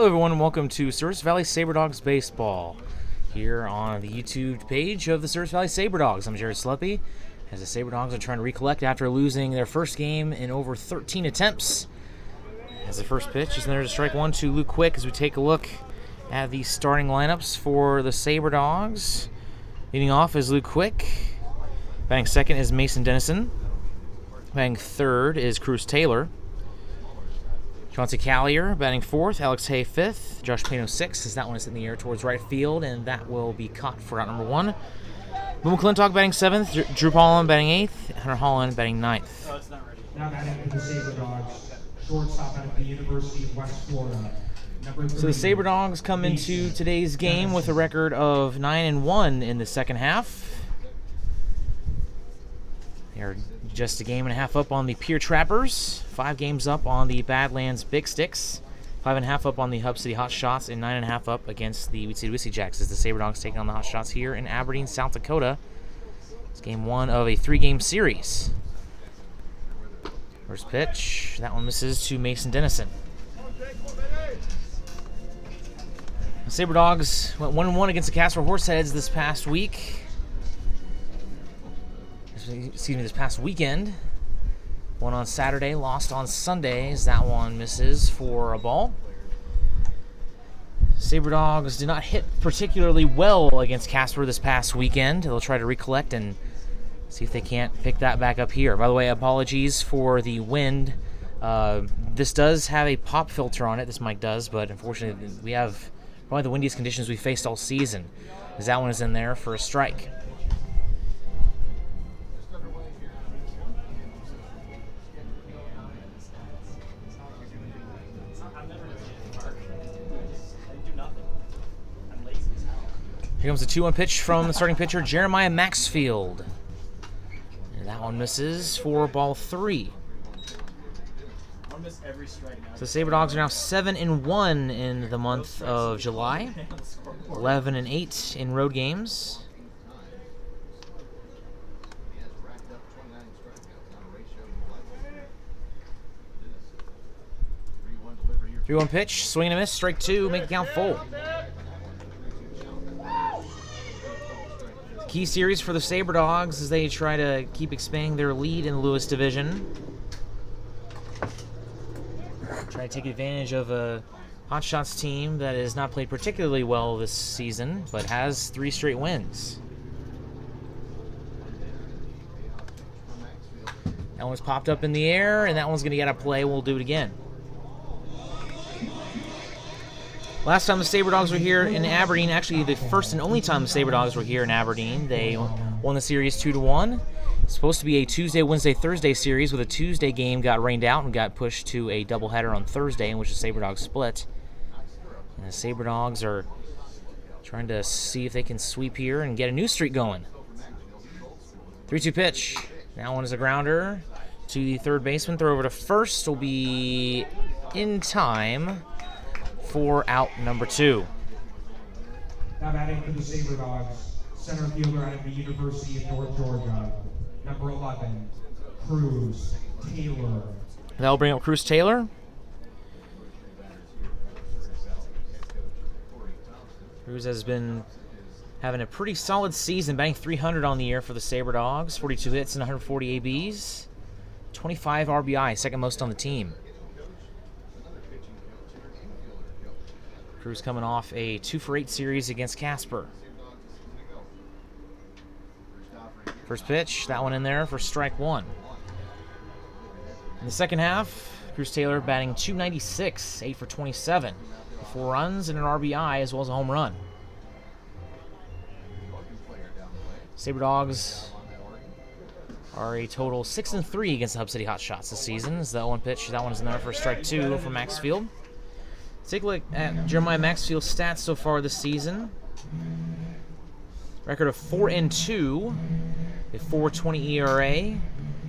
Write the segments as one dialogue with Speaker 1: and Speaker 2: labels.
Speaker 1: everyone, and welcome to Service Valley Sabre Dogs Baseball here on the YouTube page of the Service Valley Sabre Dogs. I'm Jared Sleppy, as the Sabre Dogs are trying to recollect after losing their first game in over 13 attempts. As the first pitch is there to strike one to Luke Quick as we take a look at the starting lineups for the Sabre Dogs. Leading off is Luke Quick. Batting second is Mason Dennison. Batting third is Cruz Taylor. Chauncey Callier batting fourth, Alex Hay fifth, Josh Pino sixth, as that one is in the air towards right field, and that will be caught for out number one. Boom McClintock batting seventh, Drew Holland batting eighth, Hunter Holland batting ninth.
Speaker 2: Now batting for the Sabre Dogs, shortstop out of the University of West Florida.
Speaker 1: So the Sabre Dogs come into today's game with a record of 9-1 in the second half. They are just a game and a half up on the Pier Trappers, 5 games up on the Badlands Big Sticks, 5.5 up on the Hub City Hotshots, and 9.5 up against the Weed City Whiskey Jacks as the Sabre Dogs taking on the Hotshots here in Aberdeen, South Dakota. It's game one of a 3-game series. First pitch, that one misses to Mason Dennison. The Sabre Dogs went 1-1 against the Casper Horseheads this past week. This past weekend. Won on Saturday, lost on Sunday, as that one misses for a ball. Sabre Dogs did not hit particularly well against Casper this past weekend. They'll try to recollect and see if they can't pick that back up here. By the way, apologies for the wind. This does have a pop filter on it, this mic does, but unfortunately we have probably the windiest conditions we faced all season, as that one is in there for a strike. Here comes the 2-1 pitch from the starting pitcher, Jeremiah Maxfield. And that one misses for ball 3. So the Sabre Dogs are now 7-1 in the month of July, 11-8 in road games. Three-one pitch, swing and a miss, strike 2, make the count full. Key series for the Sabre Dogs as they try to keep expanding their lead in the Lewis Division. Try to take advantage of a Hotshots team that has not played particularly well this season, but has 3 straight wins. That one's popped up in the air, and that one's going to get a play. We'll do it again. Last time the Sabre Dogs were here in Aberdeen, actually the first and only time the Sabre Dogs were here in Aberdeen, they won the series 2-1. It's supposed to be a Tuesday, Wednesday, Thursday series, with a Tuesday game got rained out and got pushed to a doubleheader on Thursday, in which the Sabre Dogs split. And the Sabre Dogs are trying to see if they can sweep here and get a new streak going. 3-2 pitch. That one is a grounder to the third baseman. Throw over to first will be in time for out number 2.
Speaker 2: Now batting for the Sabre Dogs, center fielder out of the University of North Georgia, number 11, Cruz Taylor.
Speaker 1: That'll bring up Cruz Taylor. Cruz has been having a pretty solid season, batting .300 on the year for the Sabre Dogs, 42 hits and 140 ABs, 25 RBI, second most on the team. Cruz coming off a 2-for-8 series against Casper. First pitch, that one in there for strike 1. In the second half, Cruz Taylor batting .296, 8 for 27, 4 runs and an RBI as well as a home run. Sabre Dogs are a total 6-3 against the Hub City Hotshots this season. As that one pitch, that one's in there for strike 2 for Maxfield. Take a look at Jeremiah Maxfield's stats so far this season. Record of 4-2, a 4.20 ERA.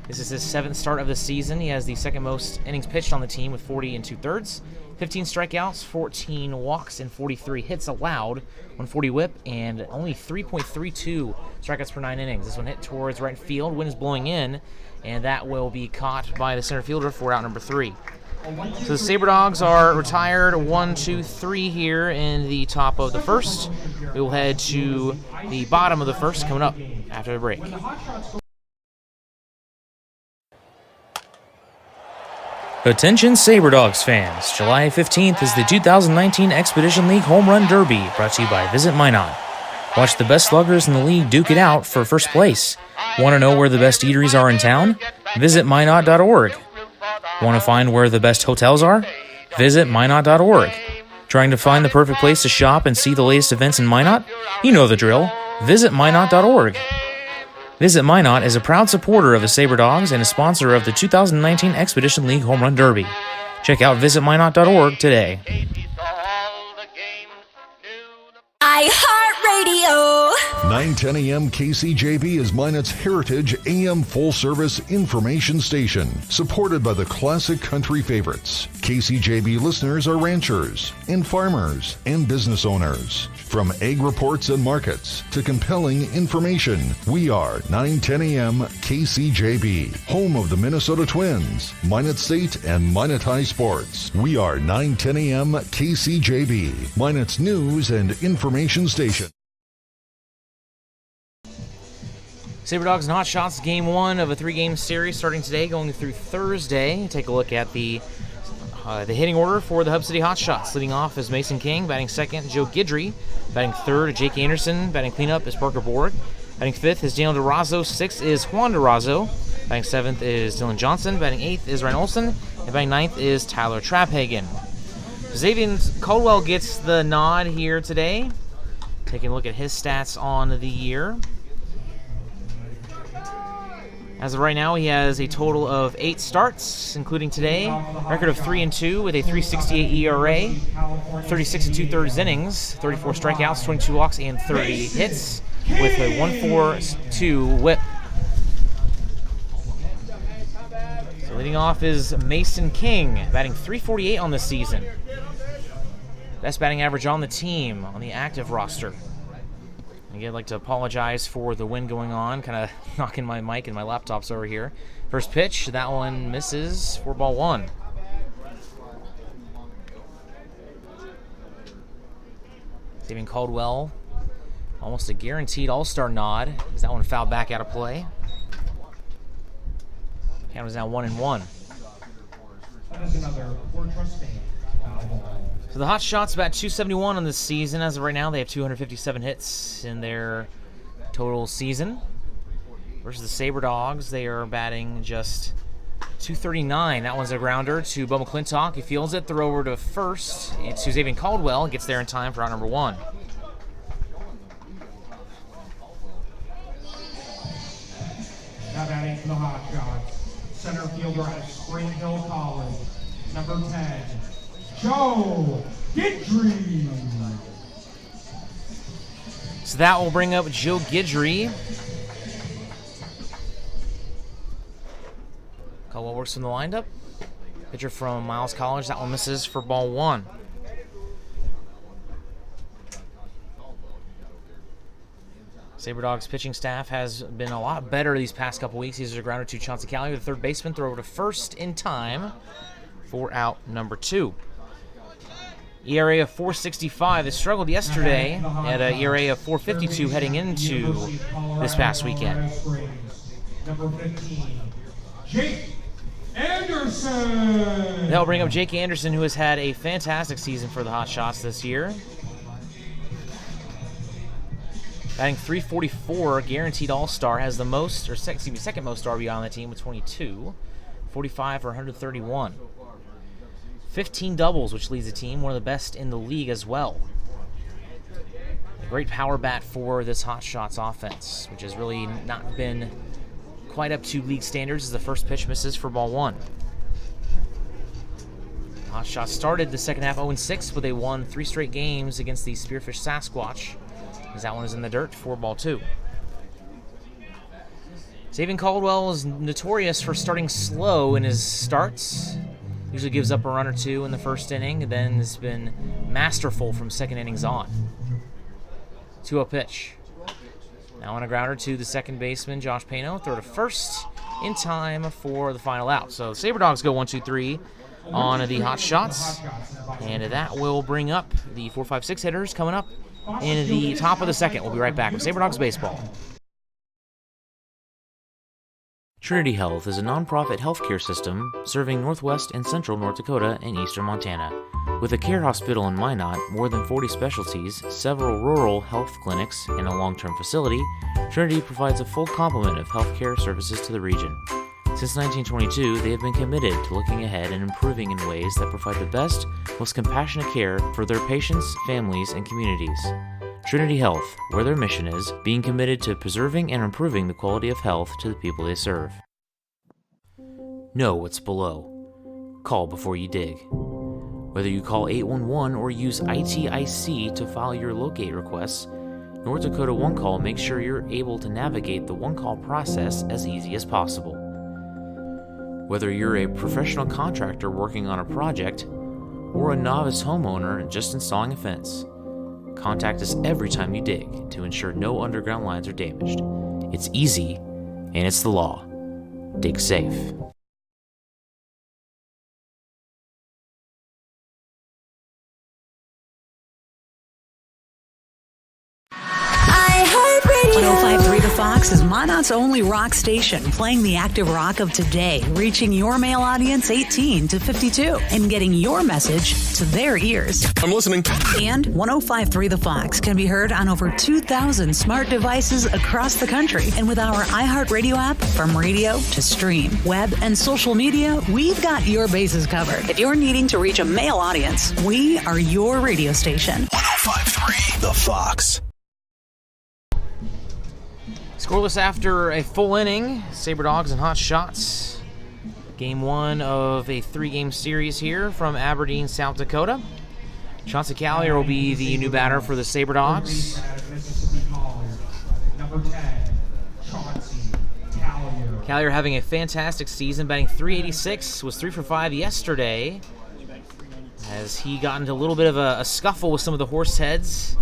Speaker 1: This is his 7th start of the season. He has the second most innings pitched on the team with 40 2/3. 15 strikeouts, 14 walks, and 43 hits allowed. 140 whip, and only 3.32 strikeouts per 9 innings. This one hit towards right field. Wind is blowing in, and that will be caught by the center fielder for out number 3. So the Sabre Dogs are retired 1, 2, 3 here in the top of the first. We will head to the bottom of the first coming up after the break. Attention Sabre Dogs fans, July 15th is the 2019 Expedition League Home Run Derby, brought to you by Visit Minot. Watch the best sluggers in the league duke it out for first place. Want to know where the best eateries are in town? Visit Minot.org. Want to find where the best hotels are? Visit Minot.org. Trying to find the perfect place to shop and see the latest events in Minot? You know the drill. Visit Minot.org. Visit Minot is a proud supporter of the Sabre Dogs and a sponsor of the 2019 Expedition League Home Run Derby. Check out visitminot.org today.
Speaker 3: iHeartRadio.
Speaker 4: 910 AM KCJB is Minot's heritage AM full-service information station, supported by the classic country favorites. KCJB listeners are ranchers and farmers and business owners. From egg reports and markets to compelling information, we are 910 AM KCJB, home of the Minnesota Twins, Minot State, and Minot High Sports. We are 910 AM KCJB, Minot's news and information station.
Speaker 1: Sabre Dogs and Hotshots, game 1 of a 3-game series starting today, going through Thursday. Take a look at the hitting order for the Hub City Hotshots. Leading off is Mason King, batting second, Joe Guidry, batting third, Jake Anderson, batting cleanup is Parker Borg, batting fifth is Daniel Durazo, sixth is Juan Durazo, batting seventh is Dylan Johnson, batting eighth is Ryan Olson, and batting ninth is Tyler Traphagen. Xavier Caldwell gets the nod here today. Taking a look at his stats on the year. As of right now, he has a total of 8 starts, including today. Record of 3-2 with a 3.68 ERA, 36 2/3 innings, 34 strikeouts, 22 walks, and 30 hits, with a 1.42 WHIP. So leading off is Mason King, batting 348 on the season. Best batting average on the team on the active roster. Again, I'd like to apologize for the wind going on, kind of knocking my mic and my laptops over here. First pitch, that one misses for ball 1. Saving Caldwell, almost a guaranteed all-star nod, as that one fouled back out of play. Count is now 1-1.
Speaker 2: That is another poor trust man.
Speaker 1: So the Hotshots bat 271 on this season. As of right now, they have 257 hits in their total season. Versus the Sabre Dogs, they are batting just 239. That one's a grounder to Bo McClintock. He fields it, throw over to first. It's to Xavier Caldwell. Gets there in time for out number 1.
Speaker 2: Now batting for the Hotshots, center fielder out of Spring Hill College, number 10, Joe Guidry.
Speaker 1: So that will bring up Joe Guidry. Caldwell works from the windup. Pitcher from Miles College. That one misses for ball 1. Sabre Dogs pitching staff has been a lot better these past couple weeks. He's a grounder to Chauncey Callaway, the third baseman. Throw over to first in time for out number 2. ERA of 4.65. They struggled yesterday at an ERA of 4.52 heading into this past weekend.
Speaker 2: Number 15, Jake Anderson.
Speaker 1: That'll bring up Jake Anderson, who has had a fantastic season for the Hotshots this year. Batting 344, guaranteed all-star, has the most, or second most RBI on the team with 22. 45 for 131. 15 doubles, which leads the team, one of the best in the league as well. A great power bat for this Hotshots offense, which has really not been quite up to league standards as the first pitch misses for ball 1. Hotshots started the second half 0-6, but they won 3 straight games against the Spearfish Sasquatch, as that one is in the dirt for ball 2. Xavier Caldwell is notorious for starting slow in his starts. Usually gives up a run or 2 in the first inning, and then has been masterful from second innings on. 2-0 pitch. Now on a grounder to the second baseman, Josh Pino. Throw to first in time for the final out. So the Sabre Dogs go 1-2-3 on the Hotshots. And that will bring up the 4-5-6 hitters coming up in the top of the second. We'll be right back with Sabre Dogs Baseball. Trinity Health is a nonprofit healthcare system serving northwest and central North Dakota and eastern Montana. With a care hospital in Minot, more than 40 specialties, several rural health clinics, and a long-term facility, Trinity provides a full complement of healthcare services to the region. Since 1922, they have been committed to looking ahead and improving in ways that provide the best, most compassionate care for their patients, families, and communities. Trinity Health, where their mission is, being committed to preserving and improving the quality of health to the people they serve. Know what's below. Call before you dig. Whether you call 811 or use ITIC to file your locate requests, North Dakota One Call makes sure you're able to navigate the One Call process as easy as possible. Whether you're a professional contractor working on a project or a novice homeowner just installing a fence, contact us every time you dig to ensure no underground lines are damaged. It's easy, and it's the law. Dig safe.
Speaker 3: .053 The Fox is Minot's only rock station, playing the active rock of today, reaching your male audience 18 to 52, and getting your message to their ears.
Speaker 5: I'm listening.
Speaker 3: And 105.3 The Fox can be heard on over 2,000 smart devices across the country. And with our iHeartRadio app, from radio to stream, web, and social media, we've got your bases covered. If you're needing to reach a male audience, we are your radio station.
Speaker 5: 105.3 The Fox.
Speaker 1: Scoreless after a full inning, Sabre Dogs and Hotshots. Game one of a 3-game series here from Aberdeen, South Dakota. Chauncey Collier will be the new batter for the Sabre Dogs.
Speaker 2: Number 10, Chauncey Collier.
Speaker 1: Collier having a fantastic season, batting .386, was 3 for 5 yesterday, as he got into a little bit of a scuffle with some of the horse heads.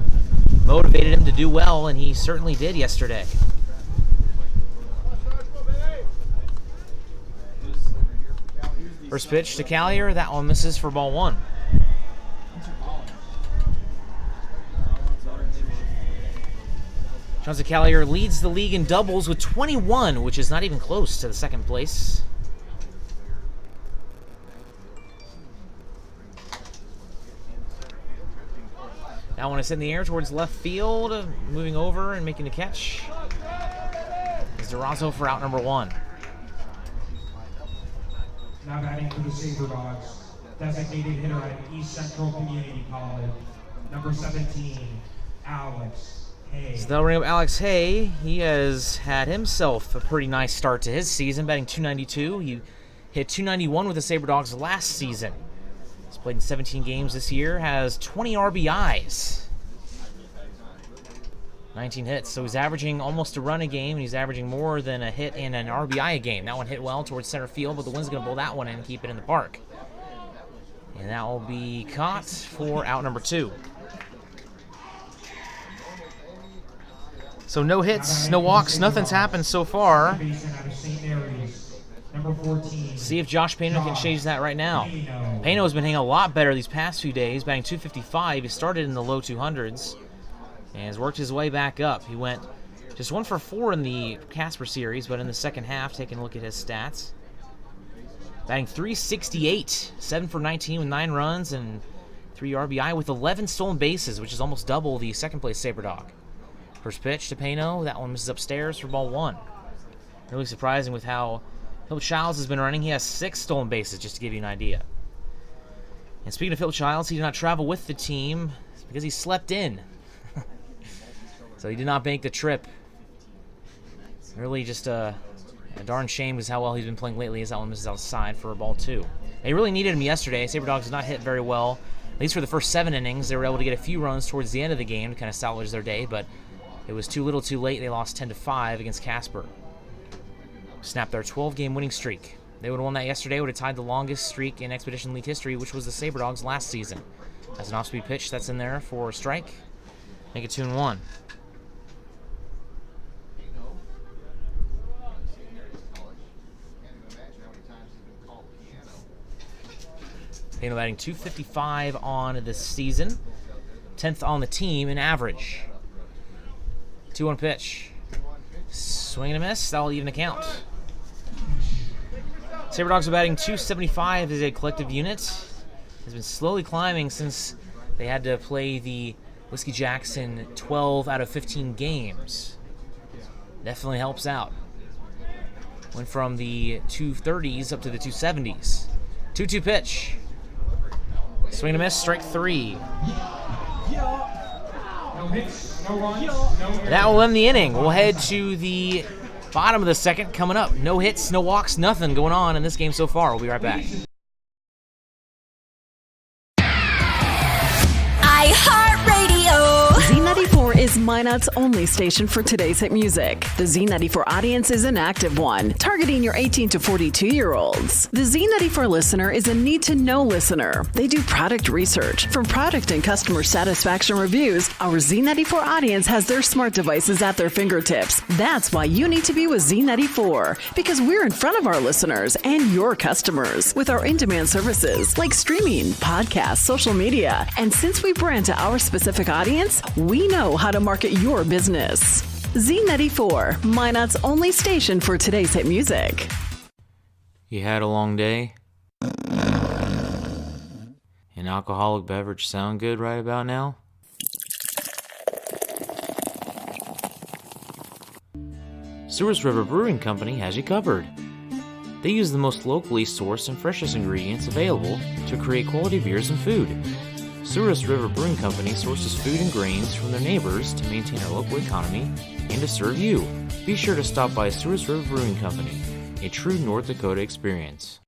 Speaker 1: Motivated him to do well, and he certainly did yesterday. First pitch to Collier, that one misses for ball 1. Chauncey Collier leads the league in doubles with 21, which is not even close to the second place. That one is in the air towards left field, moving over and making the catch is Durazo for out number 1.
Speaker 2: Now batting for the Sabre Dogs, designated hitter at East Central Community College, number 17, Alex Hay.
Speaker 1: So they'll bring up Alex Hay. He has had himself a pretty nice start to his season, batting .292. He hit .291 with the Sabre Dogs last season. He's played in 17 games this year, has 20 RBIs. 19 hits, so he's averaging almost a run a game, and he's averaging more than a hit and an RBI a game. That one hit well towards center field, but the wind's going to blow that one in and keep it in the park. And that will be caught for out number 2. So no hits, no walks, nothing's happened so far. See if Josh Pino can change that right now. Pino has been hitting a lot better these past few days, batting .255. He started in the low 200s. And has worked his way back up. He went just 1 for 4 in the Casper series, but in the second half, taking a look at his stats, batting .368, 7 for 19 with 9 runs and 3 RBI with 11 stolen bases, which is almost double the second place Sabre Dog. First pitch to Pino, that one misses upstairs for ball 1. Really surprising with how Phil Childs has been running. He has 6 stolen bases, just to give you an idea. And speaking of Phil Childs, he did not travel with the team because he slept in. So he did not make the trip. Really just a darn shame because how well he's been playing lately, as that one misses outside for ball 2. They really needed him yesterday. Sabre Dogs did not hit very well, at least for the first 7 innings. They were able to get a few runs towards the end of the game to kind of salvage their day, but it was too little too late. They lost 10-5 against Casper. Snapped their 12-game winning streak. They would have won that yesterday, would have tied the longest streak in Expedition League history, which was the Sabre Dogs last season. As an off-speed pitch, that's in there for a strike. Make it 2-1. Pino batting .255 on the season, 10th on the team in average. 2-1 pitch. Swing and a miss. That'll even the count. Sabre Dogs are batting .275 as a collective unit. Has been slowly climbing since they had to play the Whiskey Jackson 12 out of 15 games. Definitely helps out. Went from the 230s up to the 270s. 2-2 pitch. Swing and a miss, strike 3.
Speaker 2: No hits, no runs, no errors.
Speaker 1: That will end the inning. We'll head to the bottom of the second coming up. No hits, no walks, nothing going on in this game so far. We'll be right back.
Speaker 6: iHeartRadio. Z94 is Minot's only station for today's hit music. The Z94 audience is an active one, targeting your 18 to 42-year-olds. The Z94 listener is a need-to-know listener. They do product research. For product and customer satisfaction reviews, our Z94 audience has their smart devices at their fingertips. That's why you need to be with Z94, because we're in front of our listeners and your customers with our in-demand services like streaming, podcasts, social media. And since we brand to our specific audience, we know how to market your business. Z94, Minot's only station for today's hit music.
Speaker 1: You had a long day? An alcoholic beverage sound good right about now? Sewers River Brewing Company has you covered. They use the most locally sourced and freshest ingredients available to create quality beers and food. Sewers River Brewing Company sources food and grains from their neighbors to maintain our local economy and to serve you. Be sure to stop by Sewers River Brewing Company, a true North Dakota experience.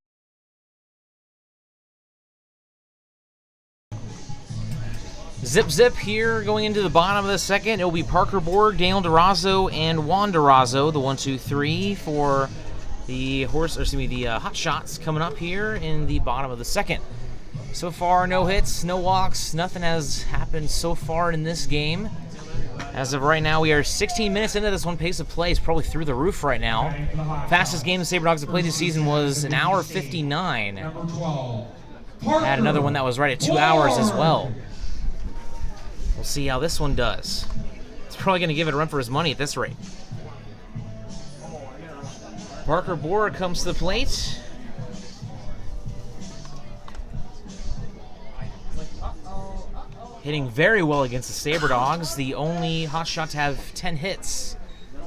Speaker 1: Zip here going into the bottom of the second. It will be Parker Borg, Daniel Durazo, and Juan Durazo, the 1-2-3 for the Hotshots coming up here in the bottom of the second. So far, no hits, no walks, nothing has happened so far in this game. As of right now, we are 16 minutes into this one. Pace of play is probably through the roof right now. Fastest game the Sabre Dogs have played this season was an hour 59. Had another one that was right at 2 hours as well. We'll see how this one does. It's probably going to give it a run for his money at this rate. Parker Borg comes to the plate. Hitting very well against the Sabre Dogs. The only hotshot to have 10 hits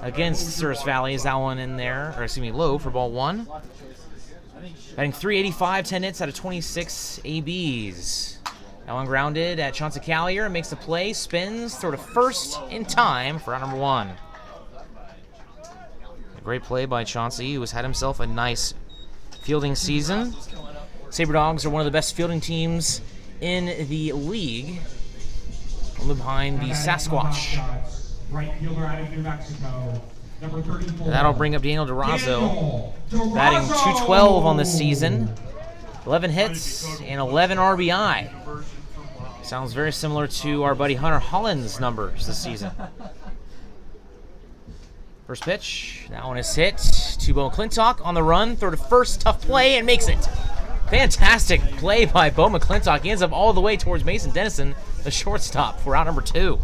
Speaker 1: against Souris Valley is that one in there, low for ball 1. Batting .385, 10 hits out of 26 ABs. That one grounded at Chauncey Collier, makes the play, spins, throw to first in time for out number 1. A great play by Chauncey, who has had himself a nice fielding season. Sabre Dogs are one of the best fielding teams in the league, only behind the Sasquatch.
Speaker 2: Right fielder out of New Mexico, number 34.
Speaker 1: That'll bring up Daniel Durazo, batting .212 on the season. 11 hits and 11 RBI. Sounds very similar to our buddy Hunter Holland's numbers this season. First pitch, that one is hit to Bo McClintock on the run. Throw to first, tough play, and makes it. Fantastic play by Bo McClintock. He ends up all the way towards Mason Dennison, the shortstop, for out number 2.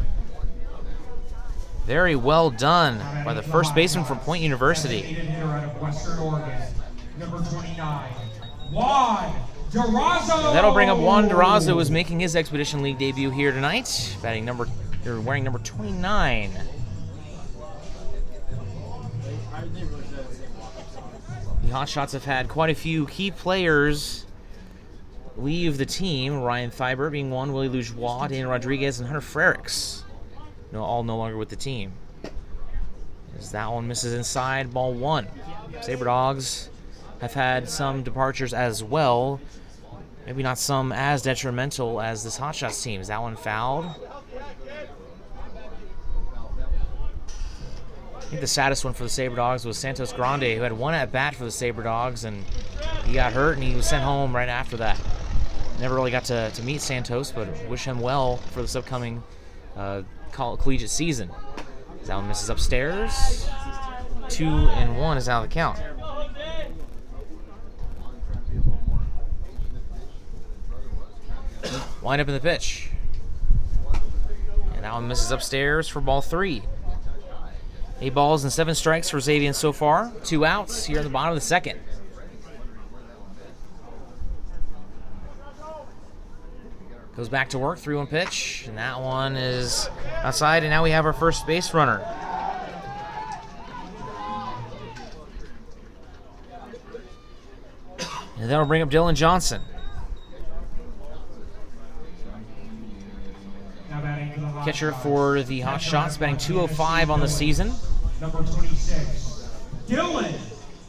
Speaker 1: Very well done by the first baseman from Point University.
Speaker 2: Western Oregon, number 29, Juan Durazo.
Speaker 1: That'll bring up Juan Durazo, who is making his Expedition League debut here tonight, wearing number 29. The Hotshots have had quite a few key players leave the team. Ryan Thiber being one, Willie Lujois, Daniel Rodriguez, and Hunter Frericks. All no longer with the team. As that one misses inside, ball 1. Sabre Dogs have had some departures as well. Maybe not some as detrimental as this Hotshots team. Is that one fouled? I think the saddest one for the Sabre Dogs was Santos Grande, who had one at bat for the Sabre Dogs, and he got hurt and he was sent home right after that. Never really got to meet Santos, but wish him well for this upcoming collegiate season. That one misses upstairs. 2-1 is out of the count. Line up in the pitch. And that one misses upstairs for ball 3. 8 balls and 7 strikes for Xavier so far. 2 outs here in the bottom of the second. Goes back to work, 3-1 pitch, and that one is outside, and now we have our first base runner. And that'll bring up Dylan Johnson. Catcher for the Hotshots, batting .205 on the season.
Speaker 2: Number 26, Dylan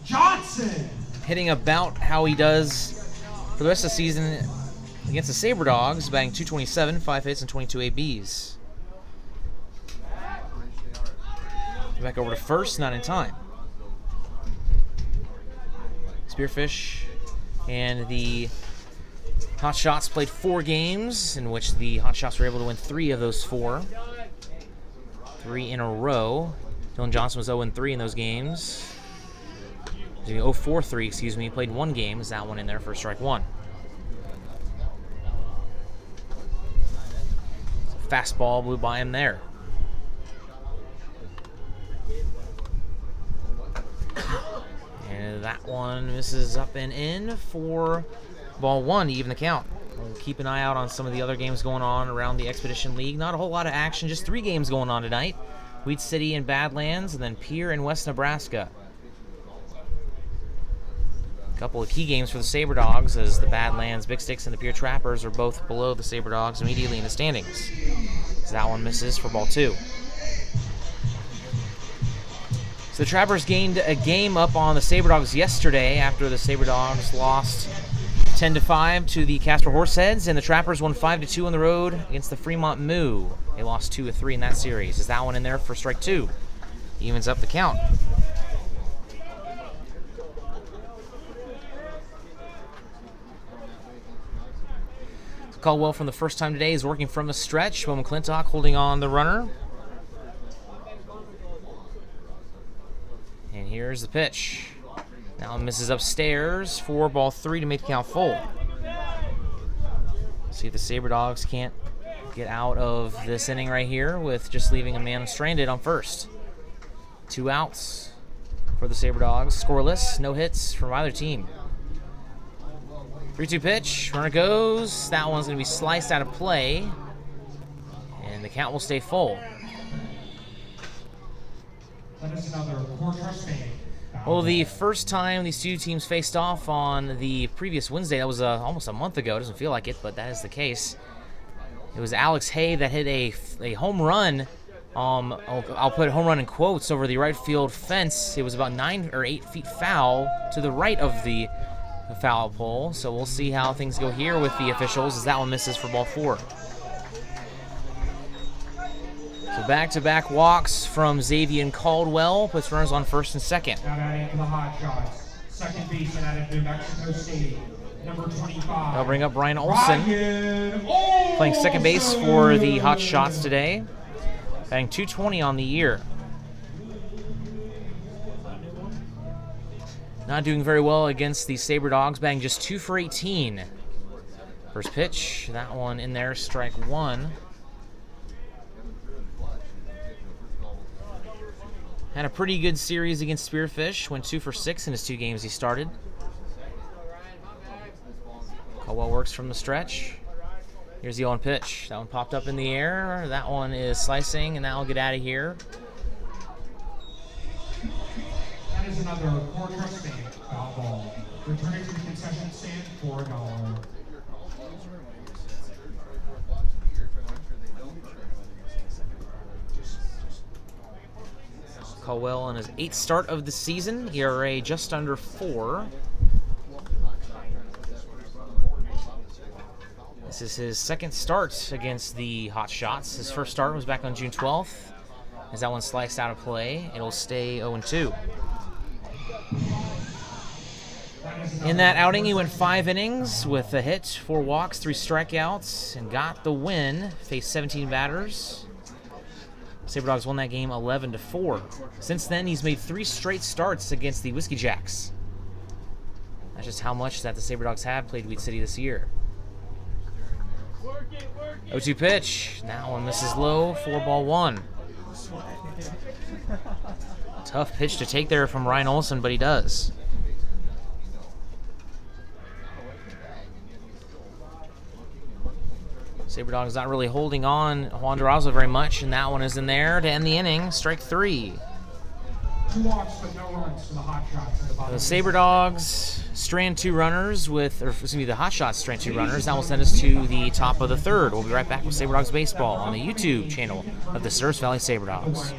Speaker 2: Johnson.
Speaker 1: Hitting about how he does for the rest of the season against the Sabre Dogs, batting .227, 5 hits and 22 ABs. Back over to first, not in time. Spearfish and the Hotshots played 4 games, in which the Hotshots were able to win 3 of those 4. 3 in a row. Dylan Johnson was 0-3 in those games. 0-4-3, excuse me. He played 1 game. Is that one in there for strike 1? Fastball blew by him there. And that one misses up and in for ball 1 to even the count. We'll keep an eye out on some of the other games going on around the Expedition League. Not a whole lot of action, just 3 games going on tonight. Weed City and Badlands, and then Pierre and West Nebraska. A couple of key games for the Sabre Dogs, as the Badlands Big Sticks and the Pierre Trappers are both below the Sabre Dogs immediately in the standings. So that one misses for ball 2. So the Trappers gained a game up on the Sabre Dogs yesterday after the Sabre Dogs lost 10-5 to the Casper Horseheads, and the Trappers won 5-2 on the road against the Fremont Moo. They lost 2-3 in that series. Is that one in there for strike 2? Evens up the count. Caldwell from the first time today is working from the stretch. Bowman McClintock holding on the runner. And here's the pitch. Now misses upstairs for ball 3 to make the count full. See if the Sabre Dogs can't get out of this inning right here with just leaving a man stranded on first. 2 outs for the Sabre Dogs. Scoreless, no hits from either team. 3-2 pitch, runner goes. That one's going to be sliced out of play, and the count will stay full.
Speaker 2: That is another Fortress man.
Speaker 1: Well, the first time these two teams faced off on the previous Wednesday, that was almost a month ago. It doesn't feel like it, but that is the case. It was Alex Hay that hit a home run. I'll put home run in quotes over the right field fence. It was about 9 or 8 feet foul to the right of the foul pole. So we'll see how things go here with the officials, as that one misses for ball 4. So back-to-back walks from Xavier and Caldwell, puts runners on first and second.
Speaker 2: Now batting for the Hotshots, second baseman out of New Mexico State, number 25.
Speaker 1: I'll bring up Brian Olson, playing second base for the Hotshots today, batting .220 on the year. Not doing very well against the Sabre Dogs, batting just 2 for 18. First pitch, that one in there, strike 1. Had a pretty good series against Spearfish, went 2 for 6 in his 2 games he started. Caldwell works from the stretch. Here's the 0-1 pitch. That one popped up in the air. That one is slicing, and that'll get out of here.
Speaker 2: That is another Fortress man foul ball. Returning to the concession stand for $1.
Speaker 1: Caldwell on his 8th start of the season, ERA just under 4. This is his second start against the Hotshots. His first start was back on June 12th. As that one sliced out of play, it'll stay 0-2. In that outing, he went 5 innings with a hit, 4 walks, 3 strikeouts, and got the win. Faced 17 batters. Sabre Dogs won that game 11-4. Since then, he's made 3 straight starts against the Whiskey Jacks. That's just how much that the Sabre Dogs have played Weed City this year. 0-2 pitch. That one misses low, 4-1. Tough pitch to take there from Ryan Olson, but he does. Sabre Dogs not really holding on Juan Durazo very much, and that one is in there to end the inning. Strike 3.
Speaker 2: 2 walks, but no runs for the Hotshots in the bottom.
Speaker 1: The Sabre Dogs strand 2 runners with, or excuse me, the Hotshots strand 2 runners. That will send us to the top of the 3rd. We'll be right back with Sabre Dogs Baseball on the YouTube channel of the Surf Valley Sabre Dogs.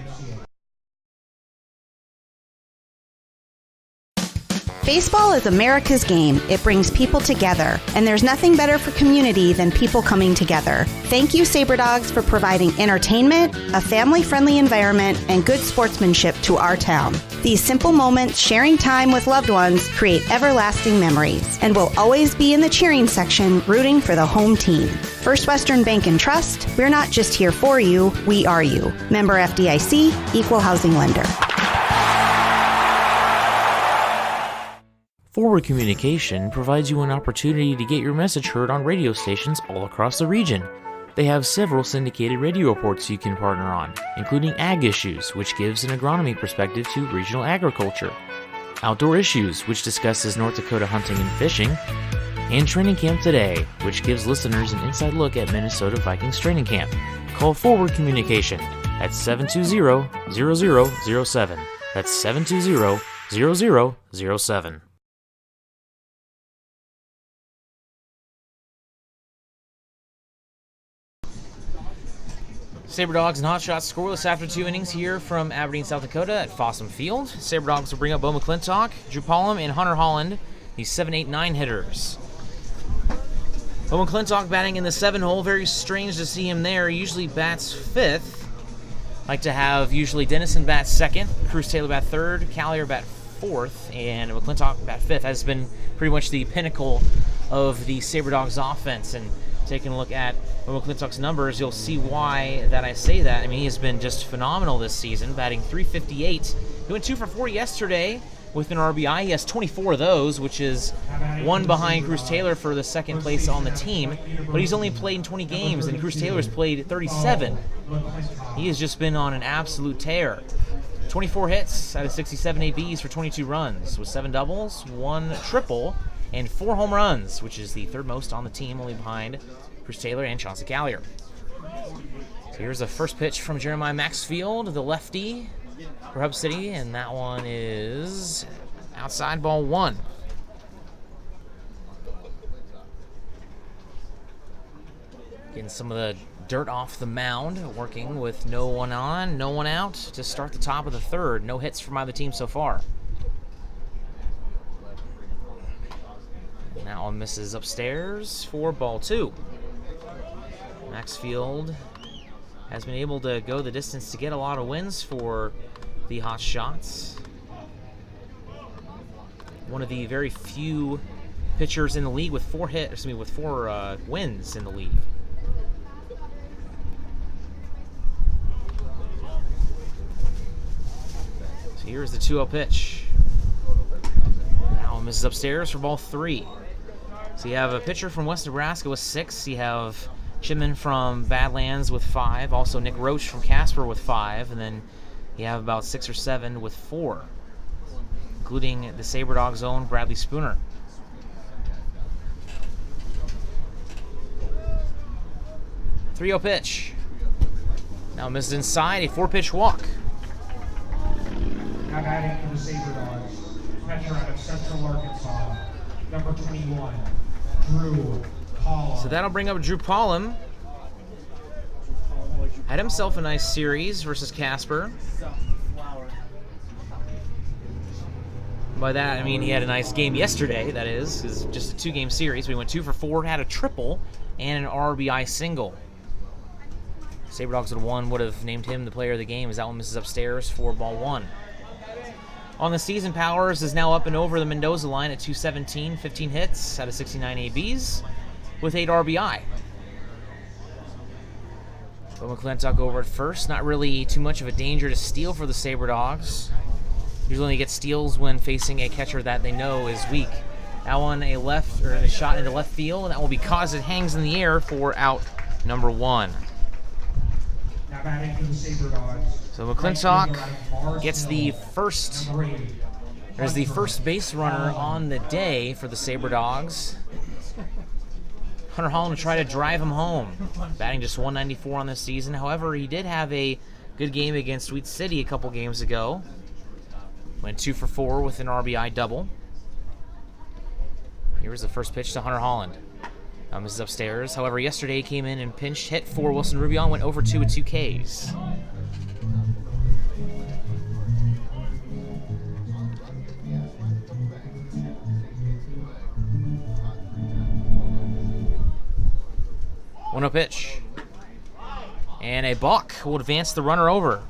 Speaker 7: Baseball is America's game. It brings people together, and there's nothing better for community than people coming together. Thank you, Sabre Dogs, for providing entertainment, a family-friendly environment, and good sportsmanship to our town. These simple moments, sharing time with loved ones, create everlasting memories, and will always be in the cheering section, rooting for the home team. First Western Bank and Trust, we're not just here for you, we are you. Member FDIC, Equal Housing Lender.
Speaker 1: Forward Communication provides you an opportunity to get your message heard on radio stations all across the region. They have several syndicated radio reports you can partner on, including Ag Issues, which gives an agronomy perspective to regional agriculture, Outdoor Issues, which discusses North Dakota hunting and fishing, and Training Camp Today, which gives listeners an inside look at Minnesota Vikings training camp. Call Forward Communication at 720-0007. That's 720-0007. Sabre Dogs and Hotshots scoreless after 2 innings here from Aberdeen, South Dakota at Fossum Field. Sabre Dogs will bring up Bo McClintock, Drew Pollum, and Hunter Holland, these 7, 8, 9 hitters. Bo McClintock batting in the 7 hole. Very strange to see him there. He usually bats 5th. Like to have usually Dennison bat 2nd, Cruz Taylor bat 3rd, Callier bat 4th, and McClintock bat 5th. Has been pretty much the pinnacle of the Sabre Dogs offense. And taking a look at McClintock's numbers, you'll see why that I say that. I mean, he has been just phenomenal this season, batting .358. He went 2 for 4 yesterday with an RBI. He has 24 of those, which is 1 behind Cruz Taylor for the 2nd place on the team. But he's only played in 20 games, and Cruz Taylor's played 37. He has just been on an absolute tear. 24 hits out of 67 ABs for 22 runs, with 7 doubles, 1 triple, and 4 home runs, which is the 3rd most on the team, only behind Cruz Taylor and Chauncey Callier. So here's the first pitch from Jeremiah Maxfield, the lefty for Hub City, and that one is outside, ball 1. Getting some of the dirt off the mound, working with no one on, no one out to start the top of the 3rd. No hits from either team so far. That one misses upstairs for ball 2. Maxfield has been able to go the distance to get a lot of wins for the Hotshots. One of the very few pitchers in the league with 4 wins in the league. So here's the 2-0 pitch. That one misses upstairs for ball 3. So you have a pitcher from West Nebraska with 6. You have Chipman from Badlands with 5. Also Nick Roach from Casper with 5. And then you have about 6 or 7 with 4, including the Sabre Dogs' own Bradley Spooner. The 3-0 pitch. Now misses inside, a 4-pitch walk.
Speaker 2: Now batting for the Sabre Dogs, catcher out of Central Arkansas, number 21, Drew Pollum.
Speaker 1: So that'll bring up Drew Pollum. Had himself a nice series versus Casper. By that, I mean he had a nice game yesterday, that is. It's just a 2-game series. We went 2 for 4, had a triple, and an RBI single. Sabre Dogs would have named him the player of the game as that one misses upstairs for ball 1. On the season, Powers is now up and over the Mendoza line at 217, 15 hits out of 69 ABs with 8 RBI. Bo McClintock over at first. Not really too much of a danger to steal for the Sabre Dogs. Usually only get steals when facing a catcher that they know is weak. That one, a left or a shot into left field, and that will be caught as it hangs in the air for out number 1.
Speaker 2: Now batting for the Sabre Dogs.
Speaker 1: So McClintock gets the first. There's the first base runner on the day for the Sabre Dogs. Hunter Holland to try to drive him home. Batting just 194 on this season. However, he did have a good game against Sweet City a couple games ago. Went 2 for 4 with an RBI double. Here's the first pitch to Hunter Holland. This is upstairs. However, yesterday he came in and pinch hit for Wilson Rubion, went over 2 with 2 Ks. One up pitch. And a balk will advance the runner over.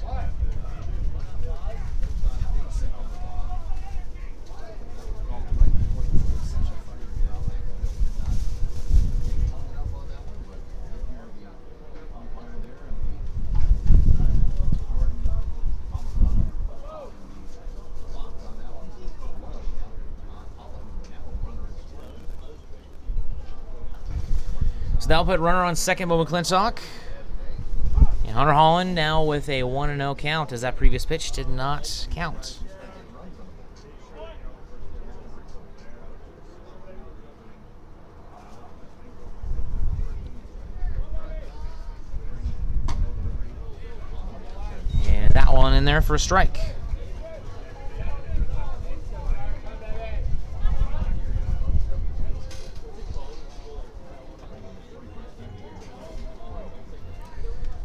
Speaker 1: That'll put runner on second, Bo McClintock. And Hunter Holland now with a 1-0 count, as that previous pitch did not count. And that one in there for a strike.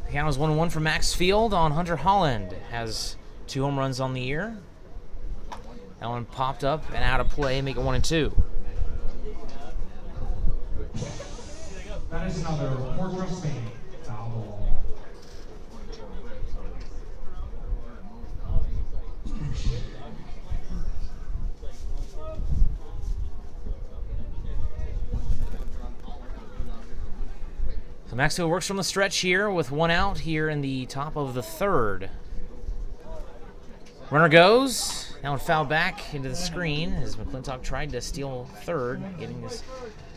Speaker 1: The count is 1-1 for Maxfield on Hunter Holland. Has 2 home runs on the year. That one popped up and out of play, make it 1-2.
Speaker 2: That is another Fortress Maine foul ball.
Speaker 1: So Maxfield works from the stretch here with 1 out here in the top of the 3rd. Runner goes. Now foul back into the screen as McClintock tried to steal 3rd, getting his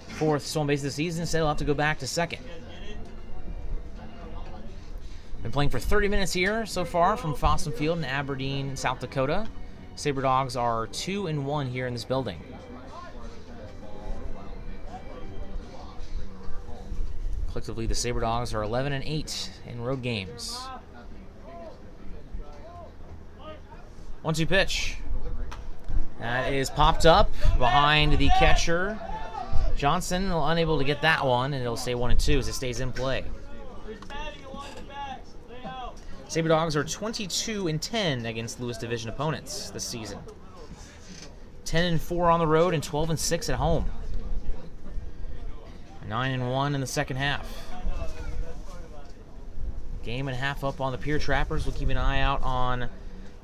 Speaker 1: 4th stolen base of the season. Instead, he'll have to go back to 2nd. Been playing for 30 minutes here so far from Fossum Field in Aberdeen, South Dakota. Sabre Dogs are 2-1 here in this building. Collectively, the Sabre Dogs are 11-8 in road games. 1-2 pitch. That is popped up behind the catcher. Johnson unable to get that one, and it'll stay 1-2 as it stays in play. Sabre Dogs are 22-10 against Lewis Division opponents this season. 10-4 on the road and 12-6 at home. 9-1 in the second half. Game and a half up on the Pier Trappers. We'll keep an eye out on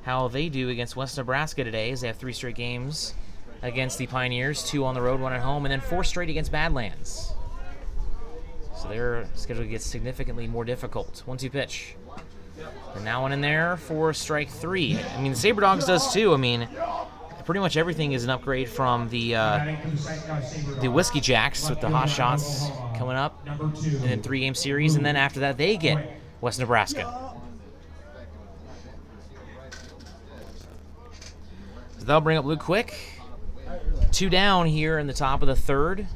Speaker 1: how they do against West Nebraska today, as they have 3 straight games against the Pioneers, 2 on the road, 1 at home, and then 4 straight against Badlands. So their schedule gets significantly more difficult. 1-2 pitch. And now one in there for strike 3. I mean, the Sabre Dogs does too. I mean, pretty much everything is an upgrade from the Whiskey Jacks with the Hotshots coming up in a 3-game series, and then after that they get West Nebraska. So that'll bring up Luke Quick. 2 down here in the top of the 3rd.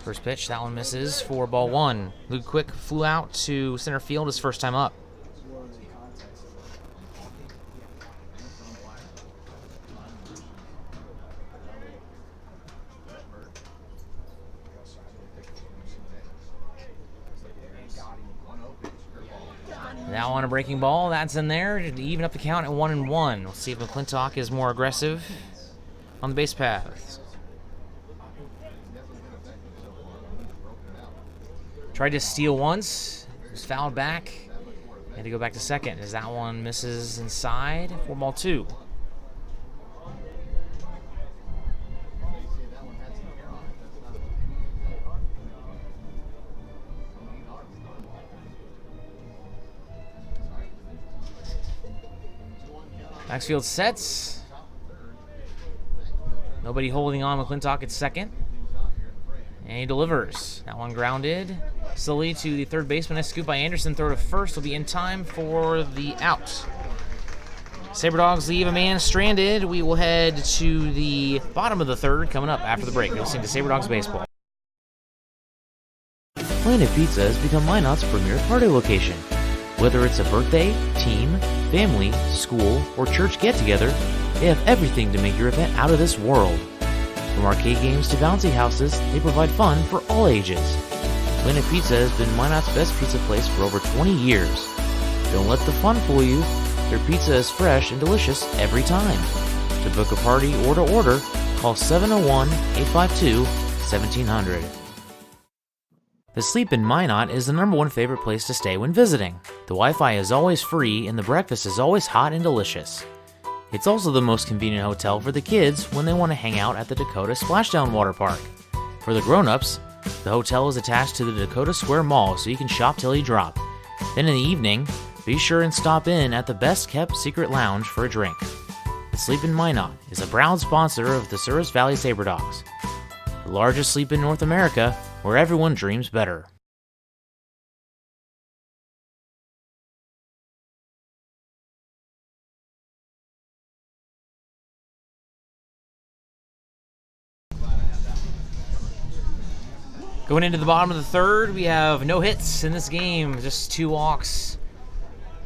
Speaker 1: First pitch, that one misses for ball 1. Luke Quick flew out to center field his first time up. That one a breaking ball, that's in there to even up the count at 1-1. We'll see if McClintock is more aggressive on the base paths. Tried to steal once, was fouled back, had to go back to second as that one misses inside for ball 2. Maxfield sets. Nobody holding on. McClintock at second. And he delivers. That one grounded. Slowly to the third baseman. Nice scoop by Anderson. Throw to first. Will be in time for the out. Sabre Dogs leave a man stranded. We will head to the bottom of the third coming up after the break. You're listening to Sabre Dogs Baseball. Planet Pizza has become Minot's premier party location. Whether it's a birthday, team, family, school, or church get-together, they have everything to make your event out of this world. From arcade games to bouncy houses, they provide fun for all ages. Planet Pizza has been Minot's best pizza place for over 20 years. Don't let the fun fool you. Their pizza is fresh and delicious every time. To book a party or to order, call 701-852-1700. The Sleep in Minot is the #1 favorite place to stay when visiting. The Wi-Fi is always free and the breakfast is always hot and delicious. It's also the most convenient hotel for the kids when they want to hang out at the Dakota Splashdown Water Park. For the grown-ups, the hotel is attached to the Dakota Square Mall so you can shop till you drop. Then in the evening, be sure and stop in at the best-kept secret lounge for a drink. The Sleep in Minot is a proud sponsor of the South Valley Sabre Dogs, the largest sleep in North America, where everyone dreams better. Going into the bottom of the third, we have no hits in this game, just 2 walks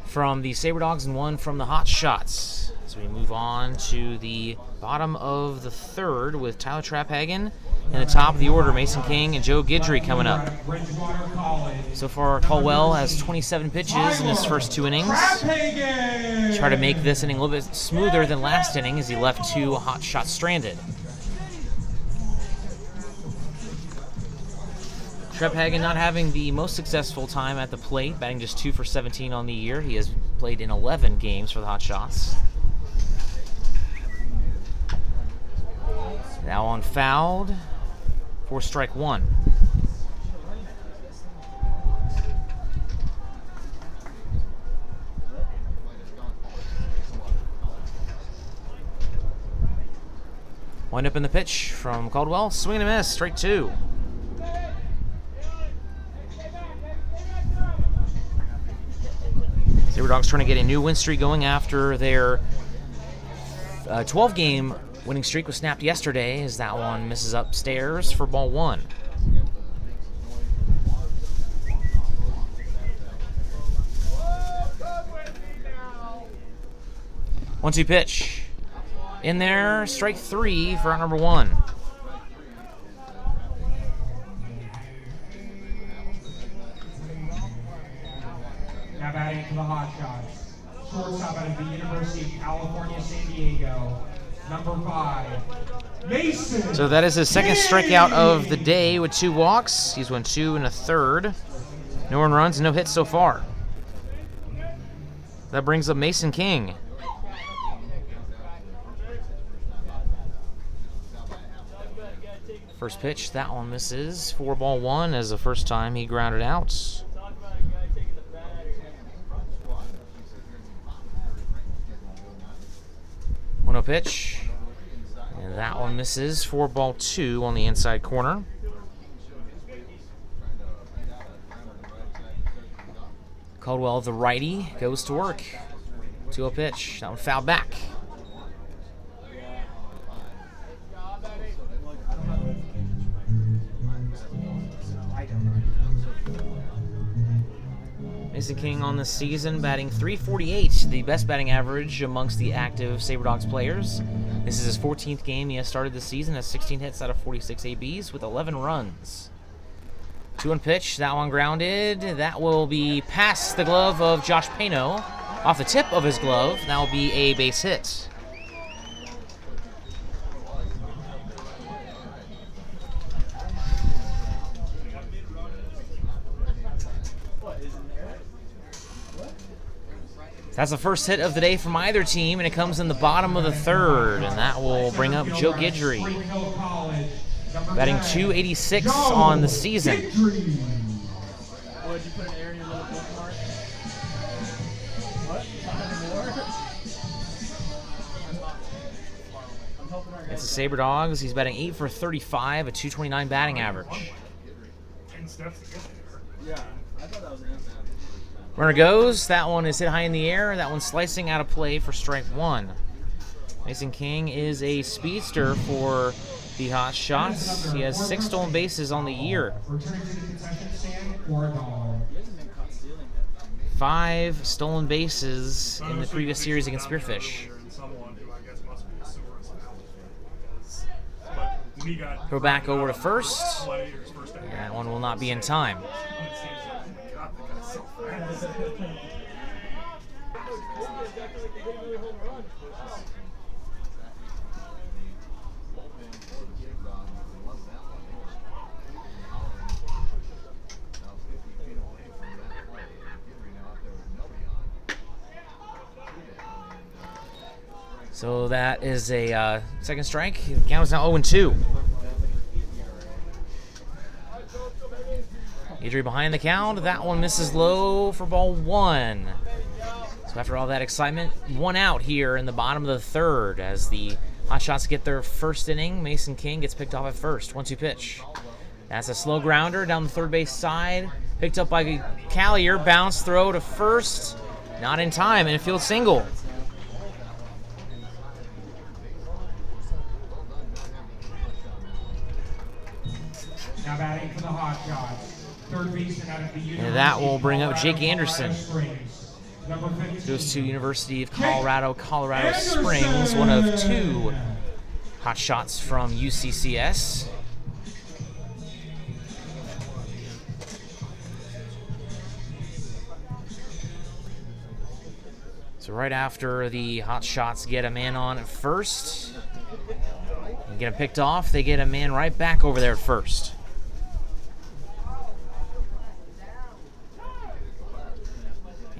Speaker 1: from the Sabre Dogs and 1 from the Hotshots. So we move on to the bottom of the third with Tyler Traphagen and the top of the order, Mason King and Joe Guidry coming up. So far, Caldwell has 27 pitches in his first 2 innings. Try to make this inning a little bit smoother than last inning as he left 2 hot shots stranded. Traphagen not having the most successful time at the plate, batting just 2 for 17 on the year. He has played in 11 games for the Hotshots. Now on fouled for strike 1. Wind up in the pitch from Caldwell. Swing and a miss, strike 2. Sabre Dogs trying to get a new win streak going after their 12-game winning streak was snapped yesterday as that one misses upstairs for ball 1. 1-2 pitch. In there, strike 3 for out number 1.
Speaker 2: Now batting for the Hotshots, shortstop out of the University of California, San Diego, number 5, Mason.
Speaker 1: So that is his second strikeout of the day with 2 walks. He's won 2 1/3. No earned runs, no hits so far. That brings up Mason King. First pitch, that one misses for ball 1 as the first time he grounded out. No pitch, and that one misses for ball 2 on the inside corner. Caldwell, the righty, goes to work. 2-0 pitch, that one fouled back. Mason King on the season, batting .348, the best batting average amongst the active Sabre Dogs players. This is his 14th game he has started this season, has 16 hits out of 46 ABs with 11 runs. 2-1 pitch, that one grounded. That will be past the glove of Josh Pino, off the tip of his glove. That will be a base hit. That's the first hit of the day from either team, and it comes in the bottom of the third, and that will bring up Joe Guidry, batting .286 on the season. It's the Sabre Dogs. He's batting 8 for 35, a 229 batting average. Runner goes. That one is hit high in the air. That one's slicing out of play for strike one. Mason King is a speedster for the Hotshots. He has 6 stolen bases on the year. 5 stolen bases in the previous series against Spearfish. Throw back over to first. That one will not be in time. So that is a second strike. The count is now 0-2. Idri behind the count. That one misses low for ball 1. So after all that excitement, 1 out here in the bottom of the third as the Hotshots get their first inning. Mason King gets picked off at first. 1-2 pitch. That's a slow grounder down the third base side. Picked up by Callier. Bounce throw to first. Not in time. Infield single.
Speaker 2: Now batting for the Hotshots. Third baseman out of the
Speaker 1: And that will bring up Jake Anderson. Goes to University of Colorado, Colorado Springs, one of 2 Hotshots from UCCS. So right after the Hotshots get a man on at first, and get him picked off, they get a man right back over there at first.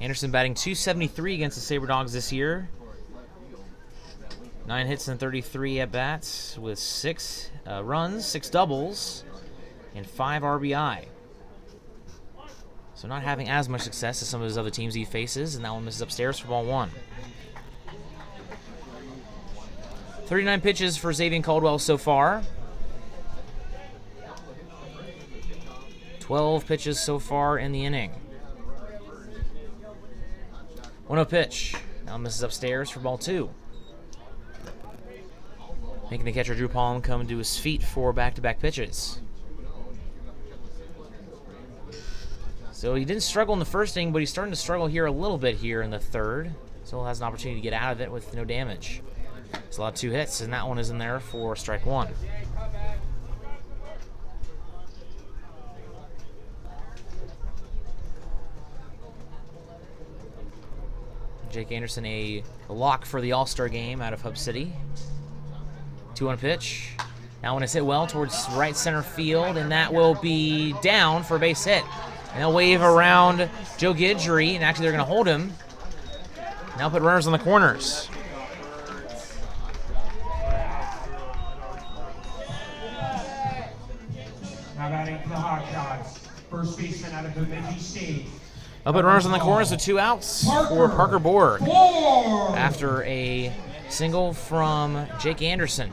Speaker 1: Anderson batting .273 against the Sabre Dogs this year. 9 hits and 33 at-bats with 6 runs, 6 doubles, and 5 RBI. So not having as much success as some of his other teams he faces, and that one misses upstairs for ball 1. 39 pitches for Xavier Caldwell so far. 12 pitches so far in the inning. 1-0 pitch. Now misses upstairs for ball 2. Making the catcher Drew Palm come to his feet for back-to-back pitches. So he didn't struggle in the first inning, but he's starting to struggle here a little bit here in the third. Still has an opportunity to get out of it with no damage. Still had 2 hits, and that one is in there for strike 1. Jake Anderson, a lock for the All-Star game out of Hub City. 2-1 pitch. That one is hit well towards right center field, and that will be down for a base hit. And they'll wave around Joe Guidry, and actually they're going to hold him. Now put runners on the corners.
Speaker 2: Now batting for the Hotshots. First baseman out of Bemidji State.
Speaker 1: Up at runners on the corners with 2 outs for Parker Borg after a single from Jake Anderson.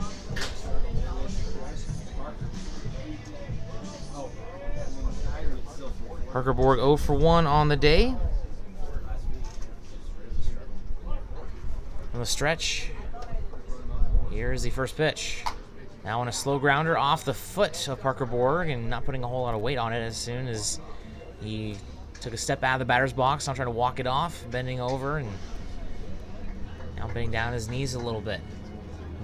Speaker 1: Parker Borg 0 for 1 on the day. On the stretch, here's the first pitch. Now on a slow grounder off the foot of Parker Borg and not putting a whole lot of weight on it as soon as he took a step out of the batter's box, not trying to walk it off, bending over and now bending down his knees a little bit.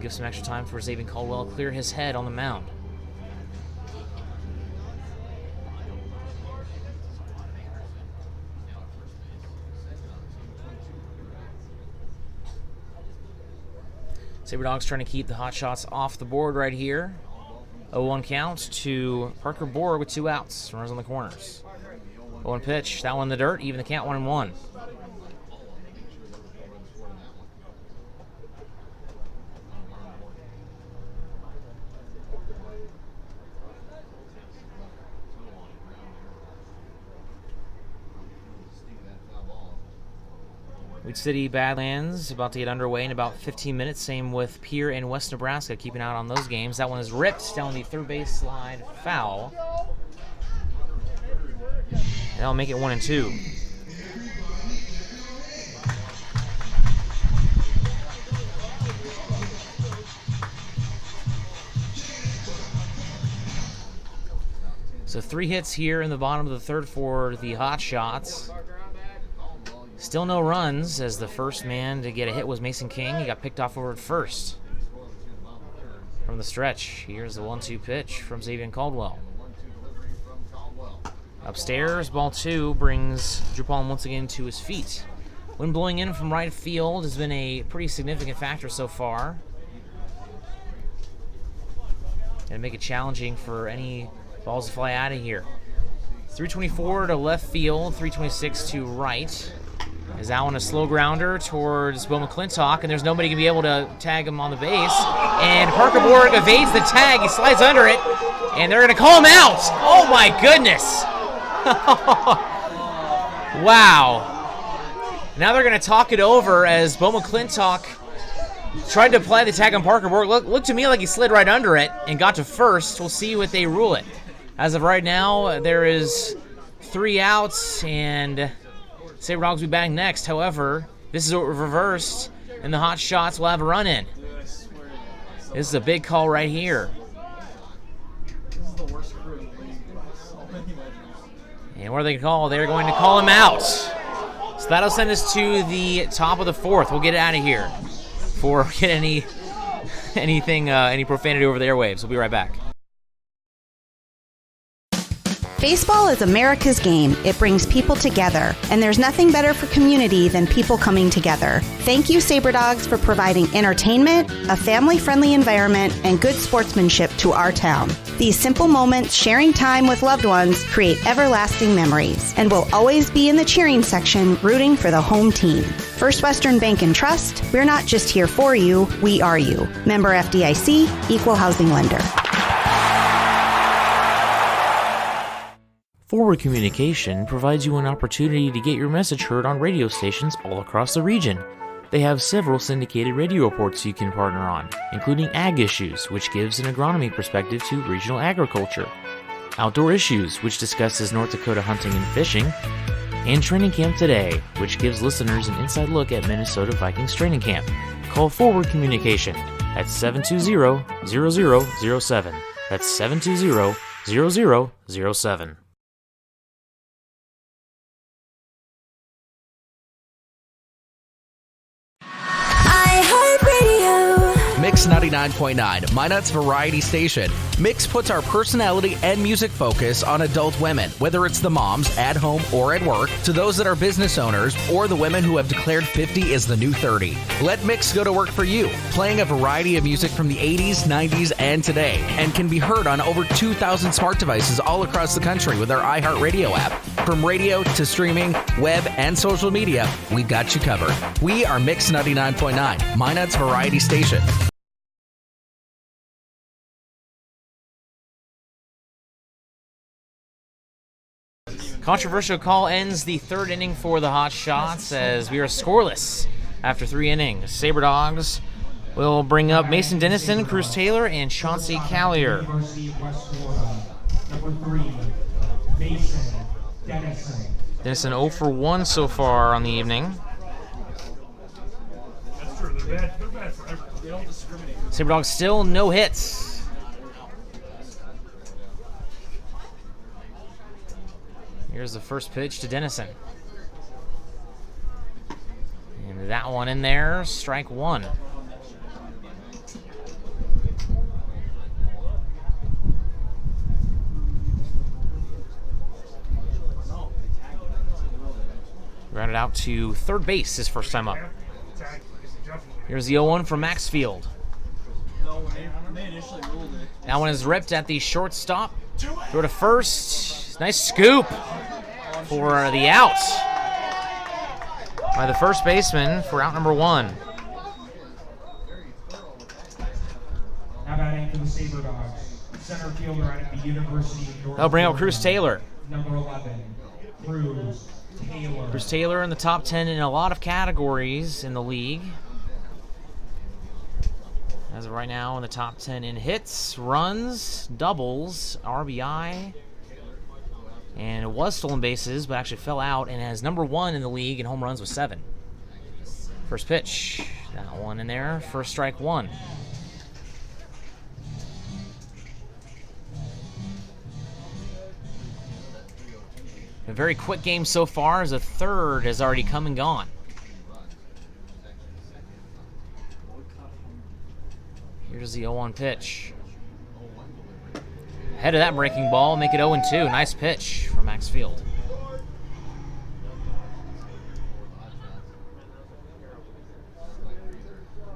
Speaker 1: Give some extra time for Xavier Caldwell to clear his head on the mound. Sabre Dogs trying to keep the Hotshots off the board right here. 0-1 count to Parker Borg with 2 outs. Runners on the corners. 0-1 pitch. That one in the dirt. Even the count 1-1. Weed City Badlands about to get underway in about 15 minutes. Same with Pierre and West Nebraska, keeping out on those games. That one is ripped down the third base slide, foul. That'll make it 1-2. So 3 hits here in the bottom of the third for the Hotshots. Still no runs, as the first man to get a hit was Mason King. He got picked off over at first. From the stretch, here's the 1-2 pitch from Xavier Caldwell. Upstairs, ball 2 brings Drew Palm once again to his feet. Wind blowing in from right field has been a pretty significant factor so far. Gonna make it challenging for any balls to fly out of here. 324 to left field, 326 to right. Is that one a slow grounder towards Bo McClintock, and there's nobody going to be able to tag him on the base. And Parker Borg evades the tag. He slides under it, and they're going to call him out. Oh, my goodness. Wow. Now they're going to talk it over as Bo McClintock tried to apply the tag on Parker Borg. Looked to me like he slid right under it and got to first. We'll see what they rule it. As of right now, there is 3 outs, and Sabre Dogs will be batting next. However, this is reversed, and the Hotshots will have a run in. This is a big call right here. And what are they going to call? They're going to call him out. So that'll send us to the top of the 4th. We'll get out of here before we get any profanity over the airwaves. We'll be right back.
Speaker 7: Baseball is America's game. It brings people together, and there's nothing better for community than people coming together. Thank you, Sabre Dogs, for providing entertainment, a family-friendly environment, and good sportsmanship to our town. These simple moments, sharing time with loved ones, create everlasting memories, and will always be in the cheering section, rooting for the home team. First Western Bank and Trust, we're not just here for you, we are you. Member FDIC, Equal Housing Lender.
Speaker 1: Forward Communication provides you an opportunity to get your message heard on radio stations all across the region. They have several syndicated radio reports you can partner on, including Ag Issues, which gives an agronomy perspective to regional agriculture, Outdoor Issues, which discusses North Dakota hunting and fishing, and Training Camp Today, which gives listeners an inside look at Minnesota Vikings training camp. Call Forward Communication at 720-0007. That's 720-0007.
Speaker 8: Mix 99.9, Minot's variety station. Mix puts our personality and music focus on adult women, whether it's the moms at home or at work, to those that are business owners, or the women who have declared 50 is the new 30. Let Mix go to work for you, playing a variety of music from the 80s, 90s, and today, and can be heard on over 2,000 smart devices all across the country with our iHeartRadio app. From radio to streaming, web, and social media, we've got you covered. We are Mix 99.9, Minot's variety station.
Speaker 1: Controversial call ends the 3rd inning for the Hotshots as we are scoreless after 3 innings. Sabre Dogs will bring up Mason Dennison, Cruz Taylor, and Chauncey Callier.
Speaker 2: University of West Florida, number 3, Mason Dennison.
Speaker 1: Dennison 0 for 1 so far on the evening.
Speaker 9: That's true. They're bad forever. They don't discriminate.
Speaker 1: Sabre Dogs still no hits. Here's the first pitch to Dennison. And that one in there, strike 1. Grounded out to third base his first time up. Here's the 0-1 from Maxfield. That one is ripped at the shortstop. Throw to first. Nice scoop for the out by the first baseman for out number 1.
Speaker 2: Now batting for the Sabre Dogs, center fielder out of the University of North.
Speaker 1: They'll bring out Cruz Taylor.
Speaker 2: Number 11, Cruz Taylor.
Speaker 1: Cruz Taylor in the top 10 in a lot of categories in the league. As of right now, in the top 10 in hits, runs, doubles, RBI, and it was stolen bases, but actually fell out and has number 1 in the league in home runs with 7. First pitch, that one in there, first strike 1. A very quick game so far, as a third has already come and gone. Here's the 0-1 pitch. Head of that breaking ball, make it 0-2. Nice pitch from Maxfield.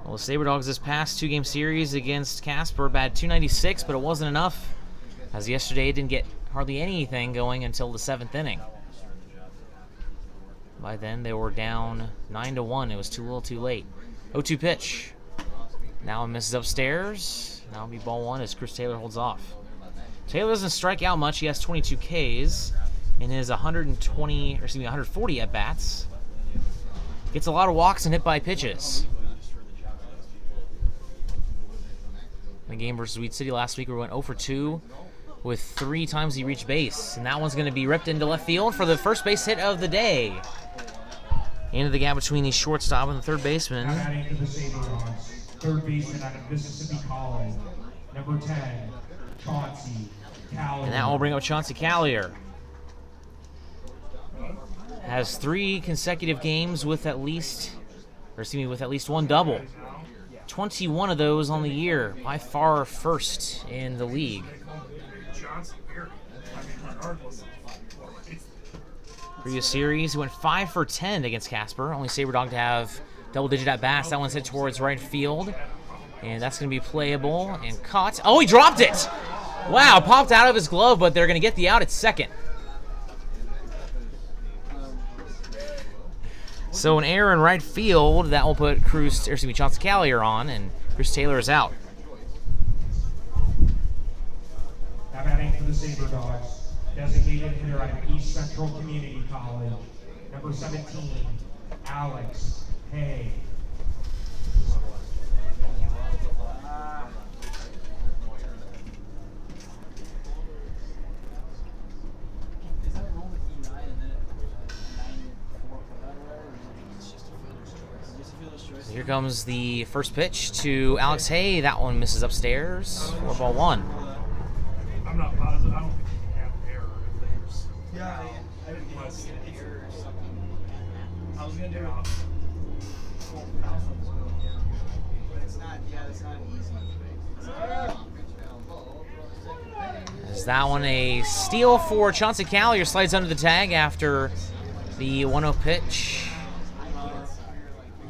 Speaker 1: Well, the Sabre Dogs this past 2-game series against Casper batted .296, but it wasn't enough, as yesterday it didn't get hardly anything going until the 7th inning. By then, they were down 9-1. It was too little, too late. 0-2 pitch. Now it misses upstairs. Now it'll be ball 1 as Cruz Taylor holds off. Taylor doesn't strike out much. He has 22 Ks in his 140 at bats. Gets a lot of walks and hit by pitches. In the game versus Weed City last week, we went 0 for 2 with 3 times he reached base. And that one's going to be ripped into left field for the first base hit of the day. Into the gap between the shortstop and the third baseman.
Speaker 2: Now batting for the Sabre Dogs, third baseman out of Mississippi College, number 10, Chauncey Callier.
Speaker 1: And that will bring up Chauncey Callier. Has 3 consecutive games with at least one double. 21 of those on the year, by far first in the league. Previous series, he went 5 for 10 against Casper. Only Sabre Dog to have double-digit at-bats. That one's hit towards right field. And that's going to be playable and caught. Oh, he dropped it! Wow, popped out of his glove, but they're going to get the out at second. So an error in right field, that will put Chauncey Callier on, and Cruz Taylor is out.
Speaker 2: Now batting for the Sabre Dogs, designated hitter out of East Central Community College, number 17, Alex Hay.
Speaker 1: So here comes the first pitch to Alex Hay. That one misses upstairs for ball 1.
Speaker 9: I'm not positive. I don't think you have error.
Speaker 10: Yeah, I didn't know if it was error or something. I was gonna do it. But it's not. Yeah, it's not easy.
Speaker 1: Is that one a steal for Chauncey Callier? Slides under the tag after the 1-0 pitch.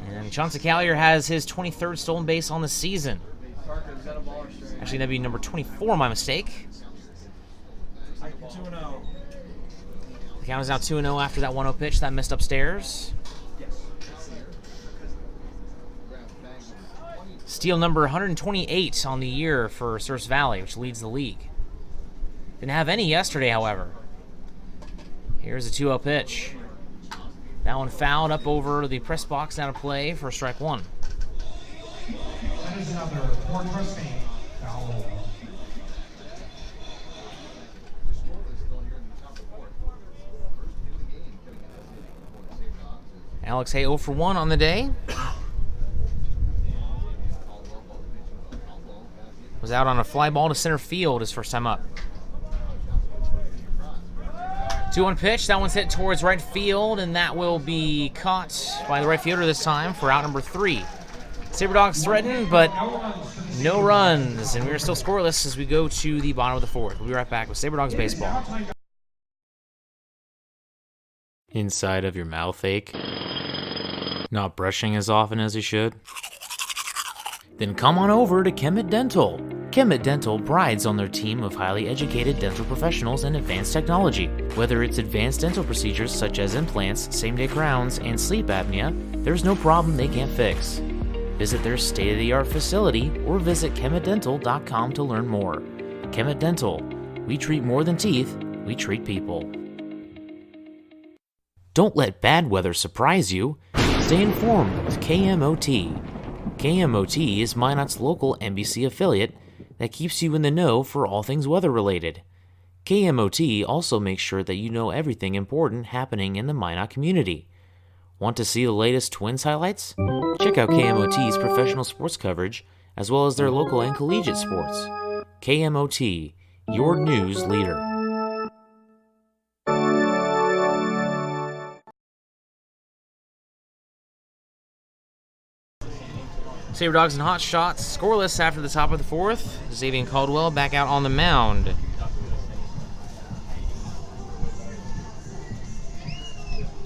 Speaker 1: And Chauncey Callier has his 23rd stolen base on the season. Actually, that'd be number 24, my mistake.
Speaker 10: 2-0.
Speaker 1: The count is now 2-0 after that 1-0 pitch that missed upstairs. Steal number 128 on the year for Surf Valley, which leads the league. Didn't have any yesterday, however. Here's a 2-0 pitch. That one fouled up over the press box, out of play for strike 1.
Speaker 2: That is another Fortress foul.
Speaker 1: Alex Hay 0 for 1 on the day. Was out on a fly ball to center field his first time up. 2-1 pitch. That one's hit towards right field, and that will be caught by the right fielder this time for out number 3. Sabre Dogs threatened, but no runs, and we are still scoreless as we go to the bottom of the 4th. We'll be right back with Sabre Dogs baseball. Inside of your mouth ache? Not brushing as often as you should? Then come on over to Kemet Dental. Kemet Dental prides on their team of highly educated dental professionals and advanced technology. Whether it's advanced dental procedures such as implants, same-day crowns, and sleep apnea, there's no problem they can't fix. Visit their state-of-the-art facility or visit kemetdental.com to learn more. Kemet Dental. We treat more than teeth, we treat people. Don't let bad weather surprise you. Stay informed with KMOT. KMOT is Minot's local NBC affiliate that keeps you in the know for all things weather-related. KMOT also makes sure that you know everything important happening in the Minot community. Want to see the latest Twins highlights? Check out KMOT's professional sports coverage, as well as their local and collegiate sports. KMOT, your news leader. Sabre Dogs and Hotshots scoreless after the top of the fourth. Xavier Caldwell back out on the mound.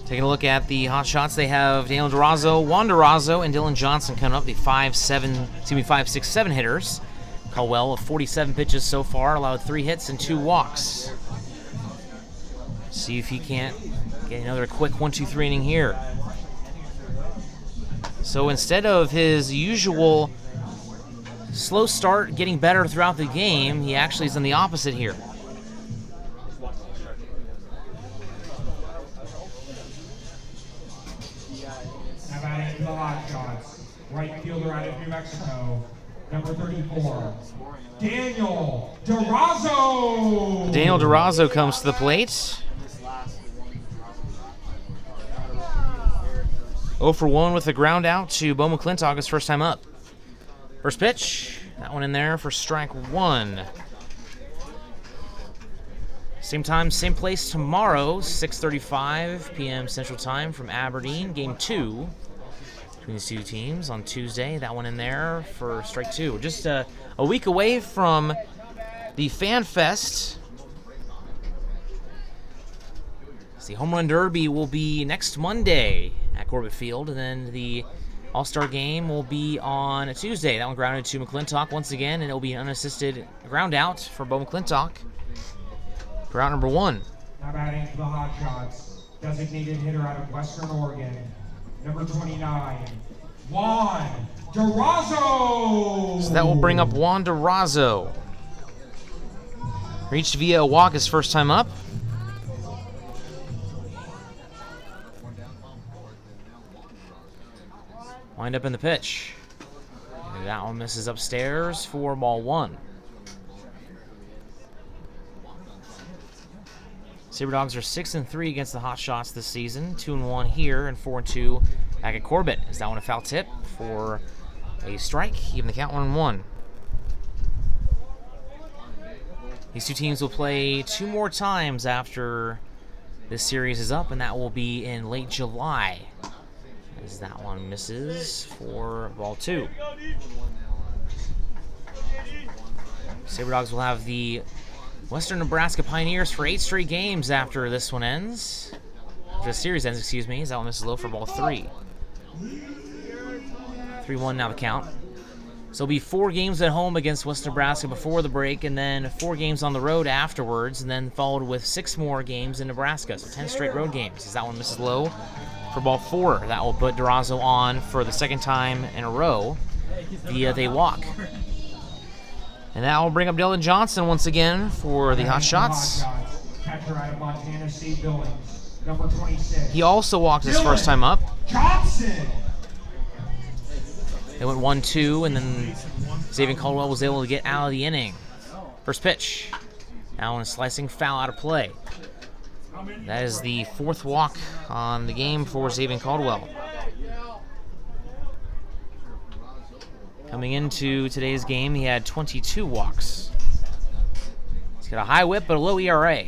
Speaker 1: Taking a look at the Hotshots, they have Daniel Durazo, Juan Durazo, and Dylan Johnson coming up, the 5-6-7 hitters. Caldwell with 47 pitches so far, allowed 3 hits and 2 walks. See if he can't get another quick 1-2-3 inning here. So instead of his usual slow start, getting better throughout the game, he actually is in the opposite here.
Speaker 2: Now batting to the Hotshots, right fielder out of New Mexico, number 34, Daniel Durazo.
Speaker 1: Daniel Durazo comes to the plate. 0 for 1 with a ground out to Bo McClintock, his first time up. First pitch, that one in there for strike 1. Same time, same place tomorrow, 6:35 p.m. Central Time from Aberdeen. Game 2 between these two teams on Tuesday. That one in there for strike 2. Just a week away from the Fan Fest. The Home Run Derby will be next Monday at Corbett Field, and then the All-Star Game will be on a Tuesday. That one grounded to McClintock once again, and it will be an unassisted ground out for Bo McClintock for out number 1.
Speaker 2: Now batting for the Hotshots, designated hitter out of Western Oregon, number 29, Juan Durazo.
Speaker 1: So that will bring up Juan Durazo. Reached via a walk his first time up. Wind up in the pitch. And that one misses upstairs for ball 1. Sabre Dogs are 6-3 against the Hotshots this season. 2-1 here and 4-2 back at Corbett. Is that one a foul tip for a strike? Even the count 1-1. These two teams will play 2 more times after this series is up, and that will be in late July. As that one misses for ball 2. Sabre Dogs will have the Western Nebraska Pioneers for 8 straight games after this one ends. After the series ends, excuse me. As that one misses low for ball 3. 3-1 now the count. So it'll be 4 games at home against Western Nebraska before the break, and then 4 games on the road afterwards, and then followed with 6 more games in Nebraska. So 10 straight road games. As that one misses low for ball 4. That will put Durazo on for the second time in a row via they walk. And that will bring up Dylan Johnson once again for the Hotshots.
Speaker 2: Catcher out of Montana State Billings, number 26.
Speaker 1: He also walked his first time up.
Speaker 2: Johnson.
Speaker 1: They went 1-2, and then Xavier Caldwell was able to get out of the inning. First pitch. Now a slicing foul out of play. That is the 4th walk on the game for Xavier Caldwell. Coming into today's game, he had 22 walks. He's got a high whip but a low ERA.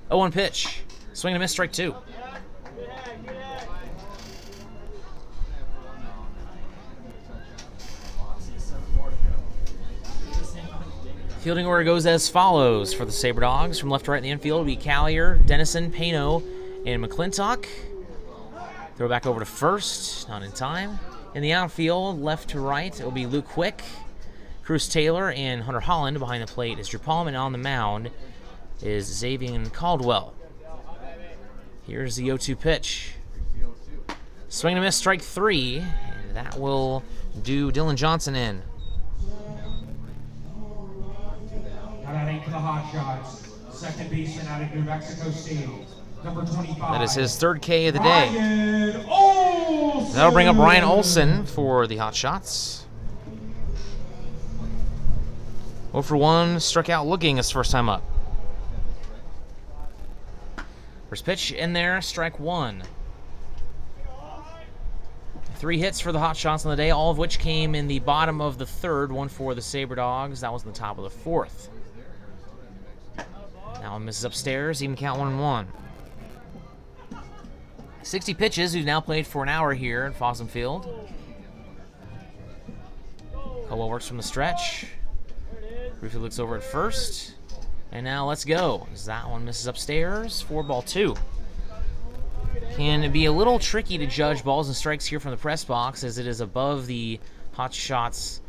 Speaker 1: 0-1 pitch. Swing and a miss, strike 2. Fielding order goes as follows for the Sabre Dogs. From left to right in the infield will be Collier, Dennison, Pino, and McClintock. Throw back over to first, not in time. In the outfield, left to right, it will be Luke Quick, Cruz Taylor, and Hunter Holland. Behind the plate is Drew Palm, and on the mound is Xavier Caldwell. Here's the 0-2 pitch. Swing and a miss, strike 3, and that will do Dylan Johnson in.
Speaker 2: Now batting for the Hotshots, second baseman out of New Mexico State, Number 25.
Speaker 1: That is his third K of the day.
Speaker 2: Ryan Olson.
Speaker 1: That'll bring up Ryan Olson for the Hotshots. 0 for 1, struck out looking his first time up. First pitch in there, strike 1. 3 hits for the Hotshots on the day, all of which came in the bottom of the third. 1 for the Sabre Dogs. That was in the top of the fourth. Now one misses upstairs, even count 1-1. 60 pitches. We've now played for an hour here at Fossum Field. Caldwell works from the stretch. Ruffy looks over at first. And now let's go. As that one misses upstairs. 4-2. Can be a little tricky to judge balls and strikes here from the press box, as it is above the Hotshots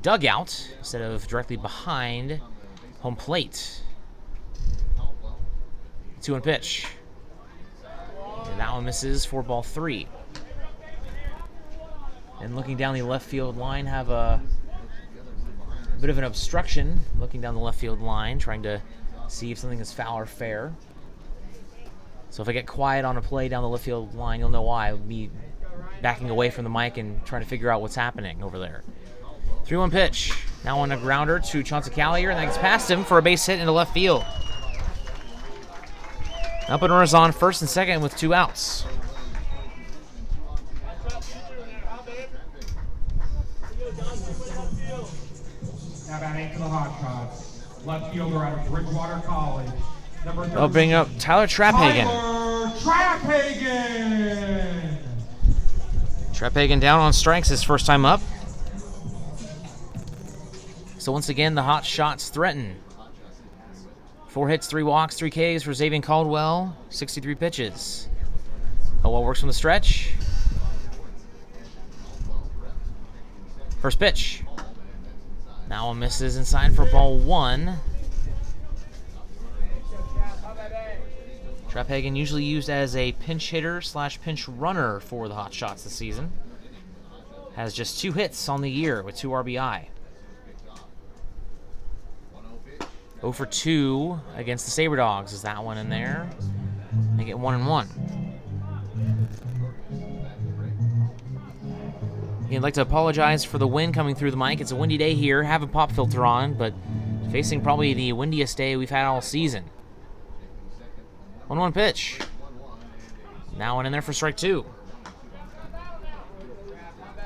Speaker 1: dugout instead of directly behind home plate. 2-1 pitch. And that one misses. 4-3. And looking down the left field line, have a bit of an obstruction. Looking down the left field line, trying to see if something is foul or fair. So if I get quiet on a play down the left field line, you'll know why. I'll be backing away from the mic and trying to figure out what's happening over there. 3-1 pitch. Now on a grounder to Chauncey Callier, and that gets past him for a base hit into left field. Up and runners on first and second with 2 outs.
Speaker 2: Now batting for the Hotshots, left fielder out of Bridgewater College.
Speaker 1: They'll bring up Tyler Traphagen. Traphagen down on strikes his first time up. So once again, the Hotshots threaten. 4 hits, 3 walks, 3 Ks for Xavier Caldwell. 63 pitches. Caldwell works from the stretch. First pitch. Now one misses inside for ball 1. Traphagen usually used as a pinch hitter / pinch runner for the Hotshots this season. Has just 2 hits on the year with 2 RBI. 0 for 2 against the Sabre Dogs. Is that one in there? Make it 1-1. I'd like to apologize for the wind coming through the mic. It's a windy day here. Have a pop filter on, but facing probably the windiest day we've had all season. 1-1 pitch. Now one in there for strike 2.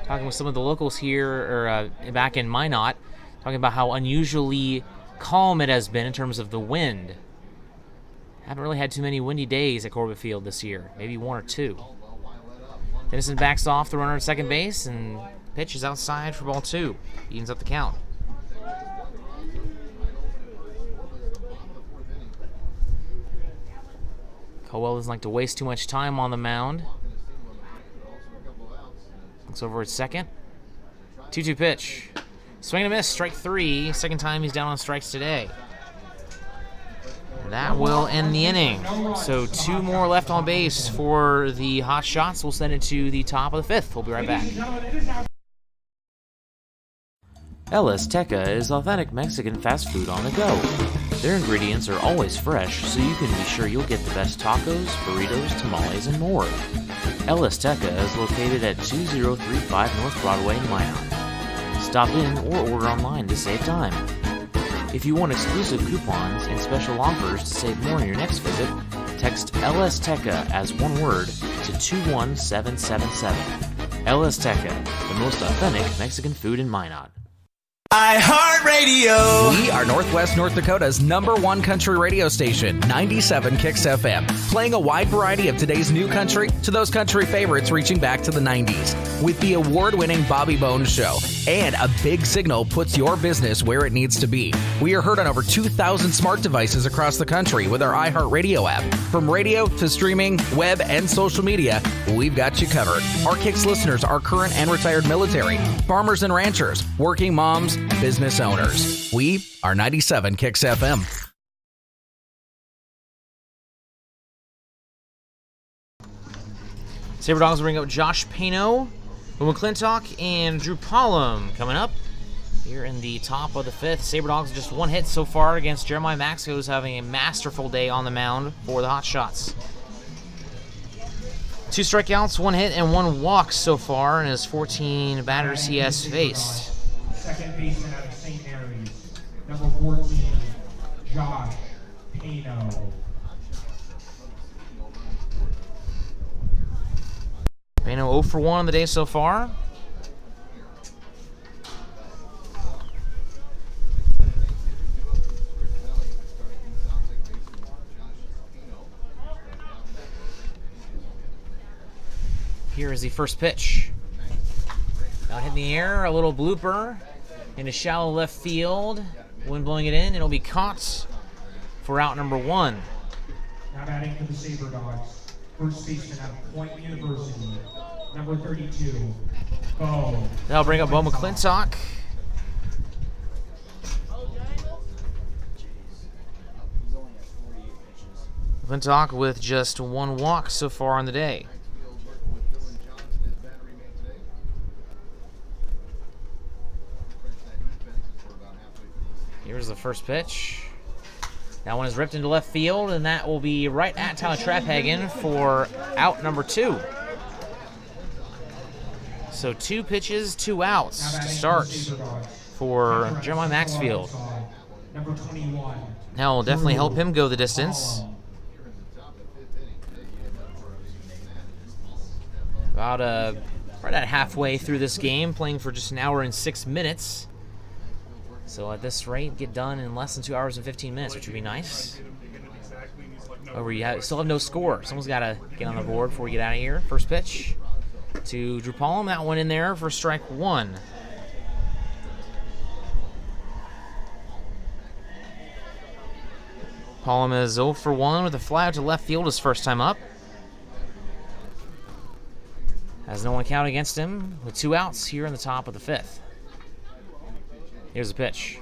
Speaker 1: Talking with some of the locals here, or back in Minot, talking about how unusually calm it has been in terms of the wind. Haven't really had too many windy days at Corbett Field this year. Maybe 1 or 2. Dennison backs off the runner at second base, and pitch is outside for ball 2. Evens up the count. Caldwell doesn't like to waste too much time on the mound. Looks over at second. 2-2 pitch. Swing and a miss, strike 3. Second time he's down on strikes today. That will end the inning. So 2 more left on base for the Hotshots. We'll send it to the top of the 5th. We'll be right back. El Azteca is authentic Mexican fast food on the go. Their ingredients are always fresh, so you can be sure you'll get the best tacos, burritos, tamales, and more. El Azteca is located at 2035 North Broadway in Minot. Stop in or order online to save time. If you want exclusive coupons and special offers to save more on your next visit, text El Azteca as one word to 21777. El Azteca, the most authentic Mexican food in Minot.
Speaker 5: iHeartRadio.
Speaker 8: We are Northwest North Dakota's #1 country radio station, 97 Kicks FM, playing a wide variety of today's new country to those country favorites reaching back to the 90s. With the award-winning Bobby Bones Show and a big signal puts your business where it needs to be. We are heard on over 2,000 smart devices across the country with our iHeartRadio app. From radio to streaming, web, and social media, we've got you covered. Our Kicks listeners are current and retired military, farmers and ranchers, working moms, business owners. We are 97 Kicks FM.
Speaker 1: Sabre Dogs will bring up Josh Pino, Will McClintock, and Drew Pollum coming up here in the top of the 5th. Sabre Dogs just 1 hit so far against Jeremiah Maxfield, who's having a masterful day on the mound for the Hotshots. 2 strikeouts, 1 hit, and 1 walk so far in his 14 batters he has faced.
Speaker 2: Second baseman out of St. Mary's, number 14, Josh Pino.
Speaker 1: Pino 0 for 1 on the day so far. Here is the first pitch. Out hitting the air, a little blooper into shallow left field. Wind blowing it in. It'll be caught for out number 1.
Speaker 2: Now batting for the Sabre Dogs, first baseman out of Point University, number 32, Bo.
Speaker 1: That'll bring up Bo McClintock. McClintock with just 1 walk so far on the day. Here's the first pitch. That one is ripped into left field, and that will be right at Tyler Traphagen for out number 2. So 2 pitches, 2 outs to start for Jeremiah Maxfield.
Speaker 2: Number 21.
Speaker 1: Now will definitely help him go the distance. About right at halfway through this game, playing for just an hour and 6 minutes. So at this rate, get done in less than 2 hours and 15 minutes, which would be nice. Over, you still have no score. Someone's got to get on the board before we get out of here. First pitch to Drew Palm. That one in there for strike 1. Palm is 0 for 1 with a fly out to left field his first time up. Has no one count against him with 2 outs here in the top of the 5th. Here's the pitch.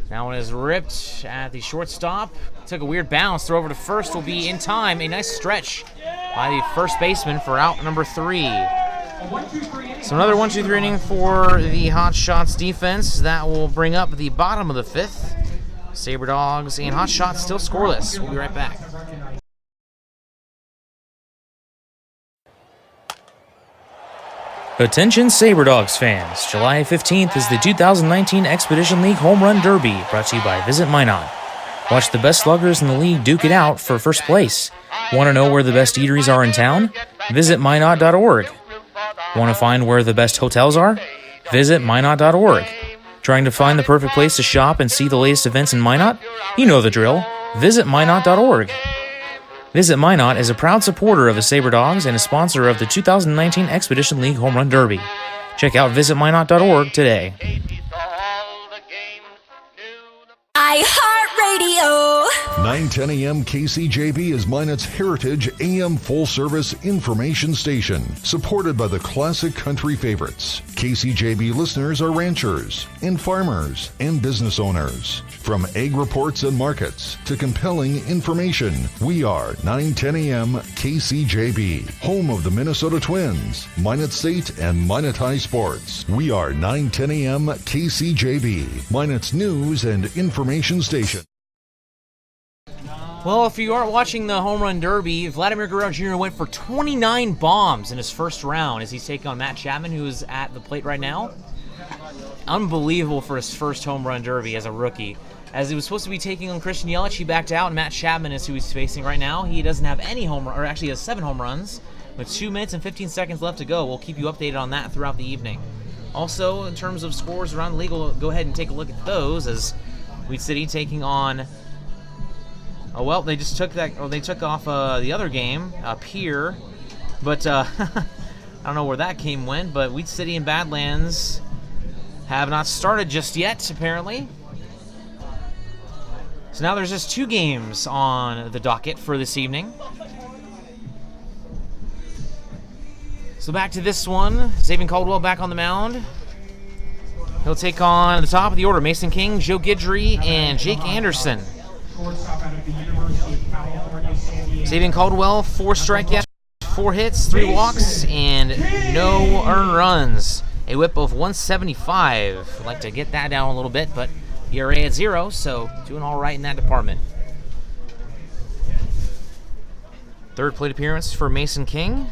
Speaker 1: That one is ripped at the shortstop. Took a weird bounce. Throw over to first will be in time. A nice stretch by the first baseman for out number 3. So another 1-2-3 inning for the Hotshots defense. That will bring up the bottom of the 5th. Sabre Dogs and Hotshots still scoreless. We'll be right back. Attention Sabre Dogs fans, July 15th is the 2019 Expedition League Home Run Derby, brought to you by Visit Minot. Watch the best sluggers in the league duke it out for first place. Want to know where the best eateries are in town? Visit Minot.org. Want to find where the best hotels are? Visit Minot.org. Trying to find the perfect place to shop and see the latest events in Minot? You know the drill. Visit Minot.org. Visit Minot is a proud supporter of the Sabre Dogs and a sponsor of the 2019 Expedition League Home Run Derby. Check out visitminot.org today.
Speaker 11: iHeartRadio.
Speaker 4: 910 a.m. KCJB is Minot's heritage AM full-service information station, supported by the classic country favorites. KCJB listeners are ranchers and farmers and business owners. From egg reports and markets to compelling information, we are 910 a.m. KCJB, home of the Minnesota Twins, Minot State, and Minot High Sports. We are 910 a.m. KCJB, Minot's news and information station.
Speaker 1: Well, if you aren't watching the Home Run Derby, Vladimir Guerrero Jr. went for 29 bombs in his first round as he's taking on Matt Chapman, who is at the plate right now. Unbelievable for his first Home Run Derby as a rookie. As he was supposed to be taking on Christian Yelich, he backed out, and Matt Chapman is who he's facing right now. He doesn't have any home run, or actually has 7 home runs with 2 minutes and 15 seconds left to go. We'll keep you updated on that throughout the evening. Also, in terms of scores around the league, we'll go ahead and take a look at those as Weed City taking on... Oh, well, they just took that, or they took off the other game up here, but I don't know where that game went, but Weed City and Badlands have not started just yet, apparently. So now there's just 2 games on the docket for this evening. So back to this one, Xavier Caldwell back on the mound. He'll take on the top of the order, Mason King, Joe Guidry, and Jake Anderson. Xavier Caldwell, 4 strikeouts, 4 hits, 3 walks, and no earned runs. A whip of 175. I'd like to get that down a little bit, but ERA at 0, so doing all right in that department. Third plate appearance for Mason King.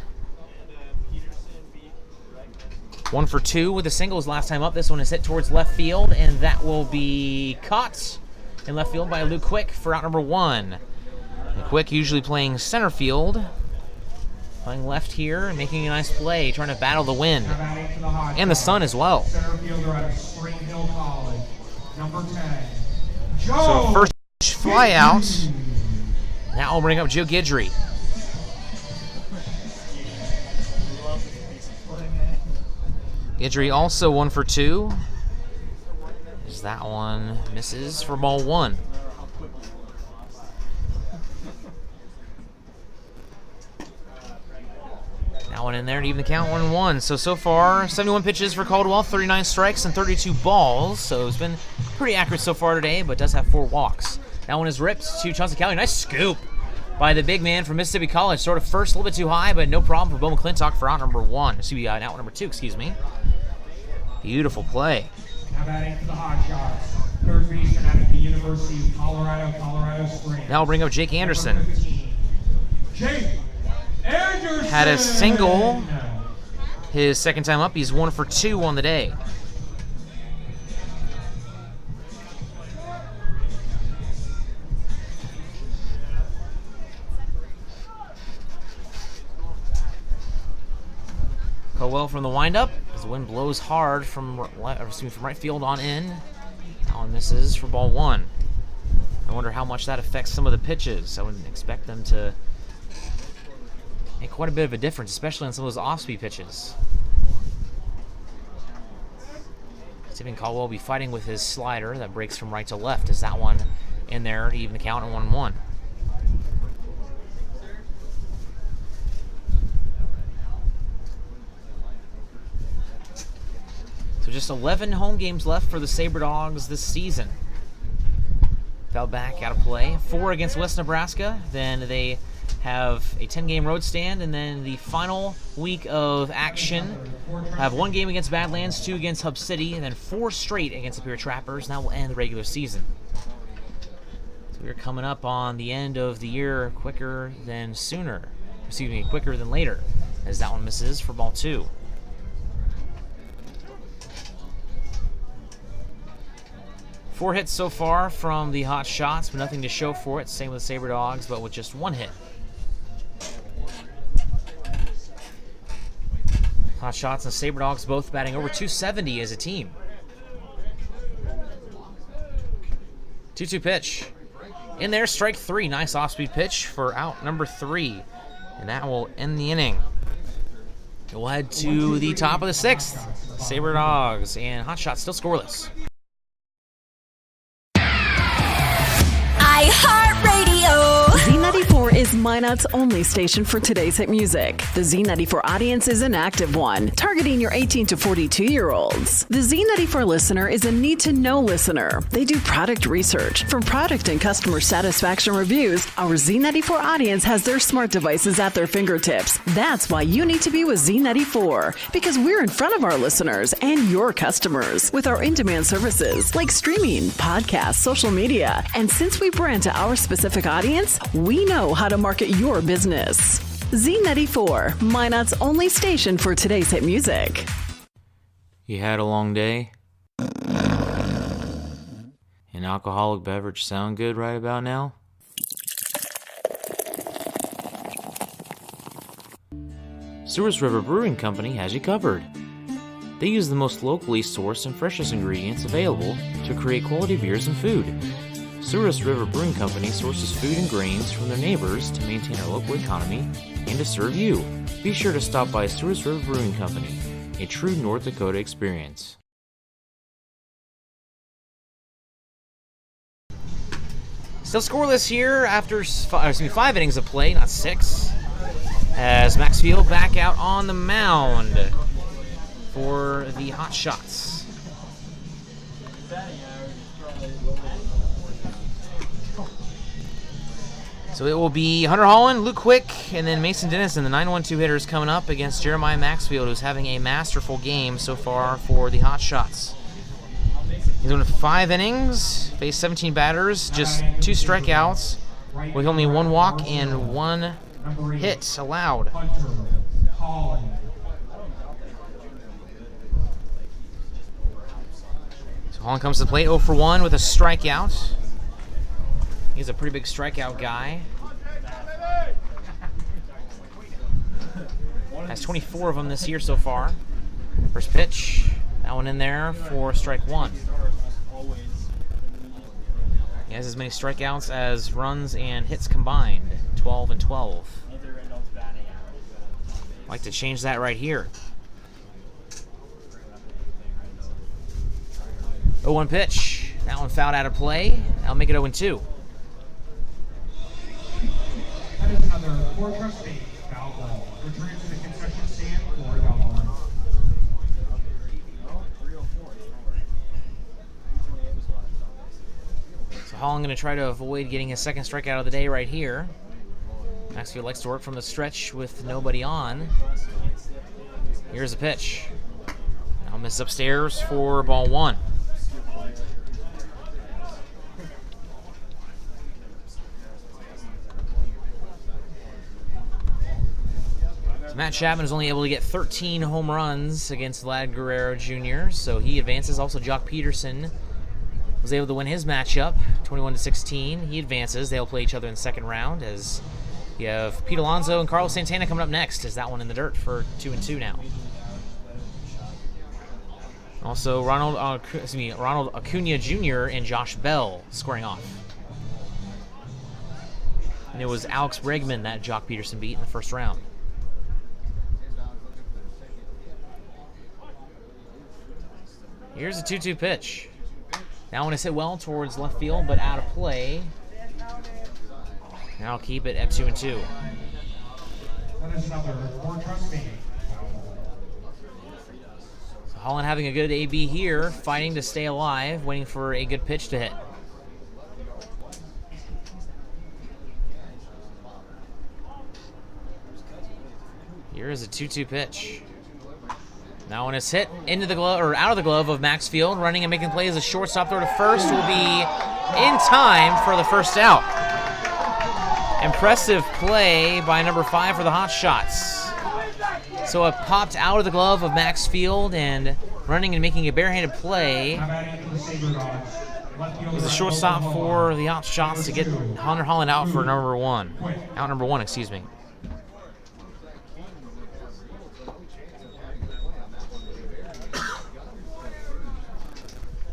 Speaker 1: 1 for 2 with the singles last time up. This one is hit towards left field, and that will be caught in left field by Luke Quick for out number 1. And Quick usually playing center field, playing left here and making a nice play, trying to battle the wind and the sun as well.
Speaker 2: Center fielder out of Spring Hill College, number 10, Joe.
Speaker 1: So first fly out. Now we'll bring up Joe Guidry. Guidry also 1 for 2. As that one misses for ball 1. That one in there to even the count 1-1. So far, 71 pitches for Caldwell, 39 strikes and 32 balls. So it's been pretty accurate so far today, but does have 4 walks. That one is ripped to Chauncey Cali. Nice scoop by the big man from Mississippi College. Sort of first, a little bit too high, but no problem for Bo McClintock for out number 1. Out number 2, excuse me. Beautiful play.
Speaker 2: Now batting for the Hotshots, third baseman out of the University of Colorado Springs.
Speaker 1: Now we'll bring up Jake Anderson.
Speaker 2: Number 15, Jake Anderson.
Speaker 1: Had a single his second time up. He's 1 for 2 on the day. Well from the windup as the wind blows hard from right field on in. That one misses for ball 1. I wonder how much that affects some of the pitches. I wouldn't expect them to make quite a bit of a difference, especially on some of those off-speed pitches. Stephen Caldwell will be fighting with his slider that breaks from right to left. Is that one in there to even the count at 1-1? So just 11 home games left for the Sabre Dogs this season. Fell back out of play. 4 against West Nebraska. Then they have a 10-game road stand, and then the final week of action have 1 game against Badlands, 2 against Hub City, and then 4 straight against the Superior Trappers. And that will end the regular season. So we're coming up on the end of the year quicker than later, as that one misses for ball 2. Four hits so far from the Hotshots, but nothing to show for it. Same with the Sabre Dogs, but with just 1 hit. Hotshots and Sabre Dogs both batting over 270 as a team. 2-2 pitch. In there, strike 3. Nice off-speed pitch for out number 3. And that will end the inning. We'll head to the top of the 6th. Sabre Dogs and Hotshots still scoreless.
Speaker 6: iHeartRadio. Z94 is Minot's only station for today's hit music. The Z94 audience is an active one, targeting your 18 to 42-year-olds. The Z94 listener is a need-to-know listener. They do product research. From product and customer satisfaction reviews, our Z94 audience has their smart devices at their fingertips. That's why you need to be with Z94, because we're in front of our listeners and your customers with our in-demand services like streaming, podcasts, social media. And since we brand to our specific audience, we know how to market your business. Z94, Minot's only station for today's hit music.
Speaker 1: You had a long day? An alcoholic beverage sound good right about now? Sewers River Brewing Company has you covered. They use the most locally sourced and freshest ingredients available to create quality beers and food. Sewers River Brewing Company sources food and grains from their neighbors to maintain our local economy and to serve you. Be sure to stop by Sewers River Brewing Company, a true North Dakota experience. Still scoreless here after 5 innings of play, not 6. As Maxfield back out on the mound for the Hotshots. So it will be Hunter Holland, Luke Quick, and then Mason Dennison, the 9-1-2 hitters, coming up against Jeremiah Maxfield, who's having a masterful game so far for the Hotshots. He's going 5 innings, faced 17 batters, just 2 strikeouts, with only 1 walk and 1 hit allowed. Colton comes to the plate 0 for 1 with a strikeout. He's a pretty big strikeout guy. Has 24 of them this year so far. First pitch, that one in there for strike 1. He has as many strikeouts as runs and hits combined, 12 and 12. I'd like to change that right here. 0-1 pitch. That one fouled out of play. That'll make it 0-2.
Speaker 2: That is another four-trust base foul ball. Returning to the concession stand for a double.
Speaker 1: So Holland going to try to avoid getting his second strikeout of the day right here. Maxfield likes to work from the stretch with nobody on. Here's a pitch. Now miss upstairs for ball 1. So Matt Chapman is only able to get 13 home runs against Vlad Guerrero Jr., so he advances. Also, Jock Peterson was able to win his matchup, 21-16. He advances. They'll play each other in the second round, as you have Pete Alonzo and Carlos Santana coming up next. Is that one in the dirt for 2-2 now? Also, Ronald Acuna Jr. and Josh Bell squaring off. And it was Alex Bregman that Jock Peterson beat in the first round. Here's a 2-2 pitch. That one is hit well towards left field, but out of play. And I'll keep it at 2-2.
Speaker 2: That is another four-trust base.
Speaker 1: So Holland having a good AB here, fighting to stay alive, waiting for a good pitch to hit. Here is a 2-2 pitch. That one is hit into the glove, or out of the glove of Maxfield, running and making plays. A shortstop throw to first will be in time for the first out. Impressive play by number 5 for the Hotshots. So it popped out of the glove of Maxfield, and running and making a barehanded play was a shortstop for the Hotshots to get Hunter Holland out for number 1. Out number 1, excuse me.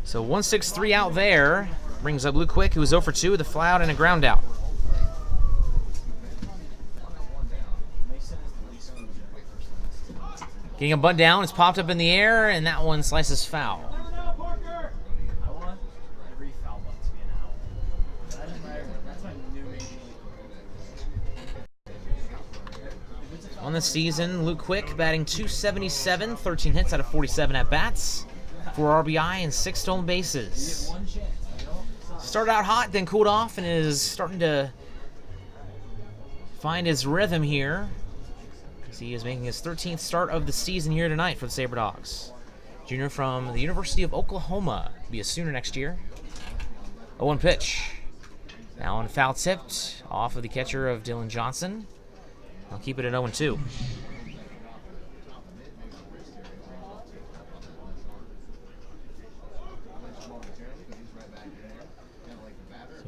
Speaker 1: So 1-6-3 out there. Brings up Luke Quick, who was 0 for 2 with a fly out and a ground out. Getting a bunt down, it's popped up in the air, and that one slices foul. On the season, Luke Quick batting .277, 13 hits out of 47 at-bats. 4 RBI and 6 stolen bases. Started out hot, then cooled off, and is starting to find his rhythm here. He is making his 13th start of the season here tonight for the Sabre Dogs. Junior from the University of Oklahoma. Be a Sooner next year. 0-1 pitch. Now on foul tipped off of the catcher of Dylan Johnson. I'll keep it at 0-2.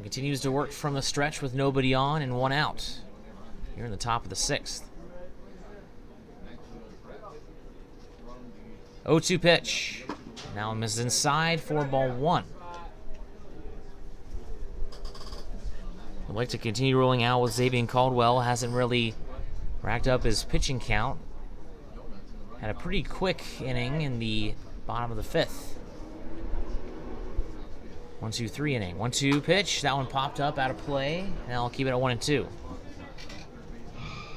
Speaker 1: Continues to work from the stretch with nobody on and 1 out. Here in the top of the 6th. 0-2 pitch. Now misses inside for ball 1. I'd like to continue rolling out with Xavier Caldwell. Hasn't really racked up his pitching count. Had a pretty quick inning in the bottom of the 5th. 1-2-3 inning. 1-2 pitch. That one popped up out of play, and I'll keep it at 1-2.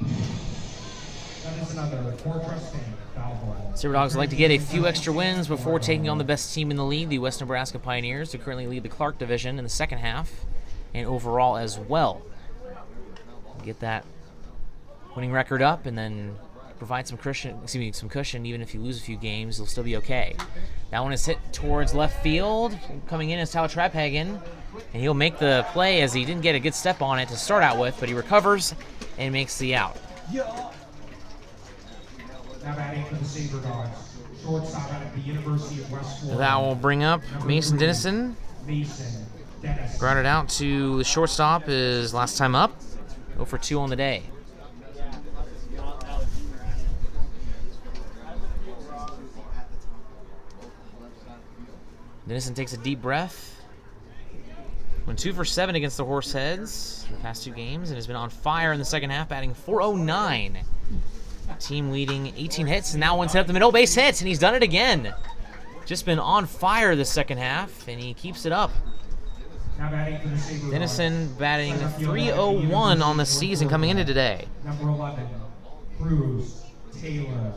Speaker 2: That is another four-trust base foul ball.
Speaker 1: Sabre Dogs like to get a few extra wins before taking on the best team in the league, the West Nebraska Pioneers, who currently lead the Clark division in the second half and overall as well. Get that winning record up and then provide some cushion. Even if you lose a few games, you'll still be okay. That one is hit towards left field. Coming in is Tyler Traphagen, and he'll make the play as he didn't get a good step on it to start out with, but he recovers and makes the out.
Speaker 2: Now batting for the Sabre Dogs, Shortstop out of the University of West Florida.
Speaker 1: That will bring up Mason Dennison.
Speaker 2: Dennison.
Speaker 1: Grounded out to the shortstop is last time up. 0 for 2 on the day. Dennison takes a deep breath. Went 2 for 7 against the Horseheads the past 2 games and has been on fire in the second half, batting .409. Team leading 18 hits, and now one's hit up the middle, base hits, and he's done it again. Just been on fire this second half, and he keeps it up.
Speaker 2: Now batting for the Sabre
Speaker 1: Dennison batting .301 on the season coming into today.
Speaker 2: Number 11, Cruz Taylor.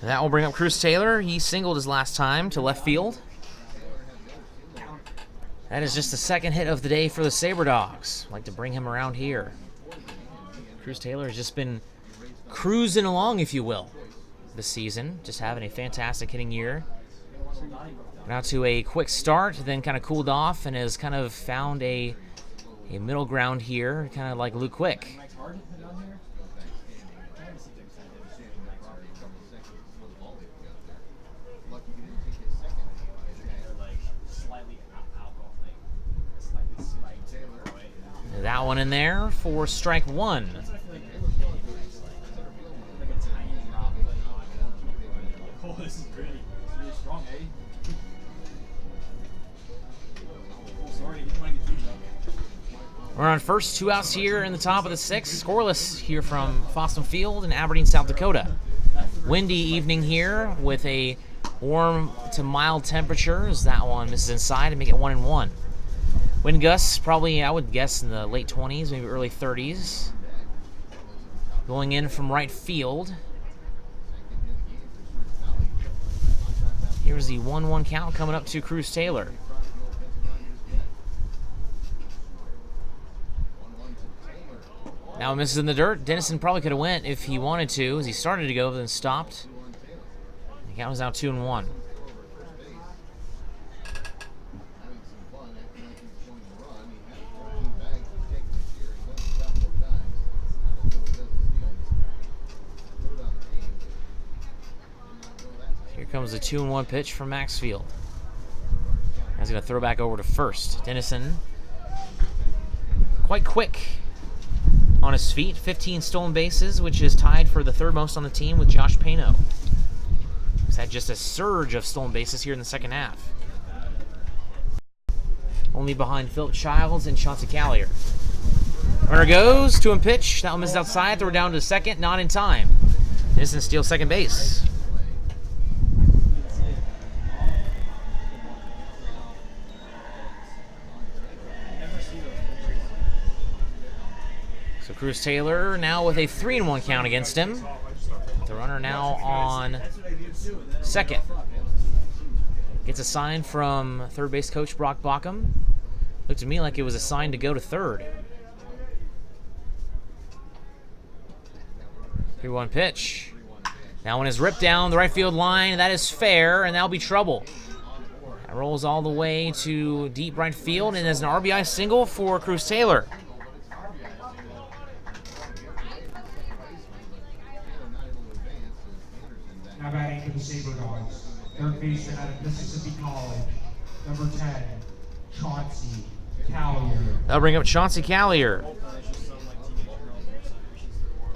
Speaker 1: That will bring up Cruz Taylor. He singled his last time to left field. That is just the second hit of the day for the Sabre Dogs. Like to bring him around here. Cruz Taylor has just been cruising along, if you will, this season. Just having a fantastic hitting year. Now to a quick start, then kind of cooled off and has kind of found a middle ground here, kind of like Luke Quick. That one in there for strike 1.
Speaker 10: Oh, this is really strong, eh?
Speaker 1: We're on first, 2 outs here in the top of the 6th. Scoreless here from Fossum Field in Aberdeen, South Dakota. Windy evening here with a warm to mild temperatures. That one misses inside to make it 1-1. Wind gusts probably, I would guess, in the late 20s, maybe early 30s. Going in from right field. Here's the 1-1 count coming up to Cruz Taylor. Now it misses in the dirt. Dennison probably could have went if he wanted to, as he started to go, then stopped. The count is now 2-1. Here comes the 2-1 pitch from Maxfield. He's going to throw back over to first. Dennison, quite quick on his feet. 15 stolen bases, which is tied for the third most on the team with Josh Pino. He's had just a surge of stolen bases here in the second half. Only behind Philip Childs and Chauncey Callier. Runner goes, 2-1 pitch. That one misses outside. Throw down to second, not in time. Dennison steals second base. So Cruz Taylor now with a 3-1 count against him. The runner now on second. Gets a sign from third base coach Brock Bockham. Looked to me like it was a sign to go to third. 3-1 pitch. That one is ripped down the right field line. That is fair, and that'll be trouble. That rolls all the way to deep right field, and is an RBI single for Cruz Taylor.
Speaker 2: Now batting for the Sabre Dogs, third baseman out of Mississippi College, number 10, Chauncey Callier.
Speaker 1: That'll bring up Chauncey Callier.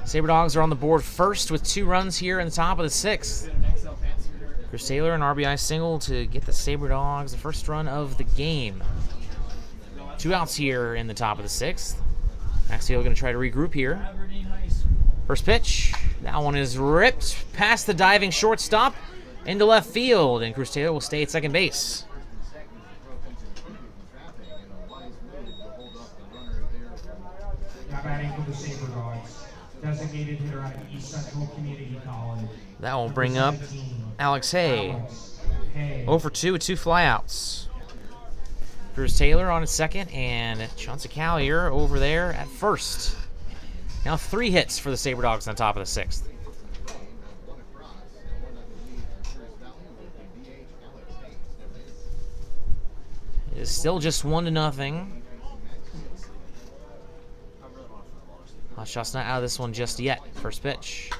Speaker 1: Sabre Dogs are on the board first with 2 runs here in the top of the 6th. Cruz Taylor, an RBI single to get the Sabre Dogs the first run of the game. 2 outs here in the top of the 6th. Maxfield going to try to regroup here. First pitch. That one is ripped past the diving shortstop into left field, and Cruz Taylor will stay at second base.
Speaker 2: Now batting for the Sabre Dogs, designated hitter out of East Central Community College.
Speaker 1: That will bring up Alex Hay. 0 for 2 with 2 flyouts. Cruz Taylor on at second, and Chauncey Callier over there at first. Now 3 hits for the Sabre Dogs on top of the 6th. It is still just 1-0. Hotshots not out of this one just yet. First pitch.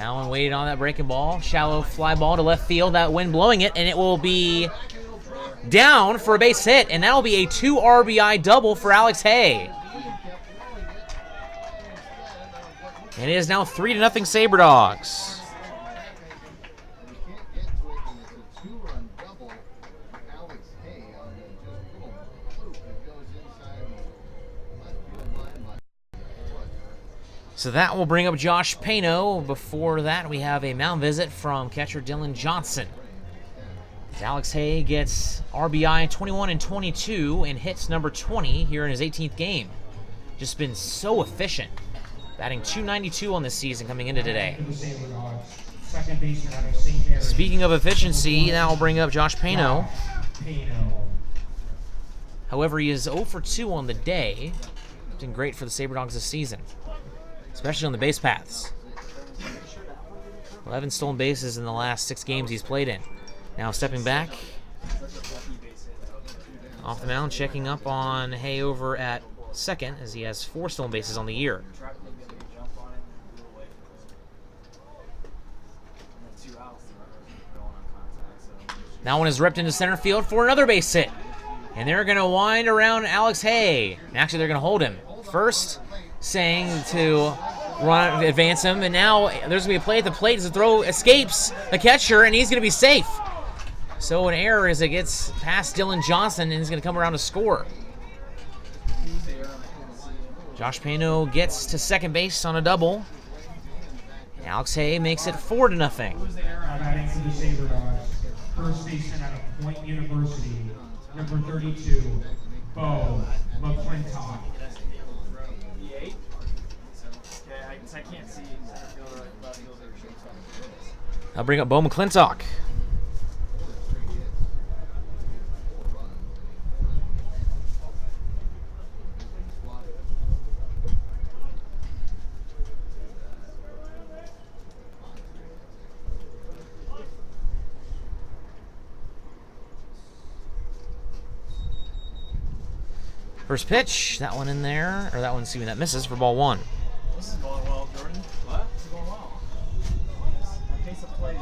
Speaker 1: That one waited on that breaking ball. Shallow fly ball to left field. That wind blowing it, and it will be down for a base hit, and that'll be a 2 RBI double for Alex Hay. And it is now 3-0 Sabre Dogs. So that will bring up Josh Pino. Before that, we have a mound visit from catcher Dylan Johnson. As Alex Hay gets RBI 21 and 22 and hits number 20 here in his 18th game. Just been so efficient. Batting .292 on this season coming into today. Speaking of efficiency, that will bring up Josh Pino. However, he is 0 for 2 on the day. Been great for the Sabre Dogs this season, especially on the base paths. 11 stolen bases in the last 6 games he's played in. Now stepping back off the mound, checking up on Hay over at second as he has 4 stolen bases on the year. That one is ripped into center field for another base hit. And they're going to wind around Alex Hay. Actually, they're going to hold him. First, saying to advance him, and now there's going to be a play at the plate as the throw escapes the catcher, and he's going to be safe. So an error as it gets past Dylan Johnson, and he's going to come around to score. Josh Pino gets to second base on a double. And Alex Hay makes it 4-0.
Speaker 2: First baseman out of Point University, number 32, Bo McClintock.
Speaker 1: I'll bring up Bo McClintock. First pitch, that one in there, or that one, excuse me, that misses for ball 1.
Speaker 10: This is going well, Jordan. What? This is going well. My pace of play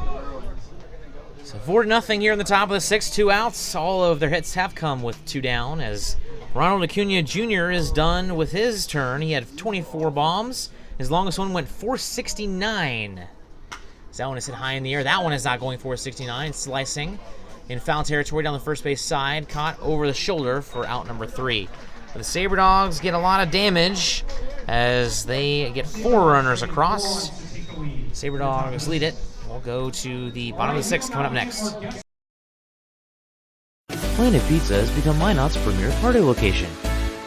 Speaker 10: is
Speaker 1: So 4-0 here in the top of the 6th, 2 outs. All of their hits have come with 2 down as Ronald Acuna Jr. is done with his turn. He had 24 bombs. His longest one went 469. So that one is hit high in the air. That one is not going 469, slicing in foul territory down the first base side. Caught over the shoulder for out number 3. But the Sabre Dogs get a lot of damage as they get 4 runners across. Sabre Dogs lead it. We'll go to the bottom of the 6th coming up next.
Speaker 11: Planet Pizza has become Minot's premier party location.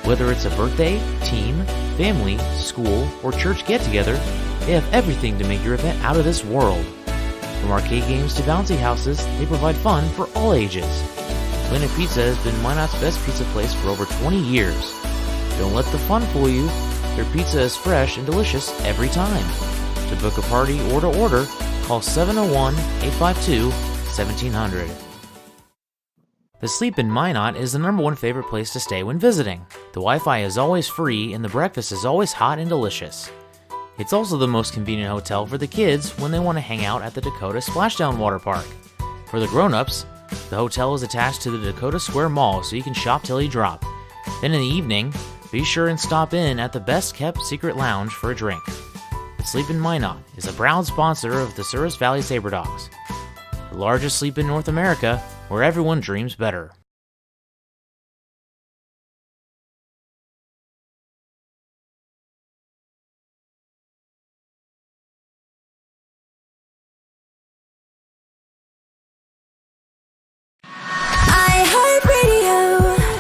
Speaker 11: Whether it's a birthday, team, family, school, or church get-together, they have everything to make your event out of this world. From arcade games to bouncy houses, they provide fun for all ages. Planet Pizza has been Minot's best pizza place for over 20 years. Don't let the fun fool you. Their pizza is fresh and delicious every time. To book a party or to order, call 701-852-1700. The Sleep in Minot is the #1 favorite place to stay when visiting. The Wi-Fi is always free and the breakfast is always hot and delicious. It's also the most convenient hotel for the kids when they want to hang out at the Dakota Splashdown Water Park. For the grown-ups, the hotel is attached to the Dakota Square Mall so you can shop till you drop. Then in the evening, be sure and stop in at the best-kept secret lounge for a drink. The Sleep in Minot is a proud sponsor of the Souris Valley Sabre Dogs, the largest sleep in North America, where everyone dreams better.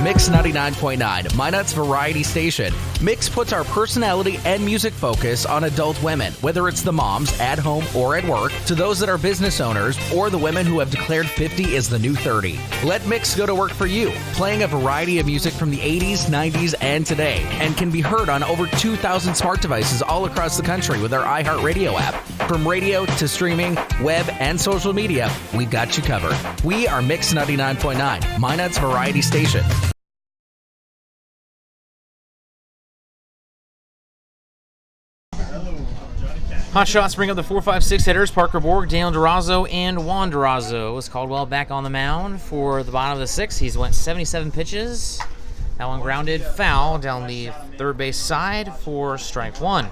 Speaker 8: Mix 99.9, Minot's variety station. Mix puts our personality and music focus on adult women, whether it's the moms at home or at work, to those that are business owners, or the women who have declared 50 is the new 30. Let Mix go to work for you, playing a variety of music from the 80s, 90s, and today, and can be heard on over 2,000 smart devices all across the country with our iHeartRadio app. From radio to streaming, web, and social media, we've got you covered. We are Mix 99.9, Minot's variety station.
Speaker 1: Hotshots bring up the 4-5-6 hitters, Parker Borg, Daniel Durazo, and Juan Durazo. Was Caldwell back on the mound for the bottom of the sixth. He's went 77 pitches. That one grounded foul down the third base side for strike one.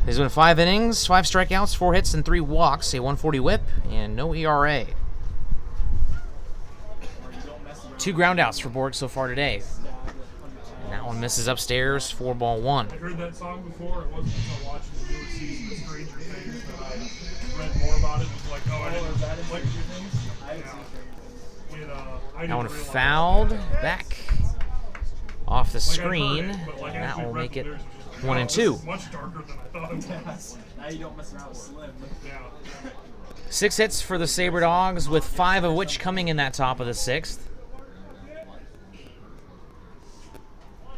Speaker 1: He's went 5 innings, 5 strikeouts, 4 hits, and 3 walks, a 140 whip, and no ERA. 2 groundouts for Borg so far today. And that one misses upstairs for ball 1.
Speaker 9: I heard that song before. It wasn't until watching the newer season of Stranger Things that I read more about it. It was like, oh, I didn't like
Speaker 1: that one fouled back off the screen. And that will make it 1 and 2.
Speaker 9: Much darker than I thought it was.
Speaker 10: Now you don't mess around with Slim.
Speaker 1: 6 hits for the Sabre Dogs, with 5 of which coming in that top of the 6th.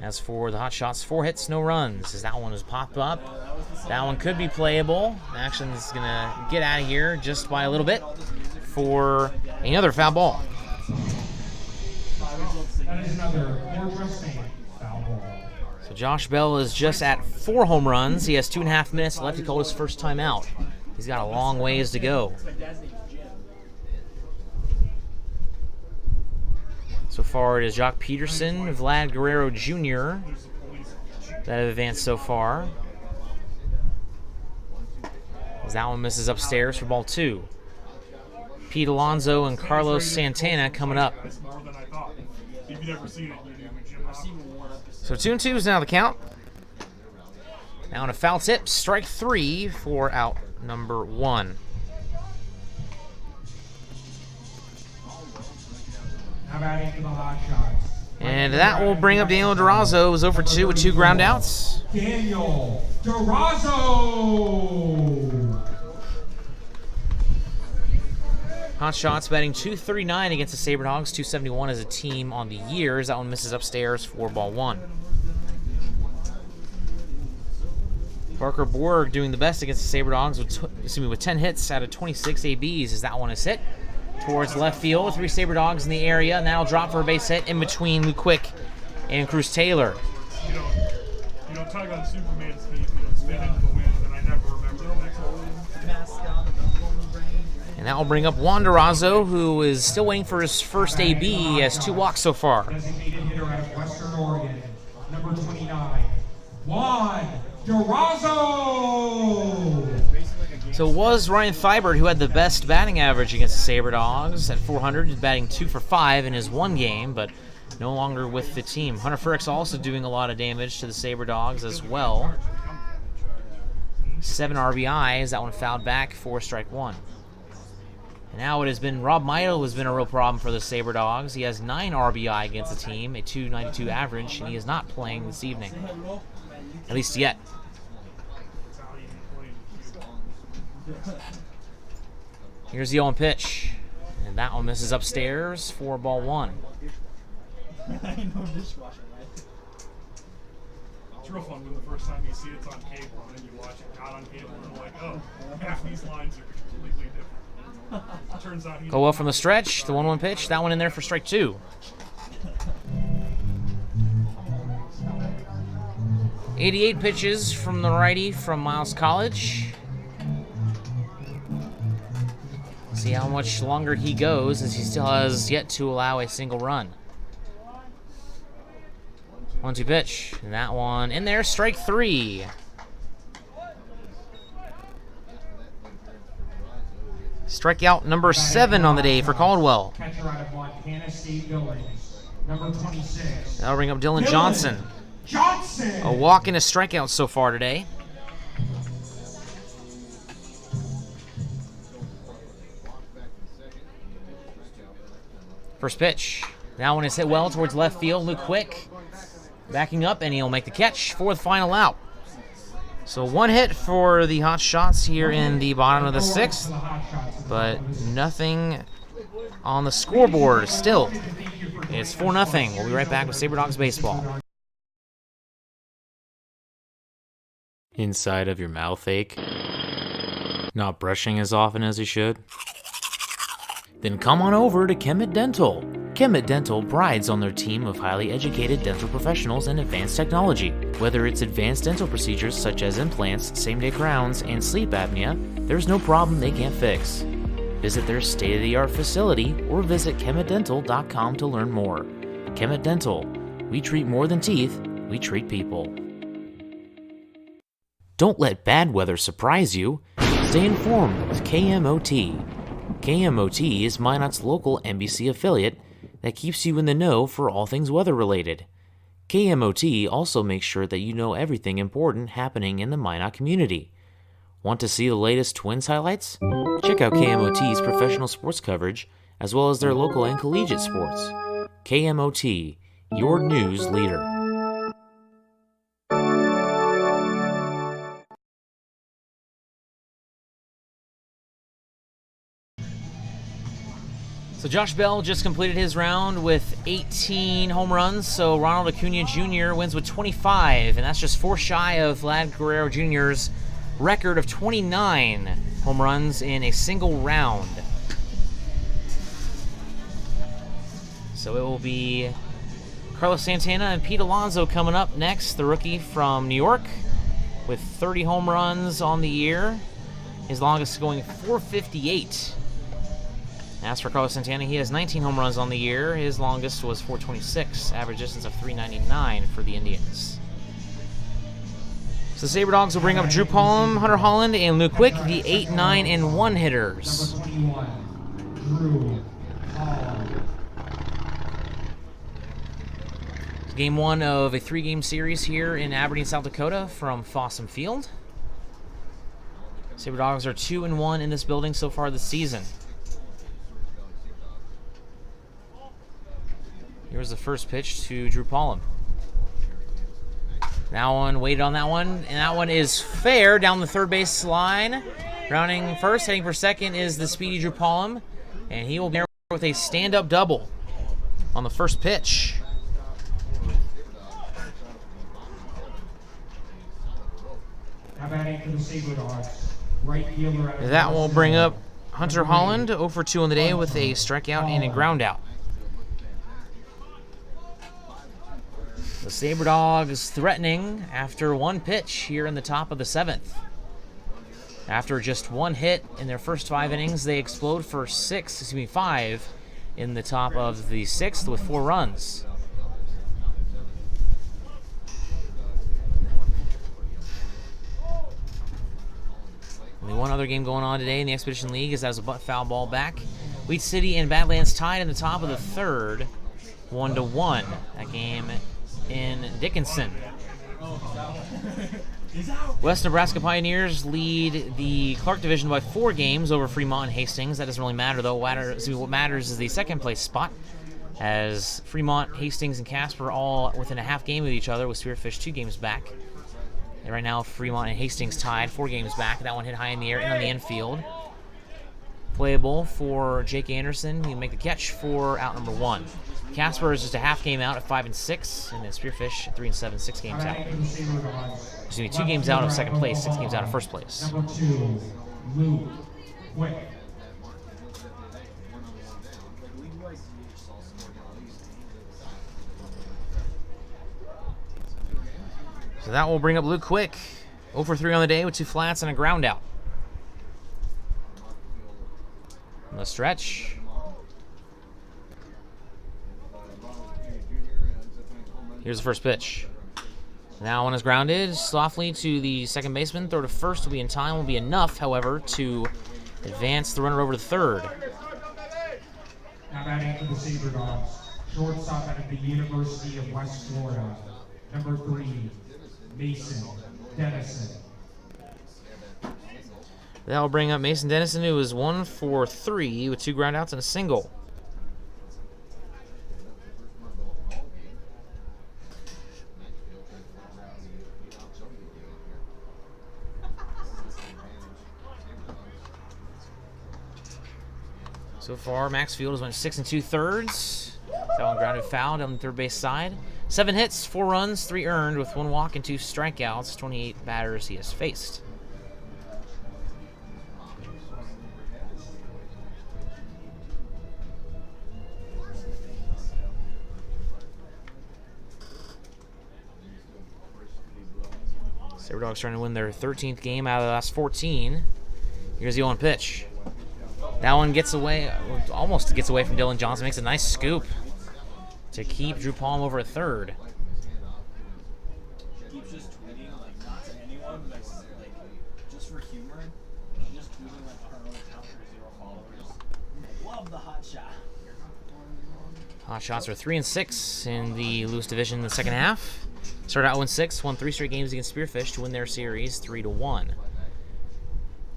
Speaker 1: As for the Hotshots, 4 hits, no runs. As that one has popped up. That one could be playable. Action's going to get out of here just by a little bit for another foul ball.
Speaker 2: That is another foul ball.
Speaker 1: So Josh Bell is just at 4 home runs. He has 2.5 minutes left. He called his first time out. He's got a long ways to go. So far, it is Jock Peterson, Vlad Guerrero Jr. that have advanced so far. As that one misses upstairs for ball 2. Pete Alonzo and Carlos Santana coming up. So 2-2 is now the count. Now on a foul tip, strike 3 for out number 1. And that will bring up Daniel Durazo, who's 0-for-2 with 2 groundouts.
Speaker 2: Daniel Durazo.
Speaker 1: Hotshots batting .239 against the Sabre Dogs, .271 as a team on the years. That one misses upstairs for ball 1. Parker Borg doing the best against the Sabre Dogs with 10 hits out of 26 ABs as that one is hit towards left field. 3 Sabre Dogs in the area, and that'll drop for a base hit in between Luke Quick and Cruz Taylor.
Speaker 9: You know, tug on Superman's feet, spin into the wind, and I never remember the next one.
Speaker 1: And that will bring up Juan Durazo, who is still waiting for his first AB. He has 2 walks so far.
Speaker 2: Designated hitter out of Western Oregon, number 29, Juan Durazo.
Speaker 1: So it was Ryan Thibert who had the best batting average against the Sabre Dogs at .400. He's batting 2 for 5 in his one game, but no longer with the team. Hunter Furrick's also doing a lot of damage to the Sabre Dogs as well. 7 RBIs. That one fouled back for strike 1. And now it has been Rob Milo has been a real problem for the Sabre Dogs. He has 9 RBI against the team, a .292 average, and he is not playing this evening. At least yet. Here's the 0-1 pitch. And that one misses upstairs for ball 1.
Speaker 9: It's real fun when the first time you see it's on cable and then you watch it not on cable and you're like, oh, half these lines are completely different. Turns out
Speaker 1: Go well from the stretch. The 1-1 pitch. That one in there for strike 2. .88 pitches from the righty from Miles College. See how much longer he goes, as he still has yet to allow a single run. 1-2 pitch. And that one in there, strike 3. Strikeout number 7 on the day for Caldwell.
Speaker 2: Catcher out of Montana State Billings, number 26.
Speaker 1: That'll bring up Dylan Johnson. A walk and a strikeout so far today. First pitch. That one is hit well towards left field. Luke Quick backing up, and he'll make the catch for the final out. So 1 hit for the Hotshots here in the bottom of the 6th, but nothing on the scoreboard still. It's 4-0. We'll be right back with Sabre Dogs baseball.
Speaker 11: Inside of your mouth ache? Not brushing as often as you should? Then come on over to Kemet Dental. Kemet Dental prides on their team of highly educated dental professionals and advanced technology. Whether it's advanced dental procedures such as implants, same-day crowns, and sleep apnea, there's no problem they can't fix. Visit their state-of-the-art facility or visit kemetdental.com to learn more. Kemet Dental. We treat more than teeth, we treat people. Don't let bad weather surprise you. Stay informed with KMOT. KMOT is Minot's local NBC affiliate that keeps you in the know for all things weather-related. KMOT also makes sure that you know everything important happening in the Minot community. Want to see the latest Twins highlights? Check out KMOT's professional sports coverage, as well as their local and collegiate sports. KMOT, your news leader.
Speaker 1: So Josh Bell just completed his round with 18 home runs, so Ronald Acuna Jr. wins with 25, and that's just 4 shy of Vlad Guerrero Jr.'s record of 29 home runs in a single round. So it will be Carlos Santana and Pete Alonso coming up next, the rookie from New York, with 30 home runs on the year. His longest going 458. As for Carlos Santana, he has 19 home runs on the year. His longest was 426, average distance of 399 for the Indians. So the Sabre Dogs will bring up Drew Palm, Hunter Holland, and Luke Wick, the 8, 9, and 1 hitters.
Speaker 2: Number 21, Drew Palm.
Speaker 1: Game 1 of a 3-game series here in Aberdeen, South Dakota from Fossum Field. Sabre Dogs are 2-1 in this building so far this season. Here's the first pitch to Drew Palm. That one, waited on that one, and that one is fair down the third base line. Rounding first, heading for second is the speedy Drew Palm, and he will be there with a stand-up double on the first pitch.
Speaker 2: Now batting for the Sabre Dogs, right fielder.
Speaker 1: That will bring up Hunter Holland, 0 for 2 on the day with a strikeout and a ground out. The Sabre Dogs threatening after one pitch here in the top of the 7th. After just one hit in their first 5 innings, they explode for 5 in the top of the 6th with 4 runs. Only one other game going on today in the Expedition League is that was a butt foul ball back. Wheat City and Badlands tied in the top of the 3rd, 1-1. That game in Dickinson. West Nebraska Pioneers lead the Clark Division by 4 games over Fremont and Hastings. That doesn't really matter, though. What matters is the second place spot, as Fremont, Hastings, and Casper all within a half game of each other, with Spearfish 2 games back. And right now, Fremont and Hastings tied 4 games back. That one hit high in the air and on the infield. Playable for Jake Anderson. He'll make the catch for out number 1. Casper is just a half game out at 5-6, and then Spearfish 3-7, 6 games out. Excuse me, 2 games out of second place, 6 games out of first place.
Speaker 2: Number 2, Luke Wick.
Speaker 1: So that will bring up Luke Quick, 0 for 3 on the day with 2 flats and a ground out. On the stretch. Here's the first pitch. Now one is grounded softly to the second baseman. Throw to first will be in time, will be enough, however, to advance the runner over to third.
Speaker 2: Now batting for the Sabre Dogs, shortstop out of the University of West Florida, number 3, Mason Dennison.
Speaker 1: That will bring up Mason Dennison, who is 1 for 3 with 2 groundouts and a single. So far, Maxfield has went 6 2/3. That one grounded foul down the third base side. 7 hits, 4 runs, 3 earned with 1 walk and 2 strikeouts. 28 batters he has faced. Sabre Dogs trying to win their 13th game out of the last 14. Here's the 0-1 pitch. That one gets away, almost gets away from Dylan Johnson. Makes a nice scoop to keep Drew Palm over at third.
Speaker 10: Keeps just tweeting, like, not to anyone, but like, just for humor. Just tweeting, like, I don't know, count for 0 followers. I love the hot shot.
Speaker 1: Hotshots are 3-6 in the loose division in the second half. Started out 1-6, won 3 straight games against Spearfish to win their series 3-1.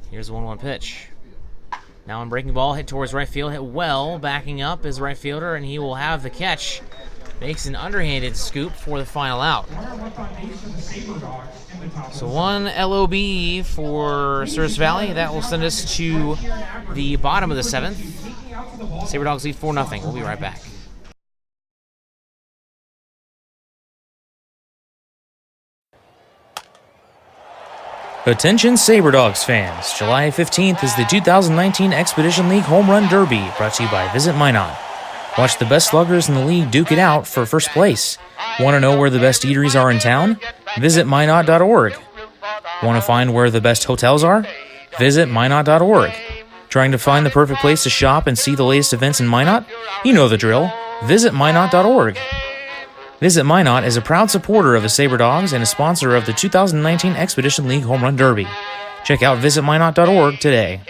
Speaker 1: Here's the 1-1 pitch. Now on breaking ball, hit towards right field, hit well, backing up as right fielder, and he will have the catch. Makes an underhanded scoop for the final out. So 1 LOB for Service Valley. That will send us to the bottom of the 7th. Sabre Dogs lead 4-0. We'll be right back. Attention Sabre Dogs fans, July 15th is the 2019 Expedition League Home Run Derby, brought to you by Visit Minot. Watch the best sluggers in the league duke it out for first place. Want to know where the best eateries are in town? Visit Minot.org. Want to find where the best hotels are? Visit Minot.org. Trying to find the perfect place to shop and see the latest events in Minot? You know the drill. Visit Minot.org. Visit Minot is a proud supporter of the Sabre Dogs and a sponsor of the 2019 Expedition League Home Run Derby. Check out visitminot.org today.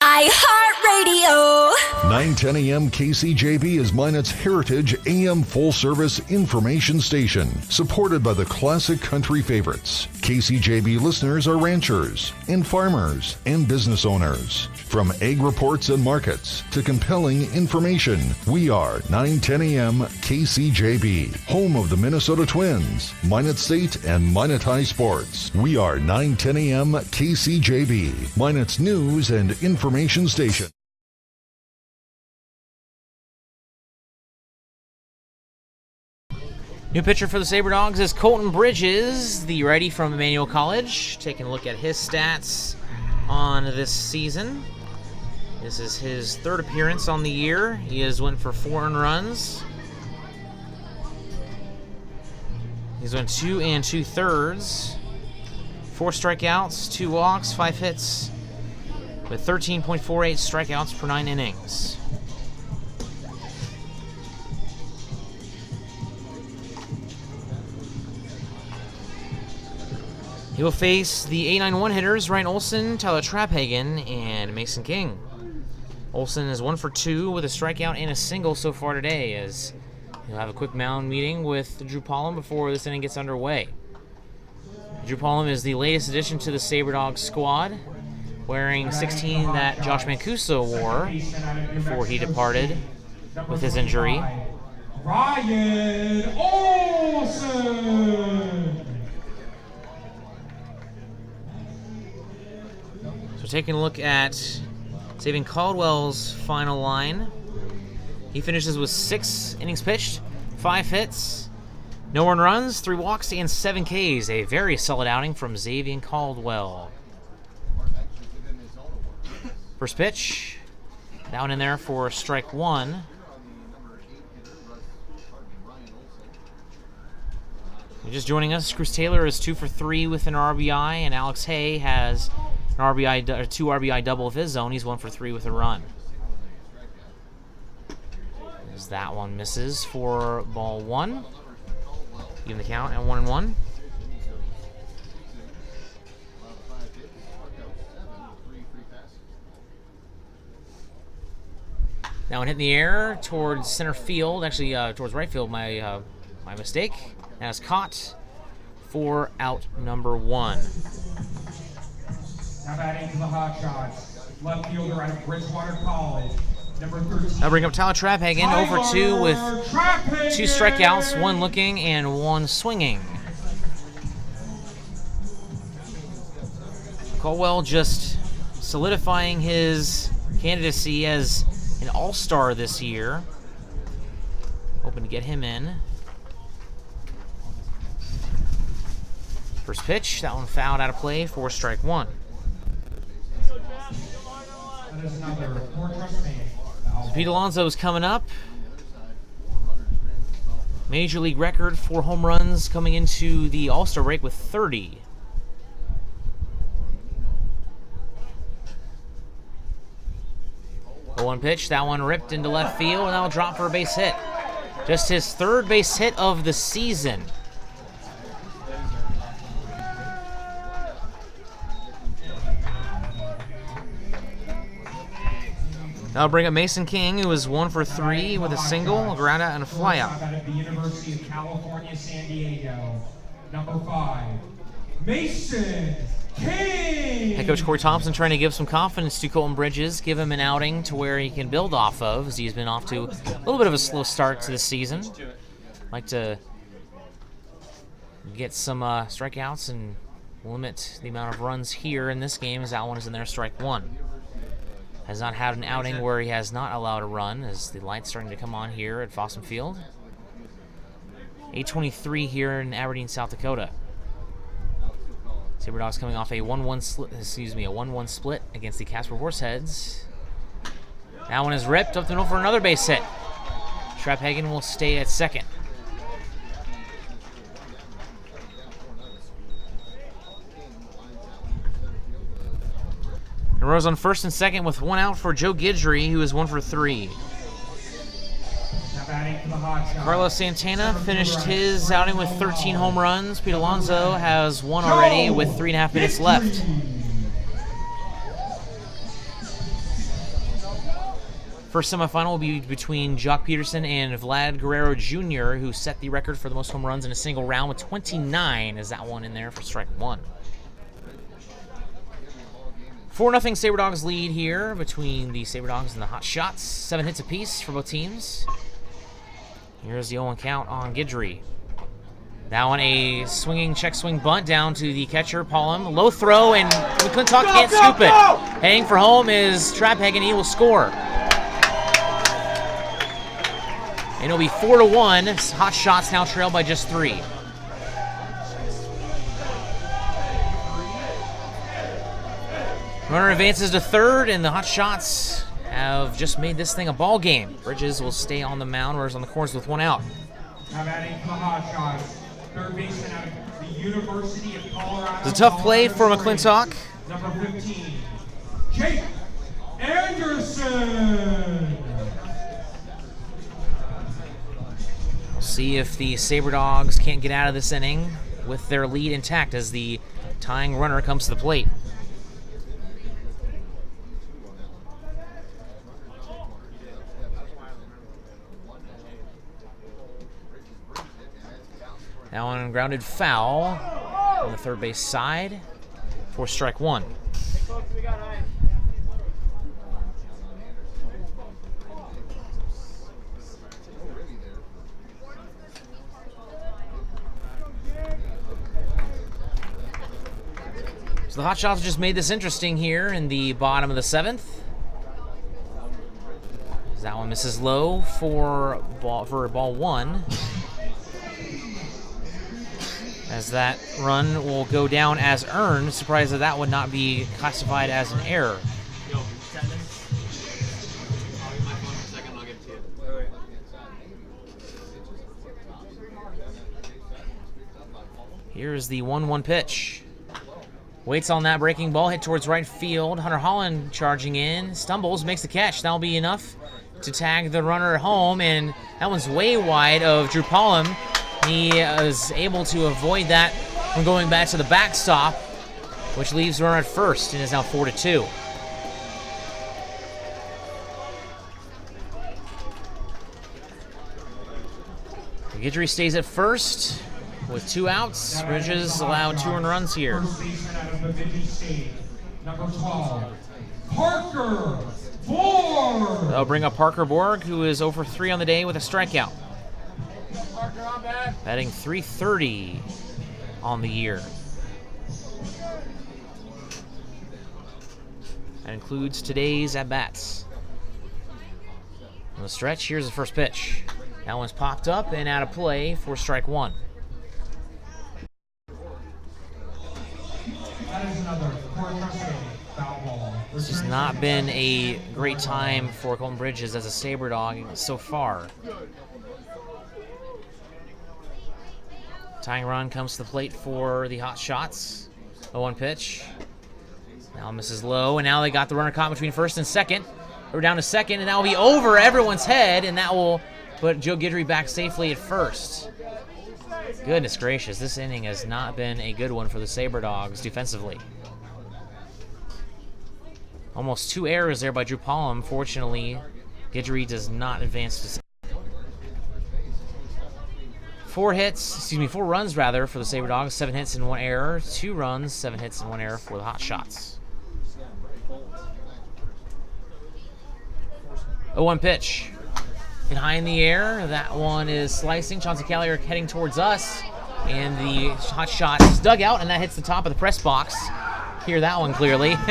Speaker 12: iHeartRadio.
Speaker 4: 910 AM KCJB is Minot's heritage AM full-service information station, supported by the classic country favorites. KCJB listeners are ranchers and farmers and business owners. From egg reports and markets to compelling information, we are 910 AM KCJB, home of the Minnesota Twins, Minot State, and Minot High Sports. We are 910 AM KCJB, Minot's news and information station.
Speaker 1: New pitcher for the Sabre Dogs is Colton Bridges, the righty from Emmanuel College. Taking a look at his stats on this season. This is his 3rd appearance on the year. He has went for 4 earned runs. He's went 2 2/3, 4 strikeouts, 2 walks, 5 hits, with 13.48 strikeouts per 9 innings. He will face the 891 hitters Ryan Olson, Tyler Traphagen, and Mason King. Olson is 1 for 2 with a strikeout and a single so far today, as he'll have a quick mound meeting with Drew Palm before this inning gets underway. Drew Palm is the latest addition to the Sabre Dogs squad, wearing 16 that Josh Mancuso wore before he departed with his injury.
Speaker 2: Ryan Olson!
Speaker 1: So taking a look at Sabian Caldwell's final line. He finishes with 6 innings pitched, 5 hits, no earned runs, 3 walks, and 7 Ks. A very solid outing from Xavier Caldwell. First pitch, down in there for strike 1. You're just joining us. Cruz Taylor is 2 for 3 with an RBI, and Alex Hay has an RBI, 2 RBI double of his own. He's 1 for 3 with a run. As that one misses for ball 1. Even the count at 1-1. That one hit in the air towards center field, actually towards right field. My mistake. That is caught for out number 1.
Speaker 2: Now batting to the Hotshots, left fielder out of Bridgewater College, number 13.
Speaker 1: I'll bring up Tyler Traphagen, 0 for 2 with 2 strikeouts, 1 looking and 1 swinging. Caldwell just solidifying his candidacy as an all-star this year. Hoping to get him in. First pitch, that one fouled out of play for strike 1. So Pete Alonzo is coming up. Major League record for home runs coming into the All-Star break with 30. The one pitch, that one ripped into left field, and that will drop for a base hit. Just his third base hit of the season. That'll bring up Mason King, who was 1 for 3 with a single, a ground out, and a flyout.
Speaker 2: Out of the University of California, San Diego, number 5, Mason King.
Speaker 1: Head coach Corey Thompson trying to give some confidence to Colton Bridges, give him an outing to where he can build off of, as he's been off to a little bit of a slow start to this season. Like to get some strikeouts and limit the amount of runs here in this game, as that one is in there, strike 1. Has not had an outing where he has not allowed a run, as the light's starting to come on here at Fossum Field. 8:23 here in Aberdeen, South Dakota. Sabre Dogs coming off a 1-1 split against the Casper Horseheads. That one is ripped up the middle for another base hit. Straphagen will stay at second. And Rose on first and second with 1 out for Joe Guidry, who is 1 for 3. Carlos Santana finished his outing with 13 home runs. Pete Alonzo has 1 already with 3.5 minutes left. First semifinal will be between Jock Peterson and Vlad Guerrero Jr., who set the record for the most home runs in a single round with 29, as that one in there for strike 1. 4-0 Sabre Dogs lead here between the Sabre Dogs and the Hotshots. 7 hits apiece for both teams. Here's the 0-1 count on Guidry. That one a swinging check swing bunt down to the catcher, Paulum. Low throw, and McClintock can't scoop it. Heading for home is Straphagen. He will score. And it'll be 4-1. Hotshots now trail by just 3. Runner advances to third, and the Hotshots have just made this thing a ball game. Bridges will stay on the mound, whereas on the corners with 1 out.
Speaker 2: Now batting for the Hotshots, third baseman out of the University of Colorado.
Speaker 1: It's a tough play for McClintock.
Speaker 2: Number 15, Jake Anderson.
Speaker 1: We'll see if the Sabre Dogs can't get out of this inning with their lead intact as the tying runner comes to the plate. That one grounded foul on the third base side for strike 1. So the Hotshots just made this interesting here in the bottom of the 7th. That one misses low for ball 1. As that run will go down as earned. Surprised that would not be classified as an error. Here's the 1-1 pitch. Waits on that breaking ball, hit towards right field. Hunter Holland charging in, stumbles, makes the catch. That'll be enough to tag the runner at home, and that one's way wide of Drew Paulum. He is able to avoid that from going back to the backstop, which leaves the runner at first and is now 4-2. Guidry stays at first with 2 outs. Bridges allowed 2 earned runs here.
Speaker 2: First baseman out of Bemidji State, number 12, Parker Borg.
Speaker 1: They'll bring up Parker Borg, who is 0 for 3 on the day with a strikeout. Batting .330 on the year. That includes today's at-bats. On the stretch, here's the first pitch. That one's popped up and out of play for strike 1.
Speaker 2: That is another foul ball.
Speaker 1: This has not been a great time for Colton Bridges as a Sabre Dog so far. Tying run comes to the plate for the Hotshots. 0-1 pitch. Now misses low, and now they got the runner caught between first and second. We're down to second, and that will be over everyone's head, and that will put Joe Guidry back safely at first. Goodness gracious, this inning has not been a good one for the Sabre Dogs defensively. Almost 2 errors there by Drew Pollum. Fortunately, Guidry does not advance to second. 4 runs rather for the Sabre Dogs, 7 hits and 1 error. 2 runs, 7 hits and 1 error for the Hotshots. 0-1 pitch. And high in the air, that one is slicing. Chauncey Callier heading towards us. And the Hotshots is dug out, and that hits the top of the press box. Hear that one clearly. And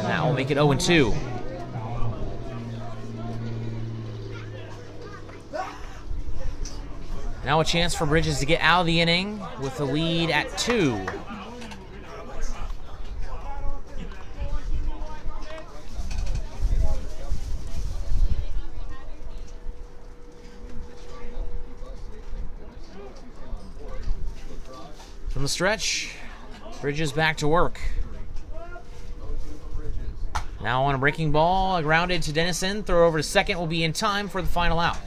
Speaker 1: that will make it 0-2. Now a chance for Bridges to get out of the inning with the lead at 2. From the stretch, Bridges back to work. Now on a breaking ball, grounded to Dennison. Throw over to second will be in time for the final out.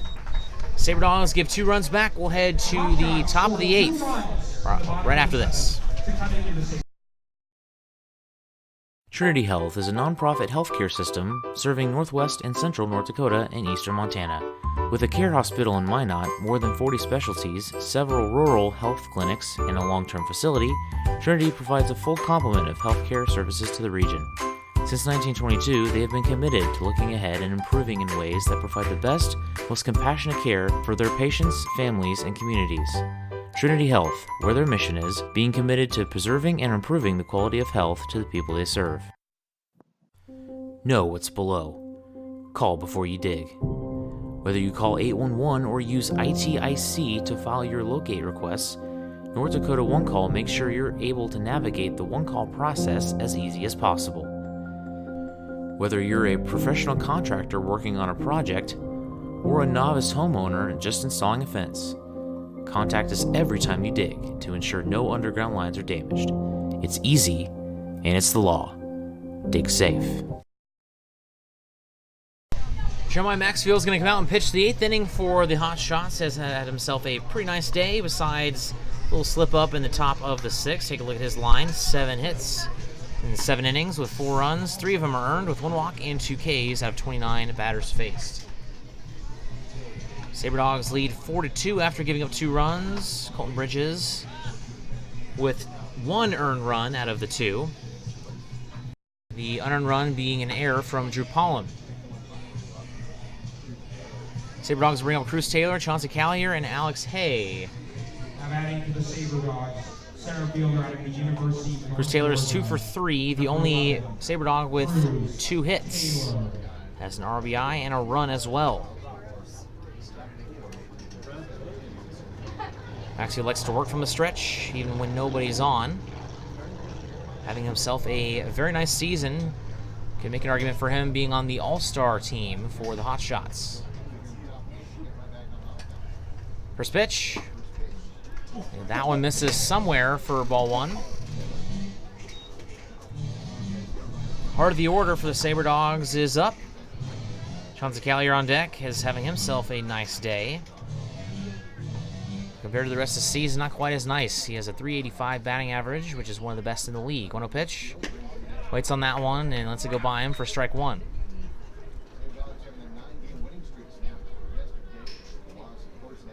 Speaker 1: Sabre Dogs give 2 runs back. We'll head to the top of the 8th right after this.
Speaker 11: Trinity Health is a nonprofit healthcare system serving northwest and central North Dakota and eastern Montana. With a care hospital in Minot, more than 40 specialties, several rural health clinics, and a long-term facility, Trinity provides a full complement of healthcare services to the region. Since 1922, they have been committed to looking ahead and improving in ways that provide the best, most compassionate care for their patients, families, and communities. Trinity Health, where their mission is, being committed to preserving and improving the quality of health to the people they serve. Know what's below. Call before you dig. Whether you call 811 or use ITIC to file your locate requests, North Dakota One Call makes sure you're able to navigate the one call process as easy as possible. Whether you're a professional contractor working on a project or a novice homeowner just installing a fence, contact us every time you dig to ensure no underground lines are damaged. It's easy, and it's the law. Dig safe.
Speaker 1: Jeremiah Maxfield is going to come out and pitch the 8th inning for the Hotshots. Has had himself a pretty nice day besides a little slip up in the top of the 6th. Take a look at his line. 7 hits in 7 innings with 4 runs. 3 of them are earned with 1 walk and 2 Ks out of 29 batters faced. Sabre Dogs lead 4-2 after giving up 2 runs. Colton Bridges with 1 earned run out of the 2. The unearned run being an error from Drew Pollum. Sabre Dogs bring up Cruz Taylor, Chauncey Callier, and Alex Hay.
Speaker 2: Now batting for the Sabre Dogs, center fielder out of the University.
Speaker 1: Cruz Taylor is 2 for 3, the only Sabre Dog with 2 hits. Has an RBI and a run as well. Maxfield likes to work from the stretch, even when nobody's on. Having himself a very nice season. Can make an argument for him being on the All-Star team for the Hotshots. First pitch. And that one misses somewhere for ball 1. Heart of the order for the Sabre Dogs is up. Chauncey Callier on deck is having himself a nice day. Compared to the rest of the season, not quite as nice. He has a .385 batting average, which is one of the best in the league. 1-0 pitch. Waits on that one and lets it go by him for strike 1.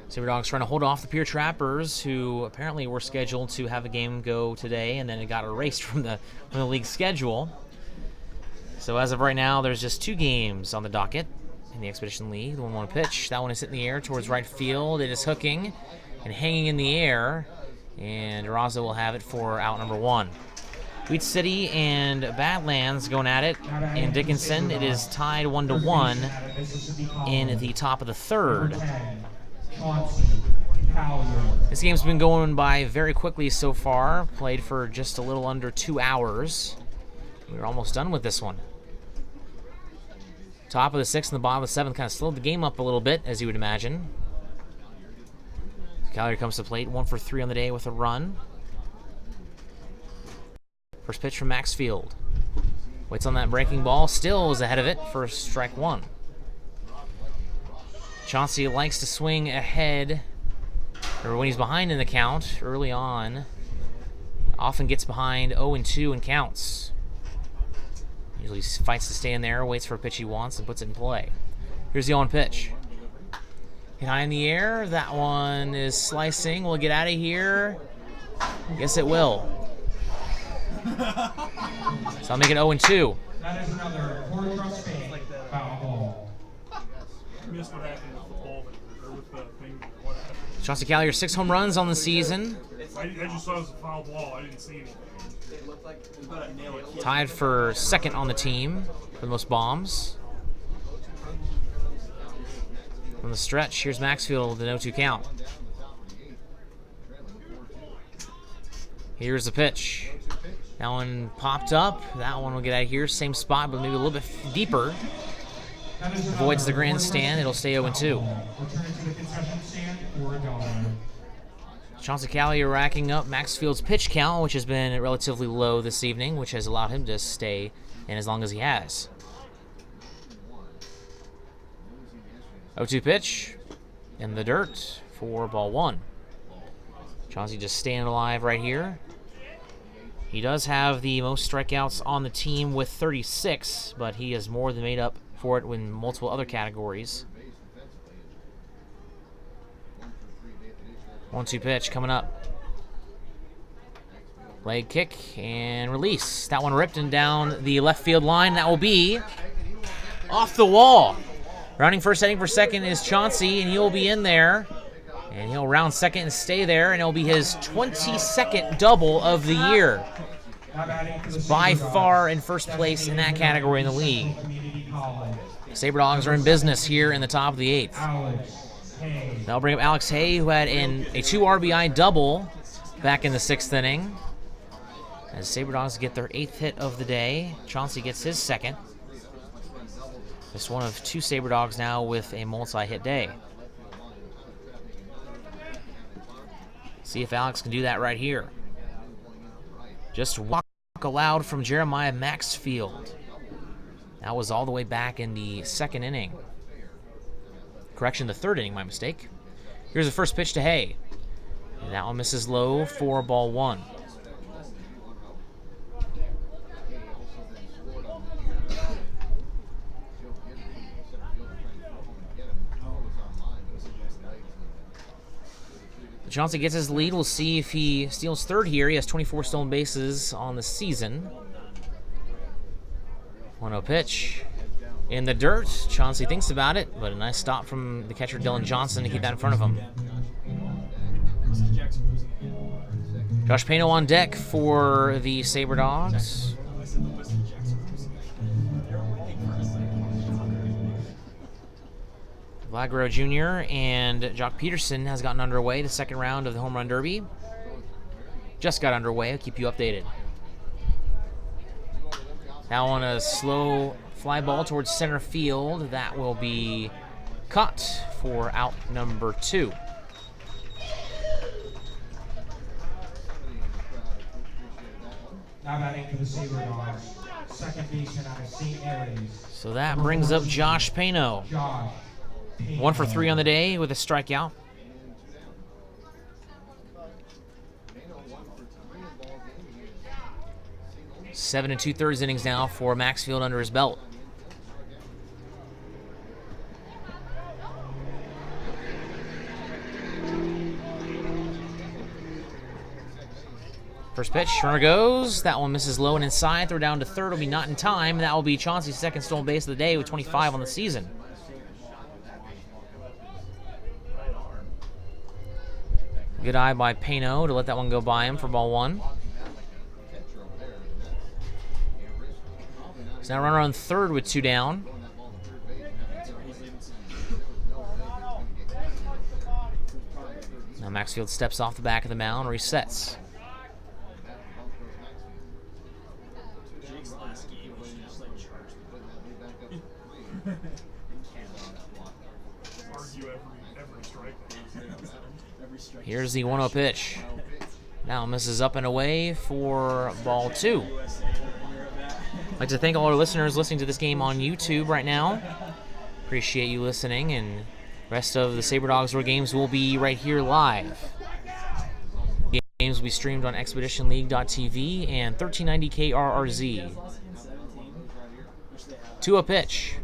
Speaker 1: Sabre Dogs trying to hold off the Pure Trappers, who apparently were scheduled to have a game go today, and then it got erased from the league schedule. So as of right now, there's just 2 games on the docket in the Expedition League. The 1-1 pitch. That one is hit in the air towards right field. It is hooking and hanging in the air, and Durazo will have it for out number 1. Wheat City and Badlands going at it in Dickinson. It is tied 1-1 in the top of the 3rd. This game's been going by very quickly so far. Played for just a little under 2 hours. We're almost done with this one. Top of the 6th and the bottom of the 7th kind of slowed the game up a little bit, as you would imagine. Calgary comes to plate, 1 for 3 on the day with a run. First pitch from Maxfield. Waits on that breaking ball, still is ahead of it for strike 1. Chauncey likes to swing ahead, or when he's behind in the count early on. Often gets behind 0-2 and counts. Usually fights to stay in there, waits for a pitch he wants, and puts it in play. Here's the 0-1 pitch. Hit high in the air. That one is slicing. Will it get out of here? Yes, it will. So I'll make it 0-2.
Speaker 2: That is another quarter trust fan foul ball.
Speaker 9: Missed what happened with the ball, or with the thing. What happened?
Speaker 1: Chauncey Callier, 6 home runs on the season.
Speaker 9: I just saw it was a foul ball. I didn't see anything.
Speaker 1: Tied for second on the team for the most bombs. From the stretch, here's Maxfield with an 0-2 count. Here's the pitch. That one popped up. That one will get out of here. Same spot, but maybe a little bit deeper. Avoids the grandstand. It'll stay 0-2. Chauncey Callier racking up Maxfield's pitch count, which has been relatively low this evening, which has allowed him to stay in as long as he has. 0-2 pitch in the dirt for ball 1. Chauncey just staying alive right here. He does have the most strikeouts on the team with 36, but he has more than made up for it in multiple other categories. 1-2 pitch coming up. Leg kick and release. That one ripped and down the left field line. That will be off the wall. Rounding first, heading for second is Chauncey, and he'll be in there. And he'll round second and stay there, and it'll be his 22nd double of the year. By far in first place in that category in the league. Sabre Dogs are in business here in the top of the 8th. That'll bring up Alex Hay, who had a 2 RBI double back in the 6th inning. As Sabre Dogs get their 8th hit of the day, Chauncey gets his 2nd. Just one of 2 Sabre Dogs now with a multi-hit day. See if Alex can do that right here. Just walk allowed from Jeremiah Maxfield. That was all the way back in the 2nd inning. Correction, the 3rd inning, my mistake. Here's the first pitch to Hay. And that one misses low for ball 1. Chauncey gets his lead. We'll see if he steals 3rd here. He has 24 stolen bases on the season. 1-0 pitch. In the dirt. Chauncey thinks about it, but a nice stop from the catcher Dylan Johnson to keep that in front of him. Josh Pino on deck for the Sabre Dogs. Vlagro Jr. and Jock Peterson has gotten underway. The 2nd round of the Home Run Derby just got underway. I'll keep you updated. Now on a slow fly ball towards center field. That will be caught for out number 2.
Speaker 2: Now batting for the Sabre Dogs, second baseman out of St. Mary's.
Speaker 1: So that brings up Josh Pino. 1 for 3 on the day with a strikeout. Seven and 2/3 innings now for Maxfield under his belt. First pitch, runner goes. That one misses low and inside. Throw down to 3rd will be not in time. That will be Chauncey's 2nd stolen base of the day with 25 on the season. Good eye by Pino to let that one go by him for ball 1. So now runner on 3rd with 2 down. Now Maxfield steps off the back of the mound, resets.
Speaker 10: Jake's last game was just like charged.
Speaker 9: Argue every every strike.
Speaker 11: Here's the 1-0 pitch. Now misses up and away for ball 2. I'd like to thank all our listeners listening to this game on YouTube right now. Appreciate you listening, and rest of the Sabre Dogs War games will be right here live. Games will be streamed on ExpeditionLeague.tv and 1390 KRRZ. 2-0 pitch.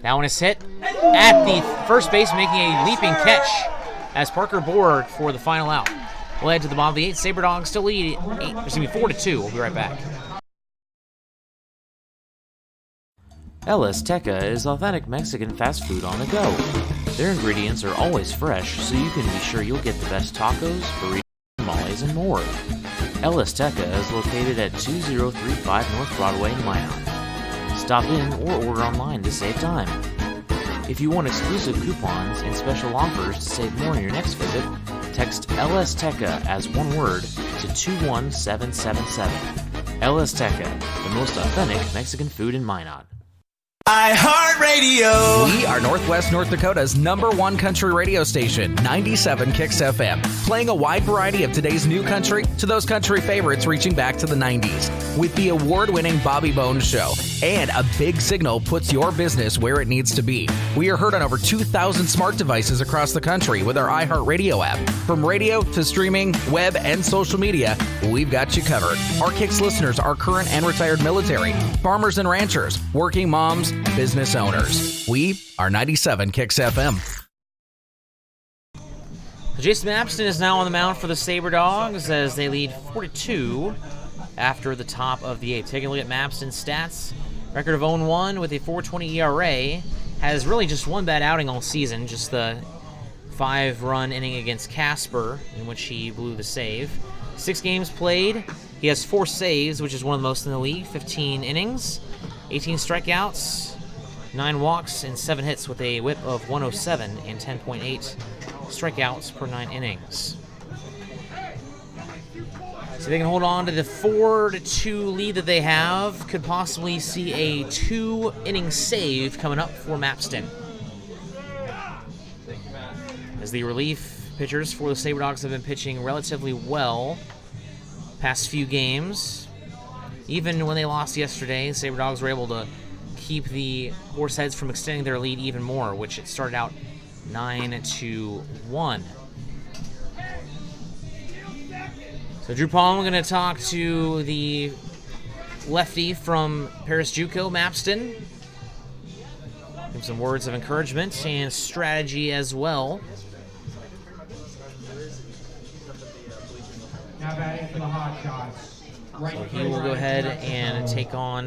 Speaker 11: That one is hit at the first base, making a leaping catch as Parker Board for the final out. We'll head to the bottom of the 8th. Sabre Dogs still lead 4-2. We'll be right back.
Speaker 1: El Azteca is authentic Mexican fast food on the go. Their ingredients are always fresh, so you can be sure you'll get the best tacos, burritos, tamales, and more. El Azteca is located at 2035 North Broadway in Minot. Stop in or order online to save time. If you want exclusive coupons and special offers to save more on your next visit, text El Azteca as one word to 21777. El Azteca, the most authentic Mexican food in Minot.
Speaker 8: iHeartRadio. We are Northwest North Dakota's #1 country radio station, 97 Kicks FM, playing a wide variety of today's new country to those country favorites reaching back to the 90s. With the award-winning Bobby Bones Show and a big signal puts your business where it needs to be. We are heard on over 2,000 smart devices across the country with our iHeartRadio app. From radio to streaming, web, and social media, we've got you covered. Our Kicks listeners are current and retired military, farmers and ranchers, working moms, business owners. We are 97 Kicks FM.
Speaker 11: Jason Mapston is now on the mound for the Sabre Dogs as they lead 4-2 after the top of the 8th. Taking a look at Mapston's stats, record of 0-1 with a 4.20 ERA. Has really just one bad outing all season, just the 5-run inning against Casper in which he blew the save. 6 games played. He has 4 saves, which is one of the most in the league. 15 innings, 18 strikeouts, 9 walks, and 7 hits with a whip of 107 and 10.8 strikeouts per 9 innings. So they can hold on to the 4-2 lead that they have. Could possibly see a 2-inning save coming up for Mapston. As the relief pitchers for the Sabre Dogs have been pitching relatively well past few games. Even when they lost yesterday, the Sabre Dogs were able to keep the Horseheads from extending their lead even more, which it started out 9-1. So Drew Palm, we're going to talk to the lefty from Paris JUCO, Mapston. Give him some words of encouragement and strategy as well.
Speaker 2: Now batting for the Hotshots.
Speaker 11: So he will go ahead and take on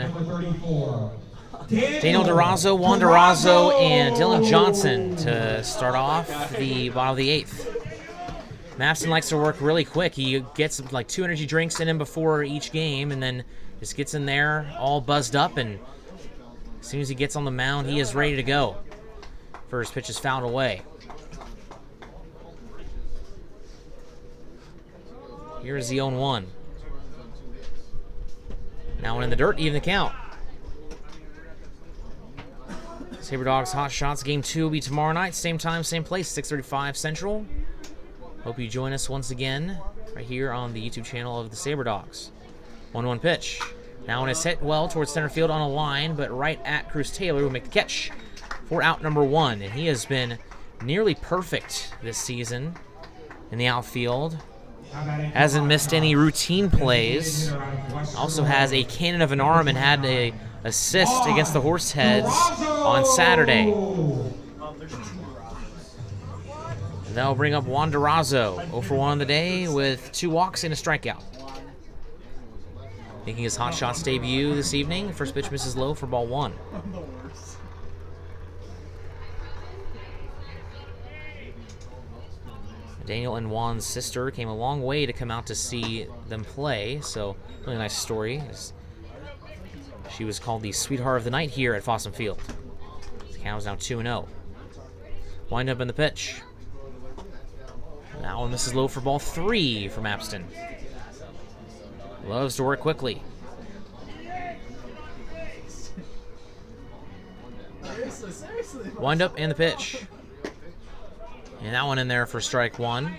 Speaker 11: Daniel Durazo, Juan Durazo, and Dylan Johnson to start off the bottom of the 8th. Mapston likes to work really quick. He gets like 2 energy drinks in him before each game and then just gets in there all buzzed up, and as soon as he gets on the mound, he is ready to go. First pitch is fouled away. Here's the 0-1. Now one in the dirt, even the count. Sabre Dogs Hotshots Game 2 will be tomorrow night, same time, same place, 6:35 Central. Hope you join us once again right here on the YouTube channel of the Sabre Dogs. 1-1 pitch. Now one is hit well towards center field on a line, but right at Cruz Taylor will make the catch for out number 1. And he has been nearly perfect this season in the outfield. Hasn't missed any routine plays. Also has a cannon of an arm and had a assist against the Horseheads on Saturday. And that'll bring up Juan Durazo, 0 for 1 on the day with 2 walks and a strikeout. Making his Hotshots debut this evening. First pitch misses low for ball 1. Daniel and Juan's sister came a long way to come out to see them play, so really nice story. She was called the sweetheart of the night here at Fossum Field. The count is now 2-0. Wind up in the pitch. Now this is low for ball 3 from Mapston. Loves to work quickly. Wind up and the pitch.
Speaker 1: And that one in there for strike one.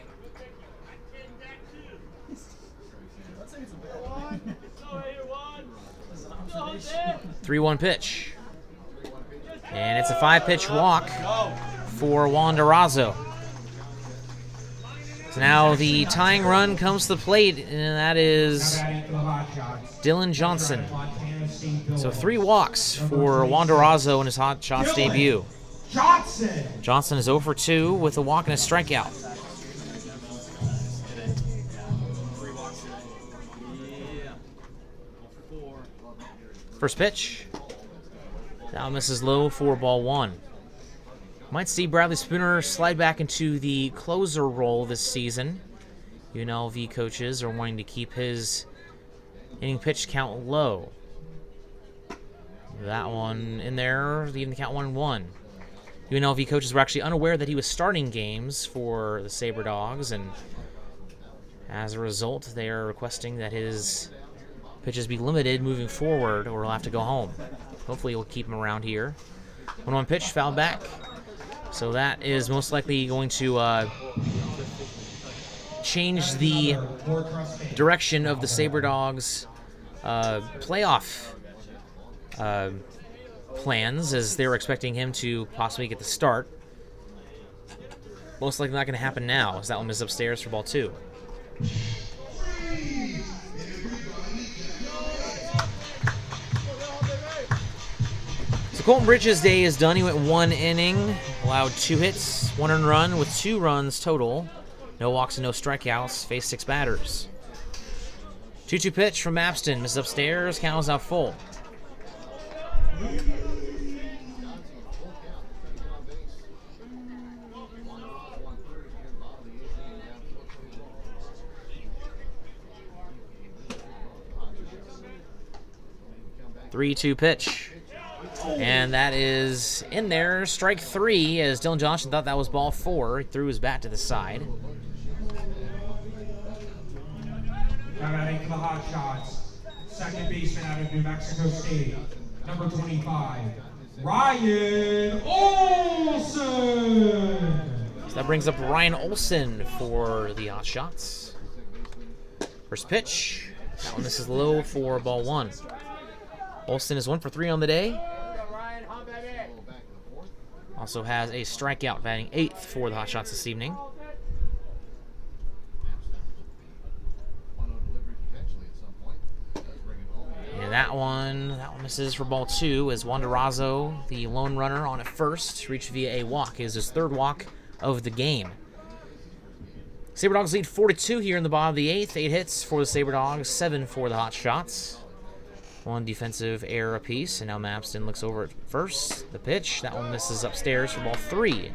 Speaker 1: 3-1 pitch. And it's a 5-pitch walk for Durazo. So now the tying run comes to the plate, and that is Dylan Johnson. So 3 walks for Durazo in his Hotshots debut. Johnson is 0 for 2 with a walk and a strikeout. First pitch. Now misses low for ball 1. Might see Bradley Spooner slide back into the closer role this season. UNLV coaches are wanting to keep his inning pitch count low. That one in there, leaving the count 1-1. UNLV coaches were actually unaware that he was starting games for the Sabre Dogs, and as a result, they are requesting that his pitches be limited moving forward, or he'll have to go home. Hopefully, we'll keep him around here. 1-1 pitch, foul back. So that is most likely going to change the direction of the Sabre Dogs' playoff plans, as they were expecting him to possibly get the start. Most likely not going to happen now, as that one is upstairs for ball 2. So Colton Bridges' day is done. He went 1 inning, allowed 2 hits, 1 earned run with 2 runs total. No walks and no strikeouts, faced 6 batters. 2-2 pitch from Maxfield, misses upstairs, count is out full. Three-two pitch. And that is in there, strike 3, as Dylan Johnson thought that was ball 4. He threw his bat to the side.
Speaker 2: Now batting for the Hotshots, second baseman out of New Mexico State, number 25, Ryan Olson.
Speaker 1: So that brings up Ryan Olson for the Hotshots. First pitch. That one misses low for ball 1. Olson is 1 for 3 on the day. Also has a strikeout, batting 8th for the Hotshots this evening. And that one misses for ball 2, as Durazo, the lone runner on at first, reached via a walk. It is his 3rd walk of the game. Sabre Dogs lead 4-2 here in the bottom of the 8th. 8 hits for the Sabre Dogs, 7 for the Hotshots. 1 defensive error apiece, and now Maxfield looks over at first. The pitch, that one misses upstairs for ball 3.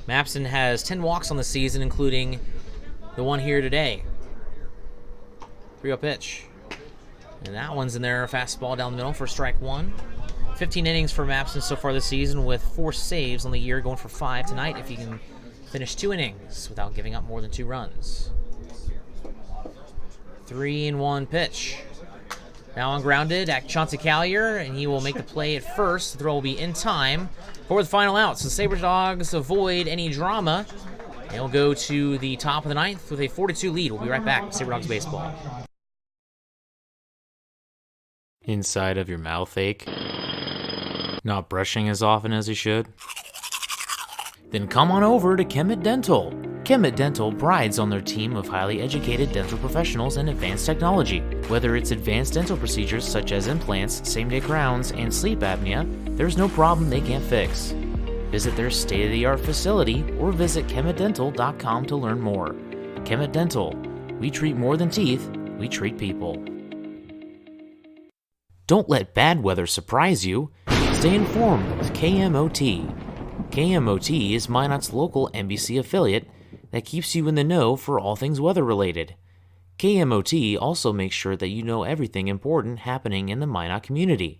Speaker 1: Maxfield has 10 walks on the season, including the one here today. 3-0 pitch. And that one's in there, a fastball down the middle for strike 1. 15 innings for Maxfield so far this season, with 4 saves on the year, going for 5 tonight if he can finish 2 innings without giving up more than 2 runs. 3-1 pitch. Now on grounded at Chauncey Collier, and he will make the play at first. The throw will be in time for the final out. So Sabre Dogs avoid any drama, and will go to the top of the 9th with a 4-2 lead. We'll be right back with Sabre Dogs baseball.
Speaker 11: Inside of your mouth ache? Not brushing as often as you should? Then come on over to Kemet Dental. Kemet Dental prides on their team of highly educated dental professionals and advanced technology. Whether it's advanced dental procedures such as implants, same-day crowns, and sleep apnea, there's no problem they can't fix. Visit their state-of-the-art facility or visit kemetdental.com to learn more. Kemet Dental. We treat more than teeth, we treat people. Don't let bad weather surprise you. Stay informed with KMOT. KMOT is Minot's local NBC affiliate that keeps you in the know for all things weather-related. KMOT also makes sure that you know everything important happening in the Minot community.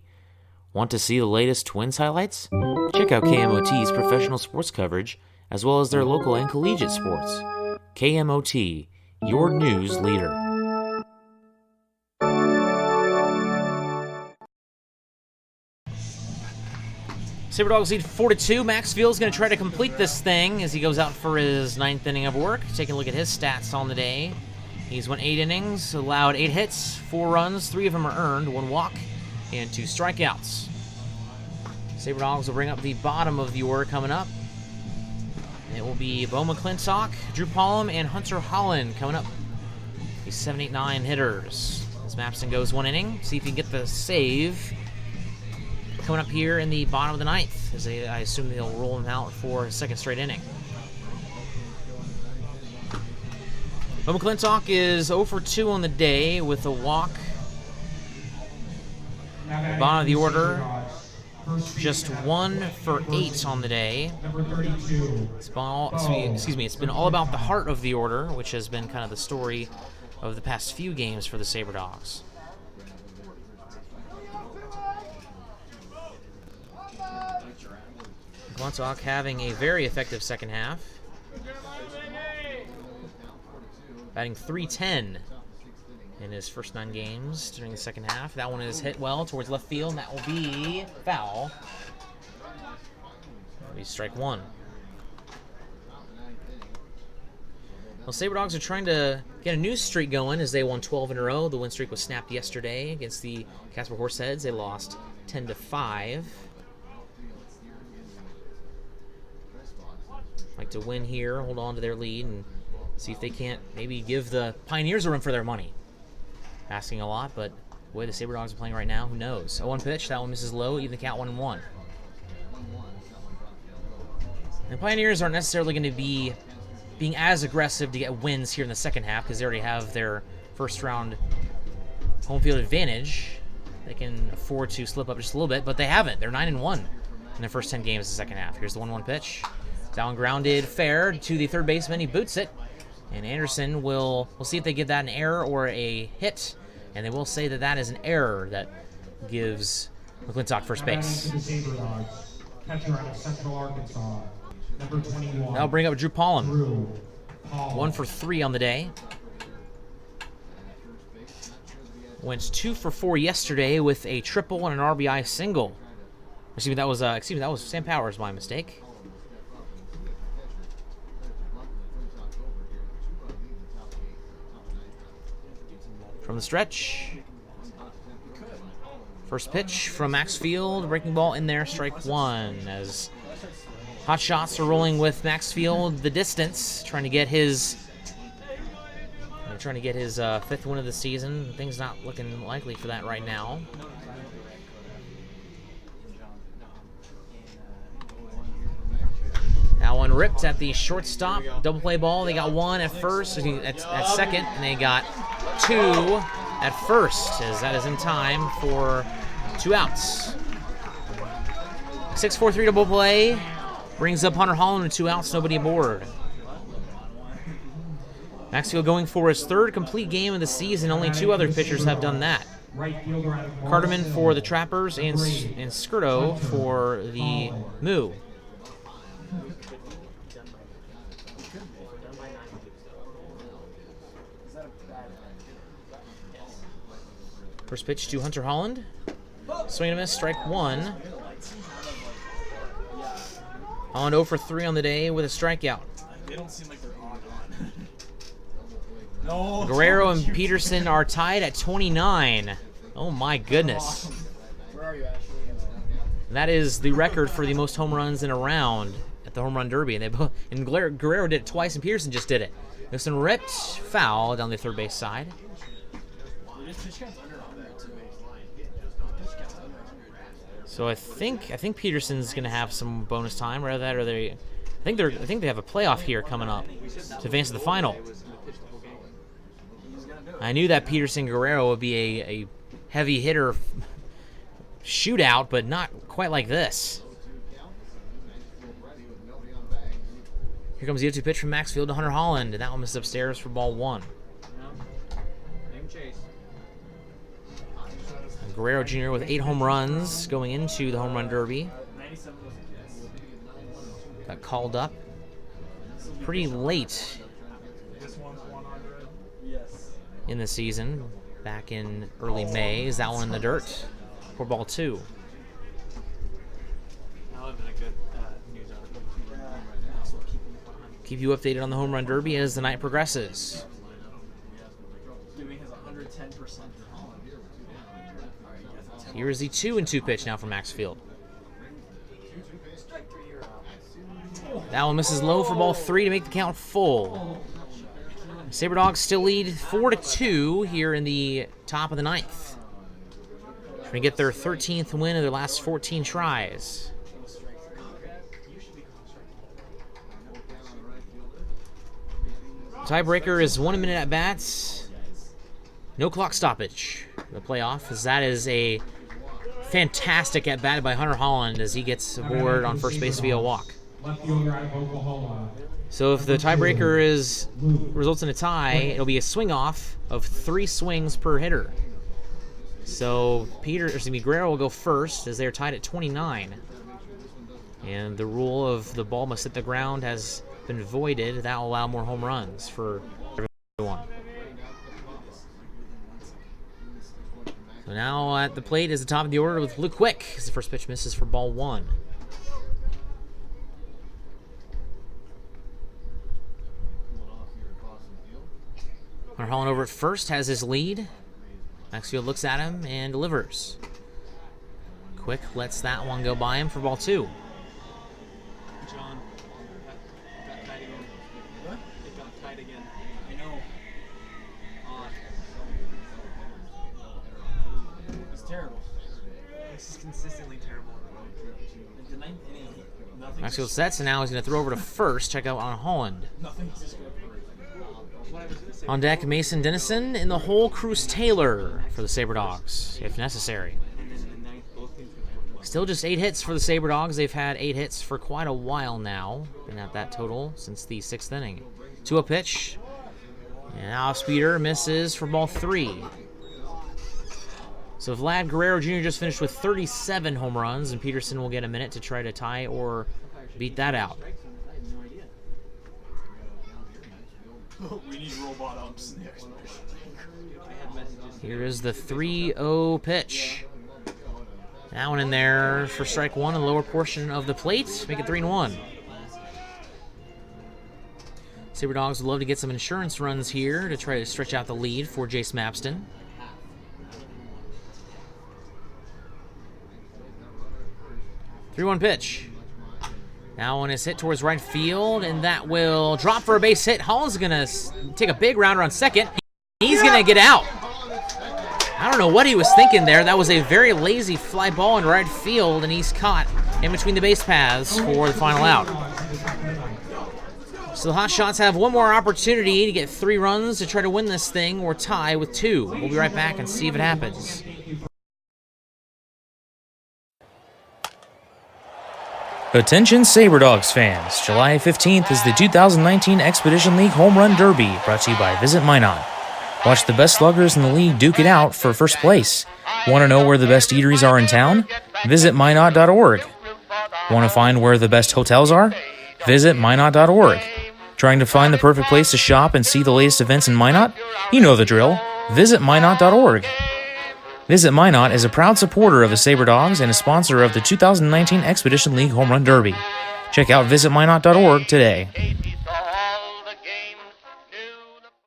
Speaker 11: Want to see the latest Twins highlights? Check out KMOT's professional sports coverage, as well as their local and collegiate sports. KMOT, your news leader.
Speaker 1: Sabre Dogs lead 4-2. Maxfield's going to try to complete this thing as he goes out for his 9th inning of work. Taking a look at his stats on the day. He's won 8 innings, allowed 8 hits, 4 runs, 3 of them are earned, 1 walk, and 2 strikeouts. Sabre Dogs will bring up the bottom of the order coming up. It will be Bo McClintock, Drew Pollum, and Hunter Holland coming up. These 7, 8, 9 hitters. As Mapson goes 1 inning, see if he can get the save. Coming up here in the bottom of the 9th, as I assume they'll roll him out for his 2nd straight inning. Bo McClintock is 0 for 2 on the day with a walk. The bottom of the order, just 1 for 8 on the day. It's been all about the heart of the order, which has been kind of the story of the past few games for the Sabre Dogs. McClintock having a very effective second half. Batting .310 in his first 9 games during the second half. That one is hit well towards left field, and that will be foul. That'll be strike 1. Well, Sabre Dogs are trying to get a new streak going as they won 12 in a row. The win streak was snapped yesterday against the Casper Horseheads. They lost 10-5. Like to win here, hold on to their lead, and see if they can't maybe give the Pioneers a run for their money. Asking a lot, but the way the Sabre Dogs are playing right now, who knows? 0-1 pitch, that one misses low, even the count 1-1. The Pioneers aren't necessarily going to be being as aggressive to get wins here in the second half because they already have their first round home field advantage. They can afford to slip up just a little bit, but they haven't. They're 9-1 in their first 10 games of the second half. Here's the 1-1 pitch. Down grounded fair to the third baseman. He boots it. And Anderson we'll see if they give that an error or a hit. And they will say that that is an error that gives McClintock first base.
Speaker 2: Catcher out of Central Arkansas, number 21.
Speaker 1: That'll bring up Drew Pollum. 1 for 3 on the day. Went 2 for 4 yesterday with a triple and an RBI single. Excuse me, that was Sam Powers, my mistake. From the stretch. First pitch from Maxfield. Breaking ball in there, strike 1. As Hotshots are rolling with Maxfield the distance, trying to get his 5th win of the season. Things not looking likely for that right now. That one ripped at the shortstop. Double play ball. They got 1 at first, at second, and they got 2 at first, as that is in time for 2 outs. 6-4-3 double play. Brings up Hunter Holland with 2 outs, nobody aboard. Maxfield going for his 3rd complete game of the season. Only 2 other pitchers have done that. Carterman for the Trappers and Skirto for the Moo. First pitch to Hunter Holland. Swing and a miss, strike 1. Holland 0 for 3 on the day with a strikeout.
Speaker 10: They don't seem like they're on. No.
Speaker 1: Guerrero and Peterson are tied at 29. Oh my goodness.
Speaker 10: Where are you, Ashley?
Speaker 1: That is the record for the most home runs in a round at the Home Run Derby. And Guerrero did it twice, and Peterson just did it. Dennison ripped foul down the third base side. So I think Peterson's going to have some bonus time. Rather that, or I think they have a playoff here coming up to advance to the final. I knew that Peterson Guerrero would be a heavy hitter shootout, but not quite like this. Here comes the 0-2 pitch from Maxfield to Hunter Holland, and that one misses upstairs for ball 1. Guerrero Jr. with 8 home runs going into the Home Run Derby. Got called up pretty late in the season, back in early May. Is that one in the dirt for ball 2?
Speaker 11: keep you updated on the Home Run Derby as the night progresses.
Speaker 10: Doing his 110%.
Speaker 11: Here is the 2-2 pitch now from Maxfield. That one misses low for ball 3 to make the count full. Sabre Dogs still lead 4-2 here in the top of the 9th. Trying to get their 13th win of their last 14 tries. Tiebreaker is 1 minute at bats. No clock stoppage. The playoff, as that is a fantastic at bat by Hunter Holland as he gets aboard on first base via walk. So if the tiebreaker results in a tie, it'll be a swing off of 3 swings per hitter. So Guerrero will go first as they're tied at 29. And the rule of the ball must hit the ground has been voided. That will allow more home runs for everyone. So now at the plate is the top of the order with Luke Quick as the first pitch misses for ball 1. Hunter Holland over at first has his lead. Maxfield looks at him and delivers. Quick lets that one go by him for ball 2.
Speaker 10: John, got tied again. What? It got tied again. I know. It's terrible. It's consistently terrible.
Speaker 11: Maxfield sets, and now he's going to throw over to first. Check out on Holland. On deck, Mason Dennison. In the hole, Cruz Taylor for the Sabre Dogs, if necessary. Still just 8 hits for the Sabre Dogs. They've had 8 hits for quite a while now. Been at that total since the 6th inning. 2-0 pitch. And off-speeder misses for ball 3. So Vlad Guerrero Jr. just finished with 37 home runs, and Peterson will get a minute to try to tie or beat that out.
Speaker 10: We need robot umps next.
Speaker 11: Here is the 3-0 pitch. That one in there for strike 1 in the lower portion of the plate. Make it 3-1. Sabre Dogs would love to get some insurance runs here to try to stretch out the lead for Jace Mapston. Three-one pitch. That one is hit towards right field, and that will drop for a base hit. Holland's going to take a big rounder on second. He's going to get out. I don't know what he was thinking there. That was a very lazy fly ball in right field, and he's caught in between the base paths for the final out. So the Hotshots have one more opportunity to get 3 runs to try to win this thing or tie with 2. We'll be right back and see if it happens.
Speaker 1: Attention Sabre Dogs fans, July 15th is the 2019 Expedition League Home Run Derby, brought to you by Visit Minot. Watch the best sluggers in the league duke it out for first place. Want to know where the best eateries are in town? Visit Minot.org. Want to find where the best hotels are? Visit Minot.org. Trying to find the perfect place to shop and see the latest events in Minot? You know the drill. Visit Minot.org. Visit Minot is a proud supporter of the Sabre Dogs and a sponsor of the 2019 Expedition League Home Run Derby. Check out visitminot.org today.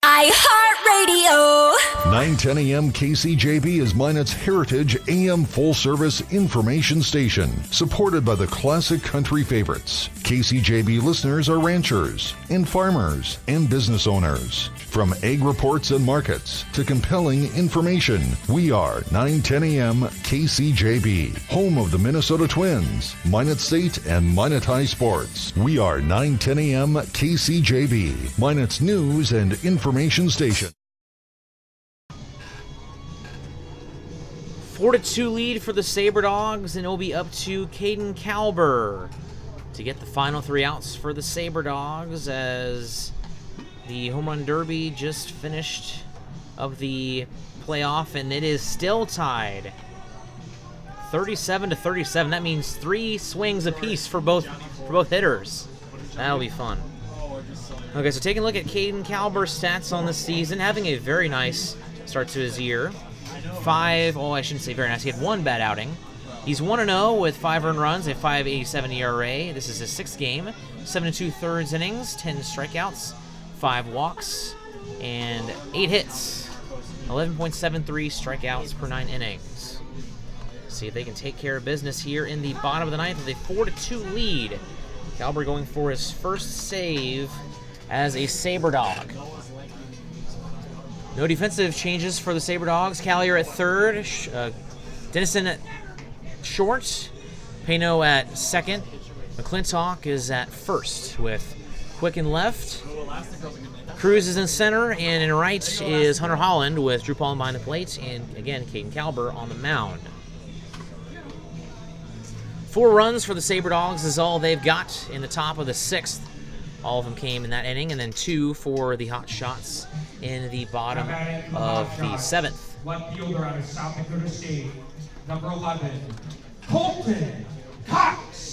Speaker 12: iHeartRadio.
Speaker 4: 910 AM KCJB is Minot's Heritage AM full-service information station, supported by the classic country favorites. KCJB listeners are ranchers and farmers and business owners. From egg reports and markets to compelling information, we are 910 AM KCJB, home of the Minnesota Twins, Minot State, and Minot High Sports. We are 910 AM KCJB, Minot's news and information station.
Speaker 11: 4-2 lead for the Sabre Dogs, and it'll be up to Caden Kalber to get the final 3 outs for the Sabre Dogs as the Home Run Derby just finished of the playoff, and it is still tied 37-37. That means 3 swings apiece for both hitters. That'll be fun. Okay, so taking a look at Caden Kalber's stats on the season, having a very nice start to his year. I shouldn't say very nice. He had 1 bad outing. He's 1-0 with 5 earned runs, a 5.87 ERA. This is his 6th game. 7 2/3 innings, 10 strikeouts, 5 walks, and 8 hits. 11.73 strikeouts per 9 innings. See if they can take care of business here in the bottom of the ninth with a 4-2 lead. Caliber going for his first save as a Sabre Dog. No defensive changes for the Sabre Dogs. Callier at third, Dennison at short, Pino at second. McClintock is at first with Quicken left. Cruz is in center, and in right is Hunter Holland with Drew Paul behind the plate, and again, Caden Caliber on the mound. 4 runs for the Sabre Dogs is all they've got in the top of the 6th. All of them came in that inning, and then 2 for the Hotshots in the bottom of the 7th.
Speaker 2: Left fielder out of South Dakota State, number 11, Colton Cox.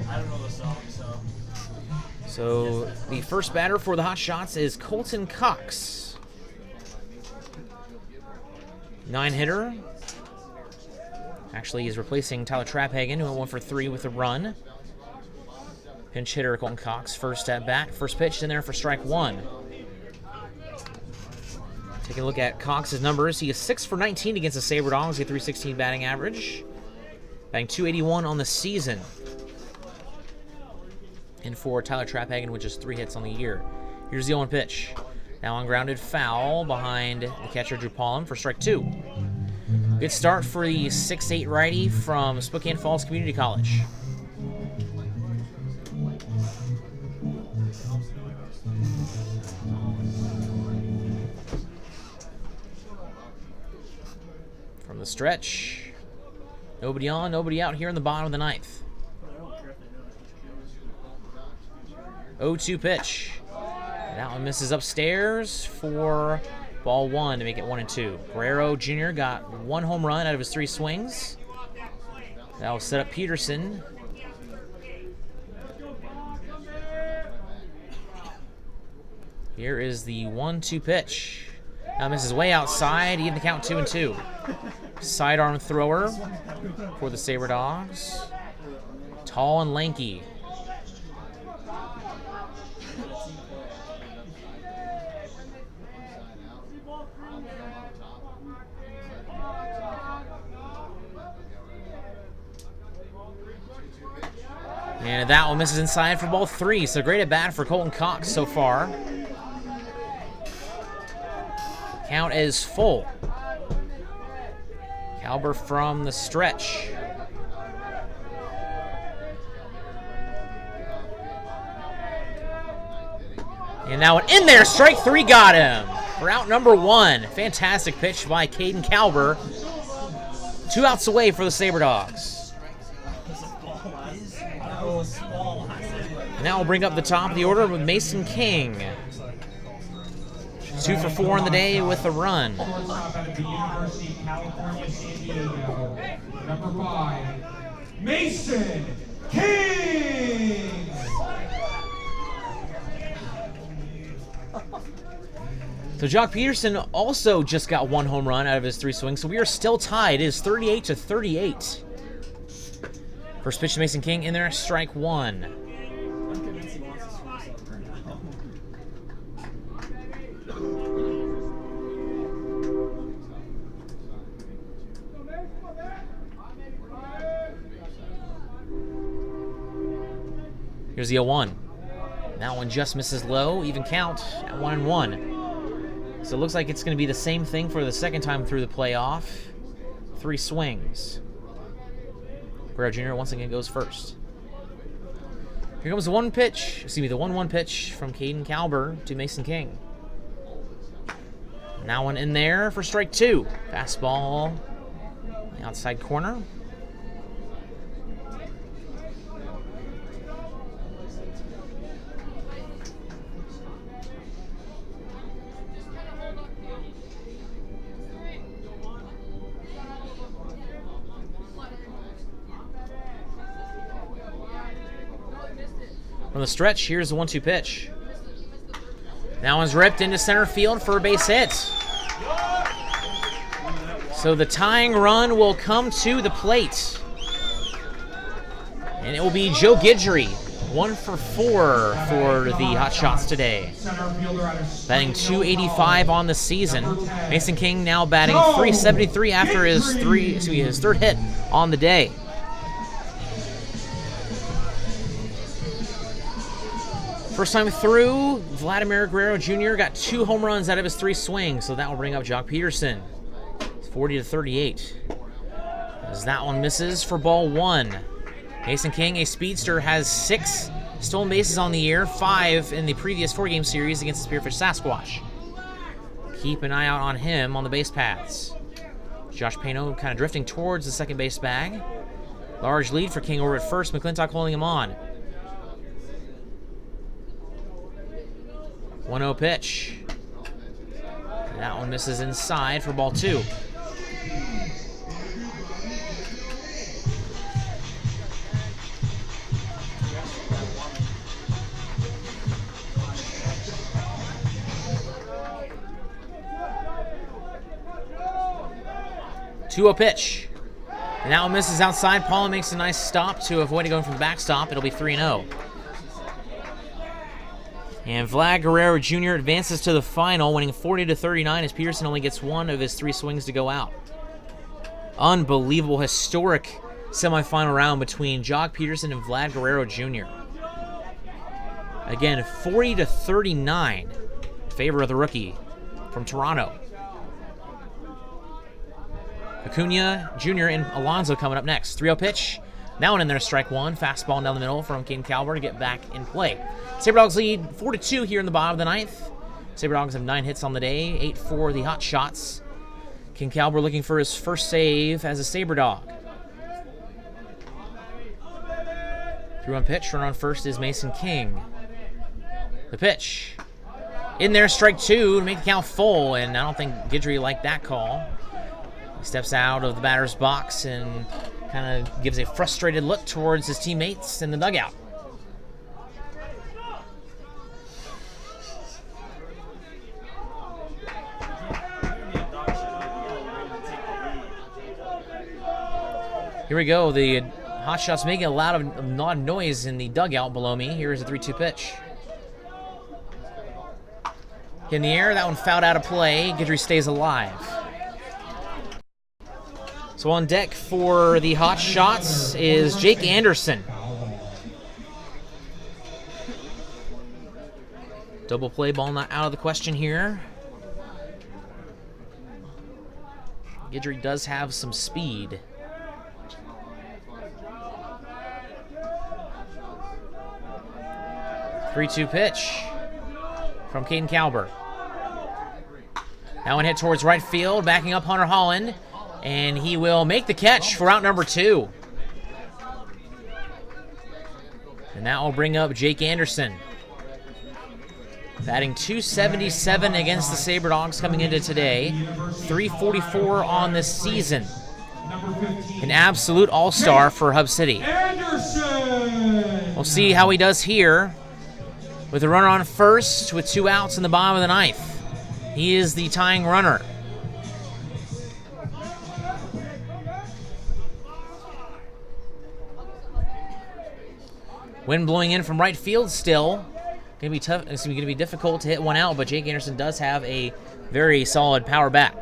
Speaker 10: I don't know the song,
Speaker 11: So the first batter for the Hotshots is Colton Cox. 9-hitter. Actually, he's replacing Tyler Traphagen, who went 1 for 3 with a run. Pinch hitter Colton Cox, first at bat. First pitch in there for strike 1. Taking a look at Cox's numbers, he is 6 for 19 against the Sabre Dogs, a .316 batting average. Batting .281 on the season. And for Tyler Traphagen with just 3 hits on the year. Here's the 0-1 pitch. Now on grounded foul behind the catcher Drew Paulin for strike 2. Good start for the 6'8 righty from Spokane Falls Community College. From the stretch, nobody on, nobody out here in the bottom of the 9th. 0-2 pitch. That one misses upstairs for ball 1 to make it 1-2. Guerrero Jr. got 1 home run out of his 3 swings. That will set up Peterson. Here is the 1-2 pitch. Now misses way outside, even the count 2-2. Sidearm thrower for the Sabre Dogs. Tall and lanky. And that one misses inside for ball 3. So great at bat for Colton Cox so far. Count is full. Caliber from the stretch. And now one in there. Strike 3 got him. For out number 1. Fantastic pitch by Caden Caliber. 2 outs away for the Sabre Dogs. And now we'll bring up the top of the order with Mason King. 2 for 4 in the day with a run.
Speaker 2: Shortstop out of the University of California, San Diego, number 5, Mason King.
Speaker 11: So Jock Peterson also just got 1 home run out of his 3 swings, so we are still tied. It is 38-38. First pitch to Mason King in there, strike 1. Here's the 0-1. That one just misses low, even count at 1-1. So it looks like it's going to be the same thing for the second time through the playoff. 3 swings. Guerrero Jr. once again goes first. Here comes the 1-1 pitch from Caden Caliber to Mason King. Now one in there for strike 2. Fastball, outside corner. From the stretch, here's the 1-2 pitch.
Speaker 1: That one's ripped into center field for a base hit. So the tying run will come to the plate. And it will be Joe Guidry, 1 for 4 for the Hotshots today. Batting .285 on the season. Mason King now batting .373 after his third hit on the day. First time through, Vladimir Guerrero Jr. got 2 home runs out of his 3 swings, so that will bring up Jock Peterson. It's 40-38. As that one misses for ball 1. Mason King, a speedster, has 6 stolen bases on the year, 5 in the previous 4-game series against the Spearfish Sasquatch. Keep an eye out on him on the base paths. Josh Pino kind of drifting towards the second base bag. Large lead for King over at first. McClintock holding him on. 1-0 pitch. That one misses inside for ball 2. Two-0 pitch. And that one misses outside. Paula makes a nice stop to avoid it going from the backstop. It'll be 3-0. And Vlad Guerrero Jr. advances to the final, winning 40-39 as Peterson only gets 1 of his 3 swings to go out. Unbelievable, historic semifinal round between Jock Peterson and Vlad Guerrero Jr. Again, 40-39 in favor of the rookie from Toronto. Acuna Jr. and Alonzo coming up next. 3-0 pitch. That one in there, strike 1. Fastball down the middle from Caden Calver to get back in play. Sabre Dogs lead 4-2 here in the bottom of the 9th. Sabre Dogs have 9 hits on the day, 8 for the Hotshots. Caden Calver looking for his first save as a Sabre Dog. 3-1 pitch. Run on first is Mason King. The pitch. In there, strike 2 to make the count full, and I don't think Guidry liked that call. He steps out of the batter's box and kind of gives a frustrated look towards his teammates in the dugout. Here we go. The Hotshots making a lot of noise in the dugout below me. Here's a 3-2 pitch. In the air, that one fouled out of play. Guidry stays alive. So on deck for the Hotshots is Jake Anderson. Double play ball not out of the question here. Guidry does have some speed. Three-two pitch from Caden Calver. That one hit towards right field, backing up Hunter Holland. And he will make the catch for out number 2. And that will bring up Jake Anderson. Batting .277 against the Sabre Dogs coming into today. .344 on the season. An absolute all-star for Hub City. We'll see how he does here. With a runner on first with 2 outs in the bottom of the 9th. He is the tying runner. Wind blowing in from right field still. Gonna be tough. It's gonna be difficult to hit one out, but Jake Anderson does have a very solid power bat.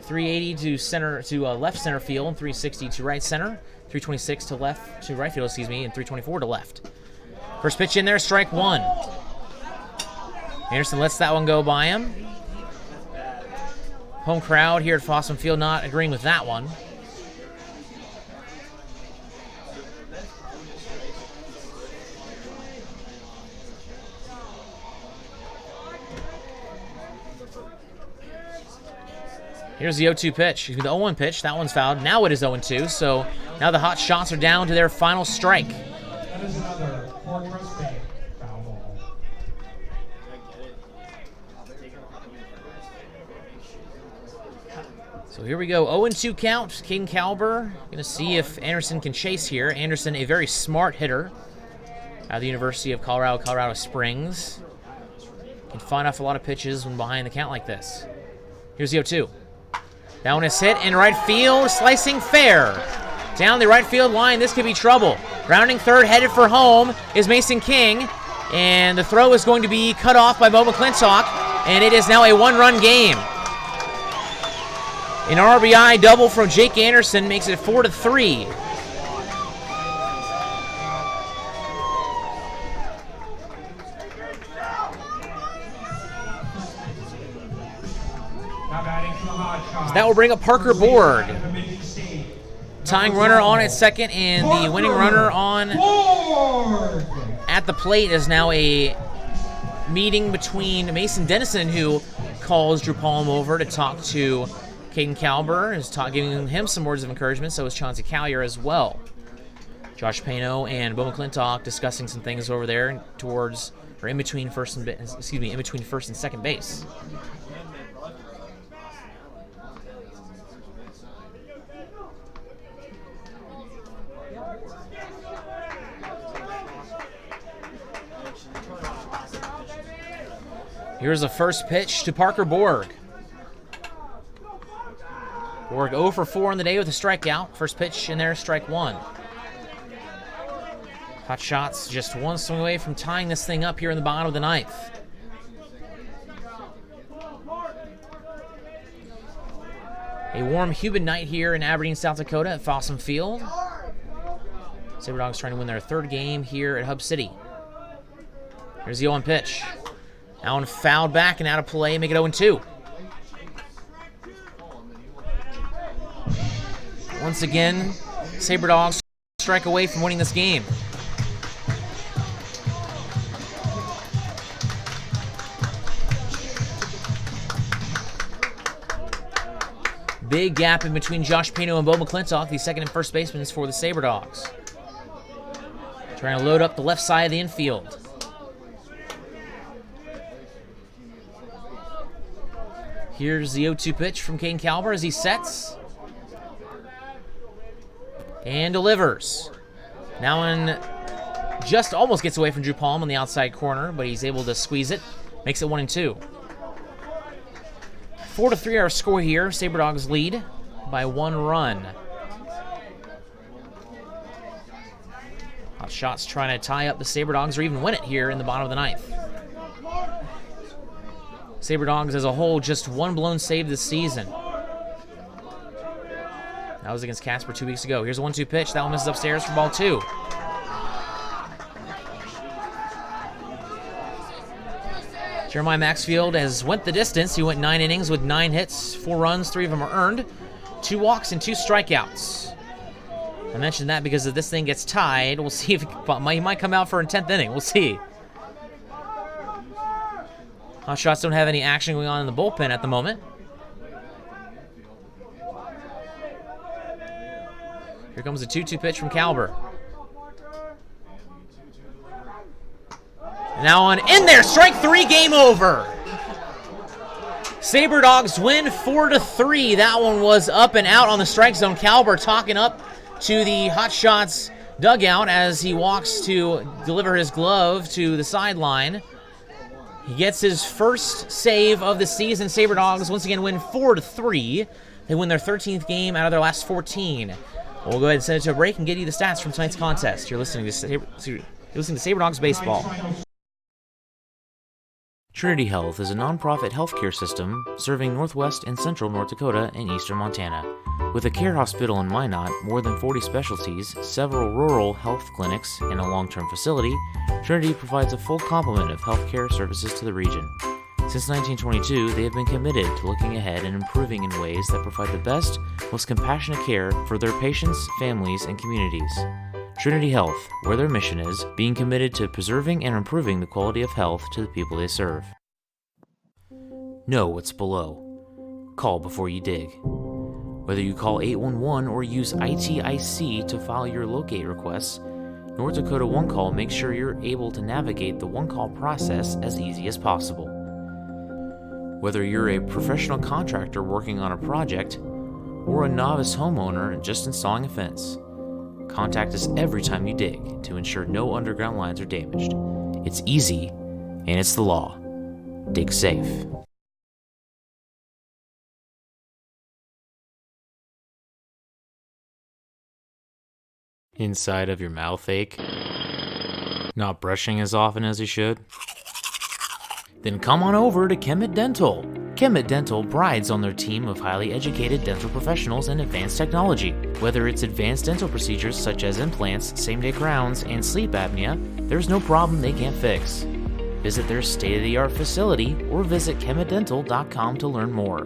Speaker 1: 380 to left center field, 360 to right center, 326 to right field, and 324 to left. First pitch in there, strike 1. Anderson lets that one go by him. Home crowd here at Fossum Field not agreeing with that one. Here's the 0-2 pitch. The 0-1 pitch. That one's fouled. Now it is 0-2. So now the Hotshots are down to their final strike.
Speaker 2: That is another Fortress Bay foul ball.
Speaker 1: So here we go. 0-2 count. Caden Calver. Going to see if Anderson can chase here. Anderson, a very smart hitter out of the University of Colorado Springs. can find off a lot of pitches when behind the count like this. Here's the 0-2. That one is hit in right field, slicing fair. Down the right field line, this could be trouble. Rounding third, headed for home, is Mason King. And the throw is going to be cut off by Bo McClintock. And it is now a one-run game. An RBI double from Jake Anderson makes it 4-3. So that will bring up Parker Borg. Tying runner on at second, and the winning runner on at the plate is now a meeting between Mason Dennison, who calls Drew Palm over to talk to Caden Calber, is giving him some words of encouragement. So is Chauncey Collier as well. Josh Pino and Bo McClintock discussing some things over there towards, or in between first and second base. Here's the first pitch to Parker Borg. Borg 0 for 4 on the day with a strikeout. First pitch in there, strike one. Hotshots just one swing away from tying this thing up here in the bottom of the ninth. A warm, humid night here in Aberdeen, South Dakota at Fossum Field. Sabre Dogs trying to win their third game here at Hub City. Here's the 0-1 pitch. That one fouled back and out of play, make it 0-2. Once again, Sabre Dogs strike away from winning this game. Big gap in between Josh Pino and Bo McClintock, the second and first baseman, is for the Sabre Dogs. Trying to load up the left side of the infield. Here's the 0-2 pitch from Caden Calber as he sets and delivers. Now one just almost gets away from Drew Palm on the outside corner, but he's able to squeeze it. Makes it 1-2. 4-3 our score here. Sabre Dogs lead by 1 run. Hotshots trying to tie up the Sabre Dogs or even win it here in the bottom of the ninth. Sabre Dogs as a whole, just one blown save this season. That was against Casper 2 weeks ago. Here's a 1-2 pitch. That one misses upstairs for ball 2. Jeremiah Maxfield has went the distance. He went 9 innings with 9 hits, 4 runs, 3 of them are earned, 2 walks and 2 strikeouts. I mentioned that because if this thing gets tied, we'll see if he might come out for a 10th inning. We'll see. Hotshots don't have any action going on in the bullpen at the moment. Here comes a 2-2 pitch from Calber. Now on in there, strike 3, game over. Sabre Dogs win 4-3. That one was up and out on the strike zone. Calber talking up to the Hotshots dugout as he walks to deliver his glove to the sideline. He gets his first save of the season. Sabre Dogs once again win 4-3. They win their 13th game out of their last 14. We'll go ahead and send it to a break and get you the stats from tonight's contest. You're listening to Sabre Dogs Baseball.
Speaker 11: Trinity Health is a nonprofit healthcare system serving northwest and central North Dakota and eastern Montana. With a care hospital in Minot, more than 40 specialties, several rural health clinics, and a long-term facility, Trinity provides a full complement of healthcare services to the region. Since 1922, they have been committed to looking ahead and improving in ways that provide the best, most compassionate care for their patients, families, and communities. Trinity Health, where their mission is, being committed to preserving and improving the quality of health to the people they serve. Know what's below. Call before you dig. Whether you call 811 or use ITIC to file your locate requests, North Dakota One Call makes sure you're able to navigate the One Call process as easy as possible. Whether you're a professional contractor working on a project or a novice homeowner just installing a fence, contact us every time you dig to ensure no underground lines are damaged. It's easy, and it's the law. dig safe. Inside of your mouth ache? Not brushing as often as you should? Then come on over to Kemet Dental. Kemet Dental prides on their team of highly educated dental professionals and advanced technology. Whether it's advanced dental procedures such as implants, same-day crowns, and sleep apnea, there's no problem they can't fix. Visit their state-of-the-art facility or visit kemetdental.com to learn more.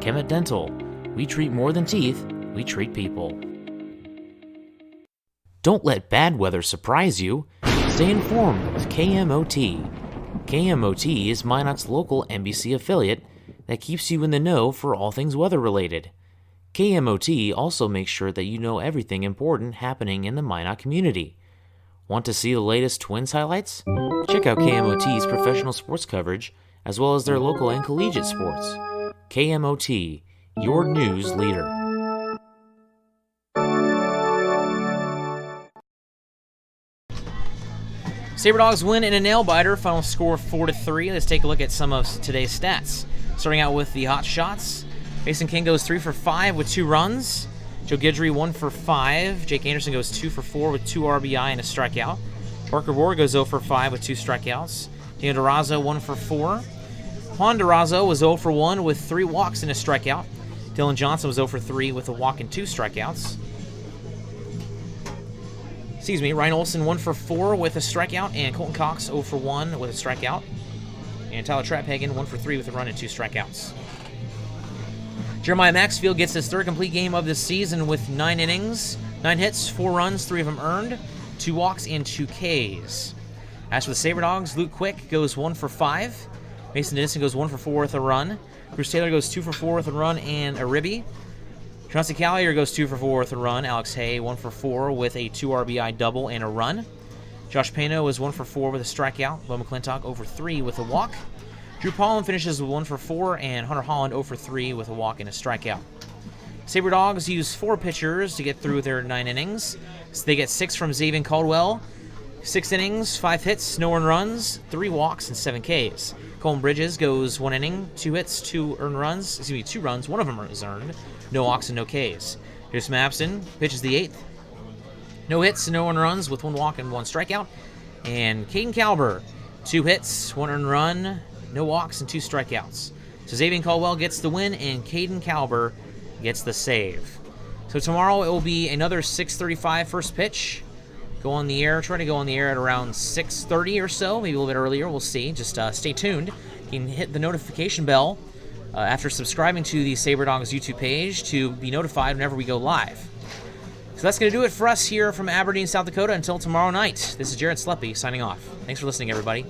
Speaker 11: Kemet Dental. We treat more than teeth, we treat people. Don't let bad weather surprise you. Stay informed with KMOT. KMOT is Minot's local NBC affiliate that keeps you in the know for all things weather-related. KMOT also makes sure that you know everything important happening in the Minot community. Want to see the latest Twins highlights? Check out KMOT's professional sports coverage, as well as their local and collegiate sports. KMOT, your news leader.
Speaker 1: Sabre Dogs win in a nail-biter, final score 4-3. Let's take a look at some of today's stats. Starting out with the Hotshots. Mason King goes 3 for 5 with 2 runs. Joe Guidry 1 for 5. Jake Anderson goes 2 for 4 with 2 RBI and a strikeout. Parker Ward goes 0 for 5 with 2 strikeouts. Daniel Durazo 1 for 4. Juan Durazo was 0 for 1 with 3 walks and a strikeout. Dylan Johnson was 0 for 3 with a walk and 2 strikeouts. Ryan Olson 1 for 4 with a strikeout, and Colton Cox 0 for 1 with a strikeout. And Tyler Traphagen 1 for 3 with a run and 2 strikeouts. Jeremiah Maxfield gets his 3rd complete game of the season with 9 innings, 9 hits, 4 runs, 3 of them earned, 2 walks, and 2 Ks. As for the Sabre Dogs, Luke Quick goes 1 for 5. Mason Dennison goes 1 for 4 with a run. Cruz Taylor goes 2 for 4 with a run and a ribby. Chauncey Collier goes 2 for 4 with a run. Alex Hay 1 for 4 with a 2 RBI double and a run. Josh Pino was 1 for 4 with a strikeout. Bo McClintock 0 for 3 with a walk. Drew Pollan finishes with 1 for 4, and Hunter Holland 0 for 3 with a walk and a strikeout. Sabre Dogs use 4 pitchers to get through their 9 innings. So they get 6 from Xavier Caldwell. 6 innings, 5 hits, no earned runs, 3 walks, and 7 Ks. Colton Bridges goes 1 inning, 2 hits, 2 runs, 1 of them is earned, no walks and no Ks. Here's Mapson, pitches the 8th. No hits, no earned runs with 1 walk and 1 strikeout. And Caden Calber, 2 hits, 1 earned run, no walks and 2 strikeouts. So Xavier Caldwell gets the win, and Caden Calber gets the save. So tomorrow it will be another 6:35 first pitch. Try to go on the air at around 6:30 or so, maybe a little bit earlier. We'll see. Just stay tuned. You can hit the notification bell after subscribing to the Sabre Dogs YouTube page to be notified whenever we go live. So that's going to do it for us here from Aberdeen, South Dakota. Until tomorrow night, this is Jared Sleppy signing off. Thanks for listening, everybody.